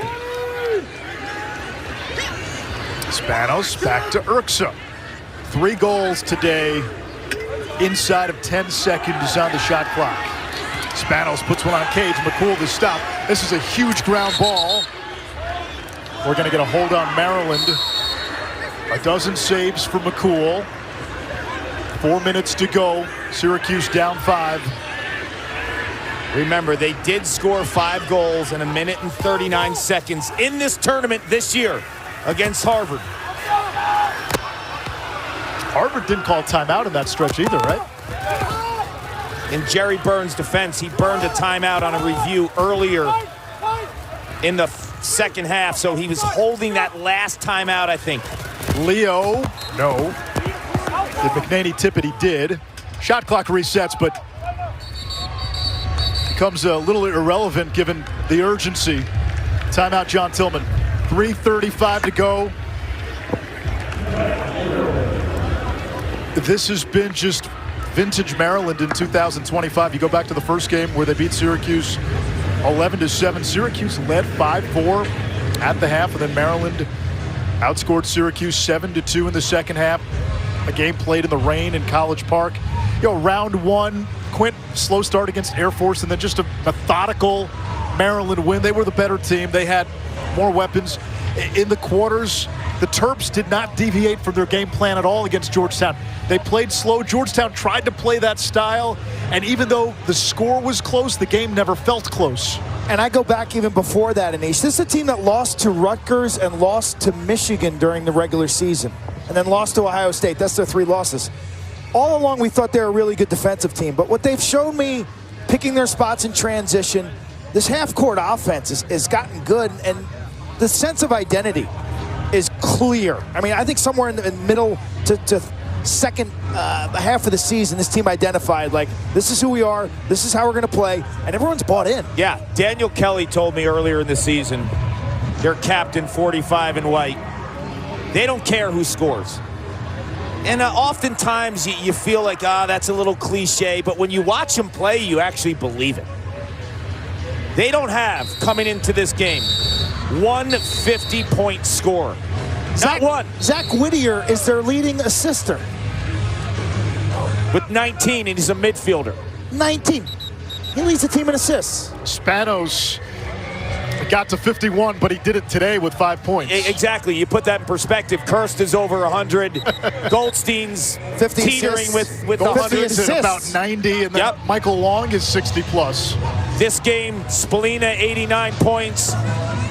Spanos back to Urksa. 3 goals today inside of 10 seconds on the shot clock. Spanos puts one on cage. McCool to stop. This is a huge ground ball. We're going to get a hold on Maryland. A dozen saves for McCool. 4 minutes to go. Syracuse down 5. Remember, they did score 5 goals in 1 minute and 39 seconds in this tournament this year against Harvard. Harvard didn't call timeout in that stretch either, right? In Jerry Burns' defense, he burned a timeout on a review earlier in the second half, so he was holding that last timeout, I think. Leo, no. Did McNaney tip it? He did. Shot clock resets, but becomes a little irrelevant given the urgency. Timeout, John Tillman. 3:35 to go. This has been just vintage Maryland in 2025. You go back to the first game where they beat Syracuse 11-7. Syracuse led 5-4 at the half, and then Maryland outscored Syracuse 7-2 in the second half. A game played in the rain in College Park. Round one, Quint, slow start against Air Force, and then just a methodical Maryland win. They were the better team. They had more weapons. In the quarters, the Terps did not deviate from their game plan at all against Georgetown. They played slow. Georgetown tried to play that style, and even though the score was close, the game never felt close. And I go back even before that, Anish. This is a team that lost to Rutgers and lost to Michigan during the regular season, and then lost to Ohio State. That's their 3 losses. All along, we thought they were a really good defensive team, but what they've shown me, picking their spots in transition, this half-court offense has gotten good, and the sense of identity is clear. I mean, I think somewhere in the middle to second half of the season, this team identified, like, this is who we are, this is how we're going to play, and everyone's bought in. Yeah, Daniel Kelly told me earlier in the season, their captain, 45 in white, they don't care who scores. And oftentimes you feel like, that's a little cliche, but when you watch them play, you actually believe it. They don't have, coming into this game, one 50-point scorer. Not one. Zach Whittier is their leading assister. With 19, and he's a midfielder. 19. He leads the team in assists. Spanos got to 51, but he did it today with 5 points. Exactly. You put that in perspective. Kirst is over 100. Goldstein's 50 teetering assists. with 100. Goldstein's at about 90, and then Michael Long is 60-plus. This game, Spallina, 89 points.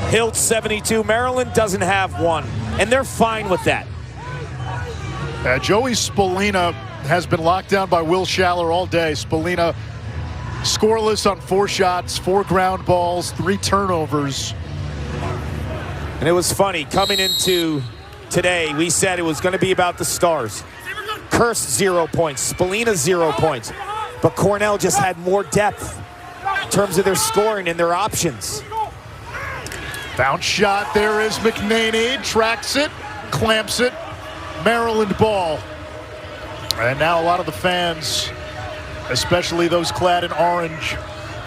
Hilt, 72. Maryland doesn't have one, and they're fine with that. Joey Spallina has been locked down by Will Schaller all day. Spallina scoreless on 4 shots, 4 ground balls, 3 turnovers. And it was funny, coming into today, we said it was going to be about the stars. Kirst, 0 points. Spallina, 0 points. But Cornell just had more depth in terms of their scoring and their options. Bounce shot, there is McNaney, tracks it, clamps it, Maryland ball. And now a lot of the fans, especially those clad in orange,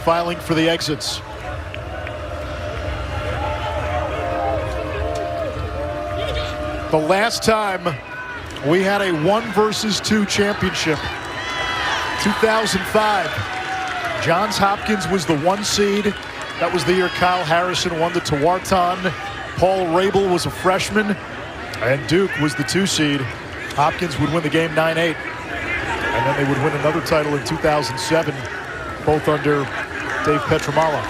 filing for the exits. The last time we had a 1-versus-2 championship, 2005. Johns Hopkins was the 1 seed. That was the year Kyle Harrison won the Tewaaraton. Paul Rabel was a freshman, and Duke was the 2 seed. Hopkins would win the game 9-8, and then they would win another title in 2007, both under Dave Petramala.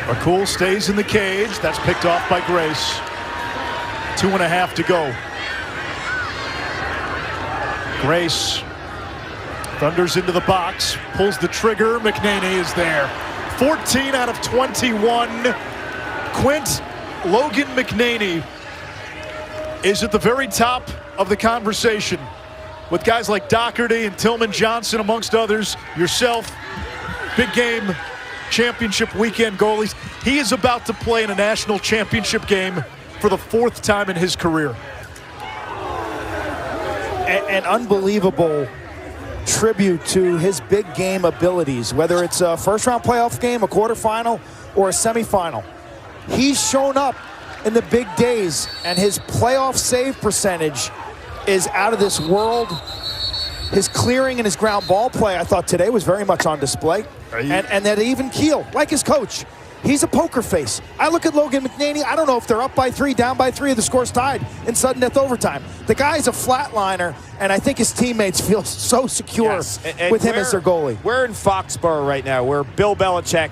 McCool stays in the cage. That's picked off by Grace. 2.5 to go. Grace thunders into the box, pulls the trigger. McNaney is there. 14 out of 21. Quint Logan McNaney is at the very top of the conversation with guys like Doherty and Tillman Johnson, amongst others, yourself, big game championship weekend goalies. He is about to play in a national championship game for the 4th time in his career. An unbelievable tribute to his big game abilities, whether it's a first-round playoff game, a quarterfinal, or a semifinal. He's shown up in the big days, and his playoff save percentage is out of this world. His clearing and his ground ball play, I thought today was very much on display. And that even keel, like his coach, he's a poker face. I look at Logan McNaney, I don't know if they're up by 3, down by 3, or the score's tied in sudden death overtime. The guy's a flatliner, and I think his teammates feel so secure with him as their goalie. We're in Foxborough right now, where Bill Belichick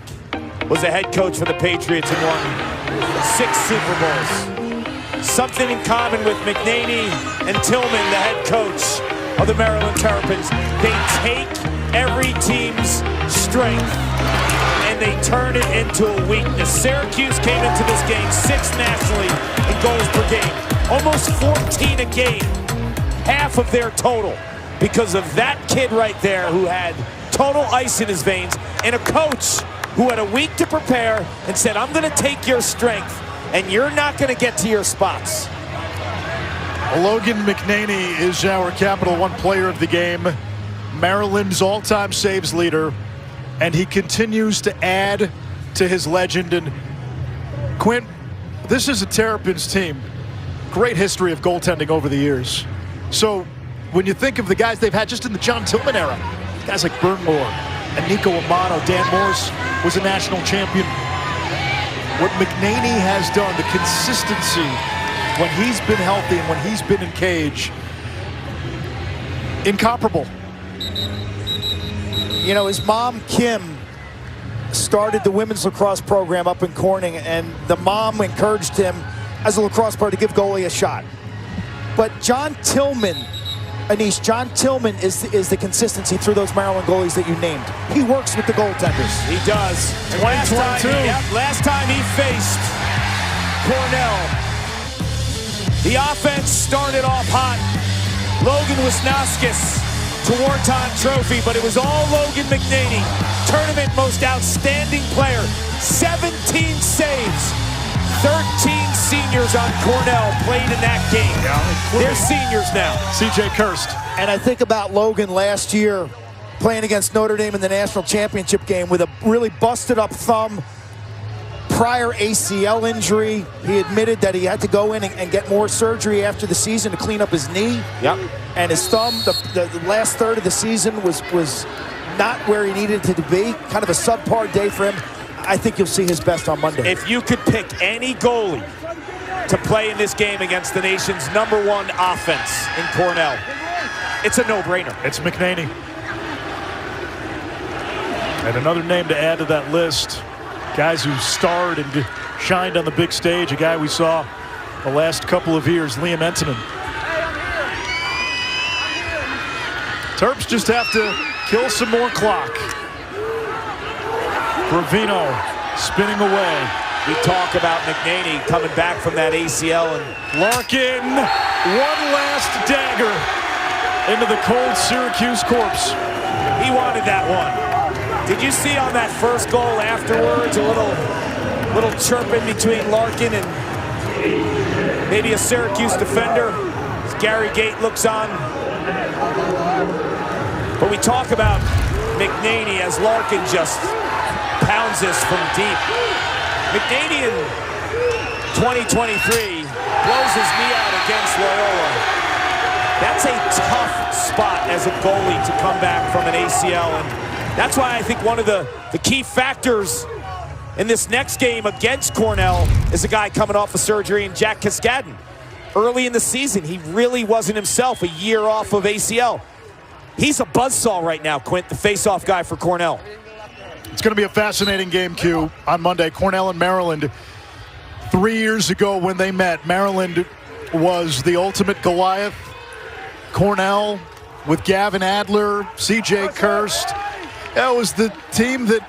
was the head coach for the Patriots and won 6 Super Bowls. Something in common with McNaney and Tillman, the head coach of the Maryland Terrapins. They take every team's strength and they turn it into a weakness. Syracuse came into this game 6th nationally in goals per game, almost 14 a game, half of their total. because of that kid right there who had total ice in his veins, and a coach who had a week to prepare and said, I'm going to take your strength, and you're not going to get to your spots. Logan McNaney is our Capital One player of the game, Maryland's all-time saves leader, and he continues to add to his legend. And Quint, this is a Terrapins team. Great history of goaltending over the years. So when you think of the guys they've had just in the John Tillman era, guys like Burnmore and Nico Amano, Dan Morris was a national champion. What McNaney has done, the consistency when he's been healthy and when he's been in cage, incomparable. You know, his mom, Kim, started the women's lacrosse program up in Corning, and the mom encouraged him as a lacrosse player to give goalie a shot. But John Tillman, Anish, John Tillman is the consistency through those Maryland goalies that you named. He works with the goaltenders. He does. And last time he faced Cornell, the offense started off hot. Logan Wisnauskas to Wharton Trophy, but it was all Logan McNaney. Tournament most outstanding player. 17 saves. 13 seniors on Cornell played in that game. They're seniors now. C.J. Kirst. And I think about Logan last year playing against Notre Dame in the national championship game with a really busted up thumb, prior ACL injury. He admitted that he had to go in and get more surgery after the season to clean up his knee. Yep. And his thumb, the last third of the season was not where he needed it to be. Kind of a subpar day for him. I think you'll see his best on Monday. If you could pick any goalie to play in this game against the nation's #1 offense in Cornell, it's a no-brainer. It's McNaney. And another name to add to that list, guys who starred and shined on the big stage, a guy we saw the last couple of years, Liam Entonen. Terps just have to kill some more clock. Bravino spinning away. We talk about McNaney coming back from that ACL, and Larkin, one last dagger into the cold Syracuse corpse. He wanted that one. Did you see on that first goal afterwards a little chirping between Larkin and maybe a Syracuse defender as Gary Gate looks on? But we talk about McNaney as Larkin just pounds this from deep. McNaney in 2023 blows his knee out against Loyola. That's a tough spot as a goalie to come back from an ACL, and that's why I think one of the key factors in this next game against Cornell is a guy coming off of surgery, and Jack Kaskadden. Early in the season, he really wasn't himself, a year off of ACL. He's a buzzsaw right now, Quint, the face-off guy for Cornell. It's going to be a fascinating game, Q, on Monday. Cornell and Maryland. 3 years ago when they met, Maryland was the ultimate Goliath. Cornell with Gavin Adler, C.J. Kirst. That was the team that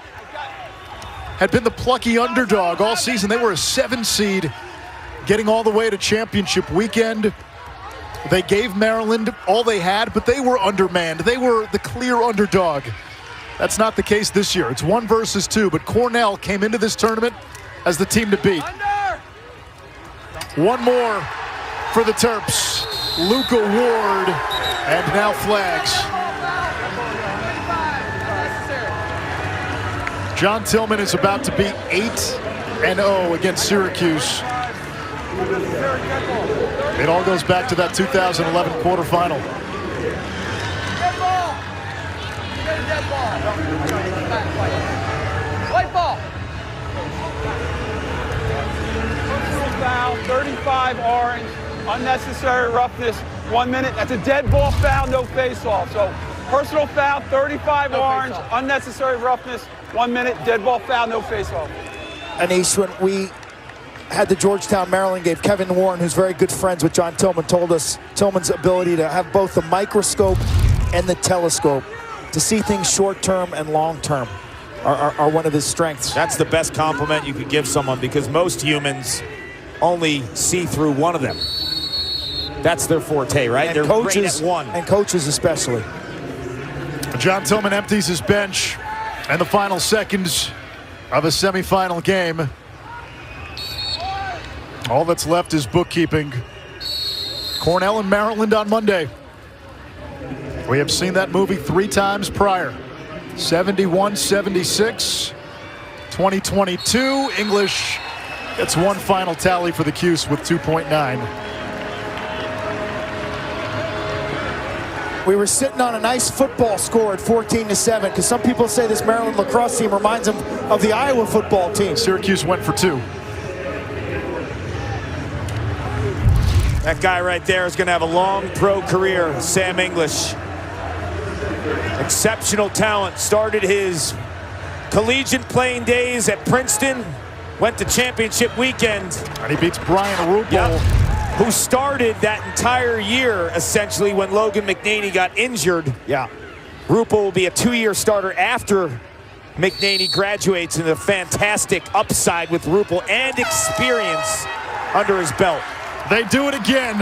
had been the plucky underdog all season. They were a 7 seed, getting all the way to championship weekend. They gave Maryland all they had, but they were undermanned. They were the clear underdog. That's not the case this year. It's 1 versus 2, but Cornell came into this tournament as the team to beat. One more for the Terps. Luca Ward, and now flags. John Tillman is about to be 8-0 against Syracuse. It all goes back to that 2011 quarterfinal. White ball. Personal foul, 35 orange, unnecessary roughness, 1 minute. That's a dead ball foul, no face-off. So personal foul, 35 orange, unnecessary roughness, 1 minute, dead ball foul, no face-off. Anish, when we had the Georgetown, Maryland game, Kevin Warren, who's very good friends with John Tillman, told us Tillman's ability to have both the microscope and the telescope to see things short-term and long-term are one of his strengths. That's the best compliment you could give someone, because most humans only see through one of them. That's their forte, right? And They're coaches, great at one. and coaches especially. John Tillman empties his bench in the final seconds of a semifinal game. All that's left is bookkeeping. Cornell and Maryland on Monday. We have seen that movie 3 times prior. 71-76. 2022. English gets one final tally for the Cuse with 2.9. We were sitting on a nice football score at 14-7 because some people say this Maryland lacrosse team reminds them of the Iowa football team. Syracuse went for 2. That guy right there is going to have a long pro career, Sam English. Exceptional talent. Started his collegiate playing days at Princeton. Went to championship weekend. And he beats Brian Rupel. Who started that entire year, essentially, when Logan McNaney got injured. Yeah. Rupel will be a 2-year starter after McNaney graduates, and a fantastic upside with Rupel and experience under his belt. They do it again.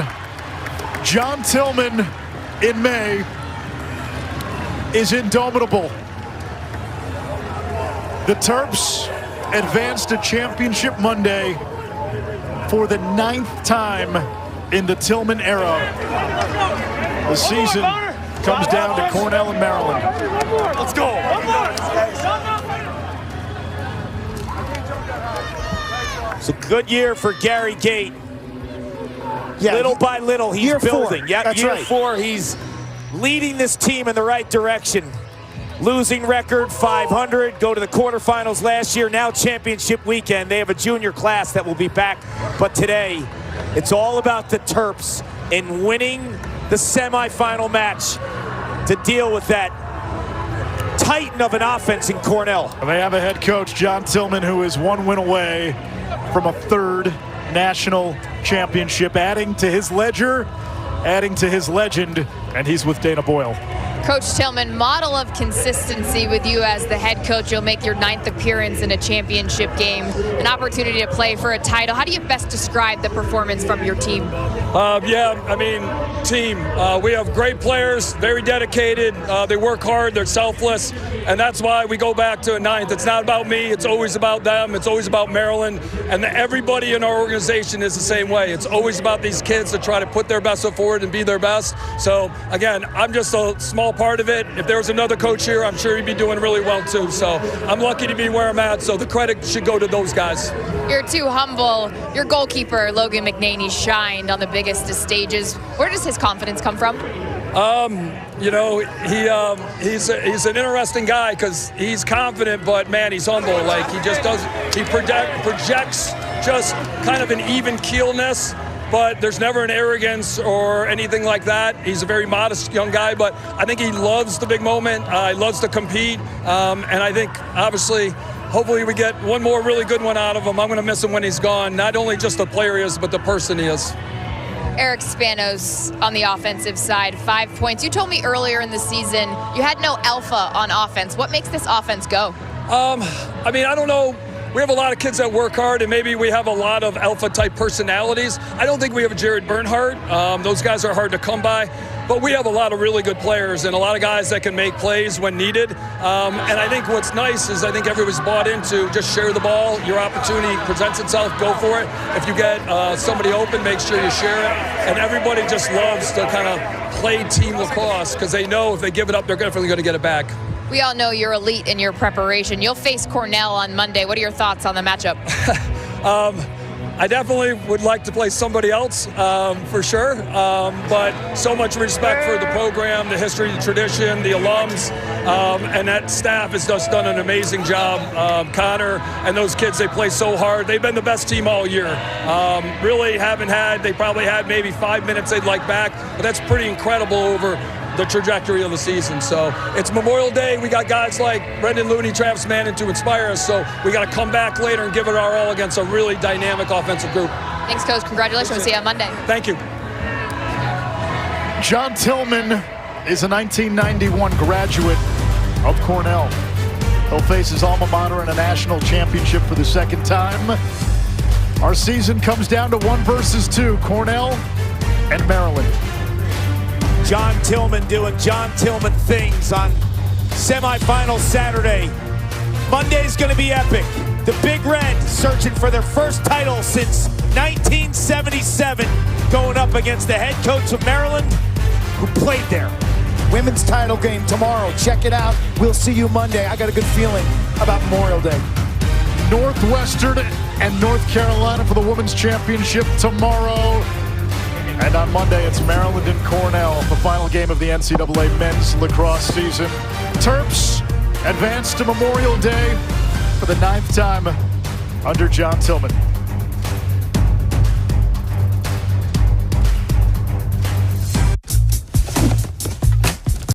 John Tillman in May is indomitable. The Terps advance to championship Monday for the 9th time in the Tillman era. The season comes down to Cornell and Maryland. Let's go. It's a good year for Gary Gate. Yeah, little by little, he's building. Yep, year right. 4, he's leading this team in the right direction. Losing record, 500, go to the quarterfinals last year, now championship weekend. They have a junior class that will be back. But today, it's all about the Terps in winning the semifinal match to deal with that titan of an offense in Cornell. They have a head coach, John Tillman, who is 1 win away from a 3rd national championship, adding to his ledger, adding to his legend, and he's with Dana Boyle. Coach Tillman, model of consistency with you as the head coach. You'll make your 9th appearance in a championship game, an opportunity to play for a title. How do you best describe the performance from your team? Team. We have great players, very dedicated. They work hard, they're selfless, and that's why we go back to a 9th. It's not about me, it's always about them, it's always about Maryland, and everybody in our organization is the same way. It's always about these kids to try to put their best foot forward and be their best. So, again, I'm just a small part of it. If there was another coach here, I'm sure he'd be doing really well too. So I'm lucky to be where I'm at, so the credit should go to those guys. You're too humble. Your goalkeeper, Logan McNaney, shined on the biggest of stages. Where does his confidence come from? He's an interesting guy because he's confident, but man, he's humble. Like he projects just kind of an even keelness, but there's never an arrogance or anything like that. He's a very modest young guy, but I think he loves the big moment. He loves to compete, and I think obviously, hopefully we get one more really good one out of him. I'm going to miss him when he's gone. Not only just the player he is, but the person he is. Eric Spanos on the offensive side, 5 points. You told me earlier in the season you had no alpha on offense. What makes this offense go? I don't know. We have a lot of kids that work hard, and maybe we have a lot of alpha-type personalities. I don't think we have a Jared Bernhardt. Those guys are hard to come by. But we have a lot of really good players and a lot of guys that can make plays when needed. And I think what's nice is I think everybody's bought into just share the ball. Your opportunity presents itself, go for it. If you get somebody open, make sure you share it. And everybody just loves to kind of play team lacrosse because they know if they give it up, they're definitely going to get it back. We all know you're elite in your preparation. You'll face Cornell on Monday. What are your thoughts on the matchup? I definitely would like to play somebody else, for sure. But so much respect for the program, the history, the tradition, the alums, and that staff has just done an amazing job. Connor and those kids, they play so hard. They've been the best team all year. Really they probably had maybe 5 minutes they'd like back, but that's pretty incredible over the trajectory of the season. So it's Memorial Day. We got guys like Brendan Looney, Travis Manning to inspire us. So we got to come back later and give it our all against a really dynamic offensive group. Thanks, Coach. Congratulations. We'll see you on Monday. Thank you. John Tillman is a 1991 graduate of Cornell. He'll face his alma mater in a national championship for the second time. Our season comes down to 1 versus 2. Cornell and Maryland. John Tillman doing John Tillman things on semifinals Saturday. Monday's going to be epic. The Big Red searching for their first title since 1977, going up against the head coach of Maryland, who played there. Women's title game tomorrow. Check it out. We'll see you Monday. I got a good feeling about Memorial Day. Northwestern and North Carolina for the women's championship tomorrow. And on Monday, it's Maryland and Cornell, the final game of the NCAA men's lacrosse season. Terps advance to Memorial Day for the 9th time under John Tillman.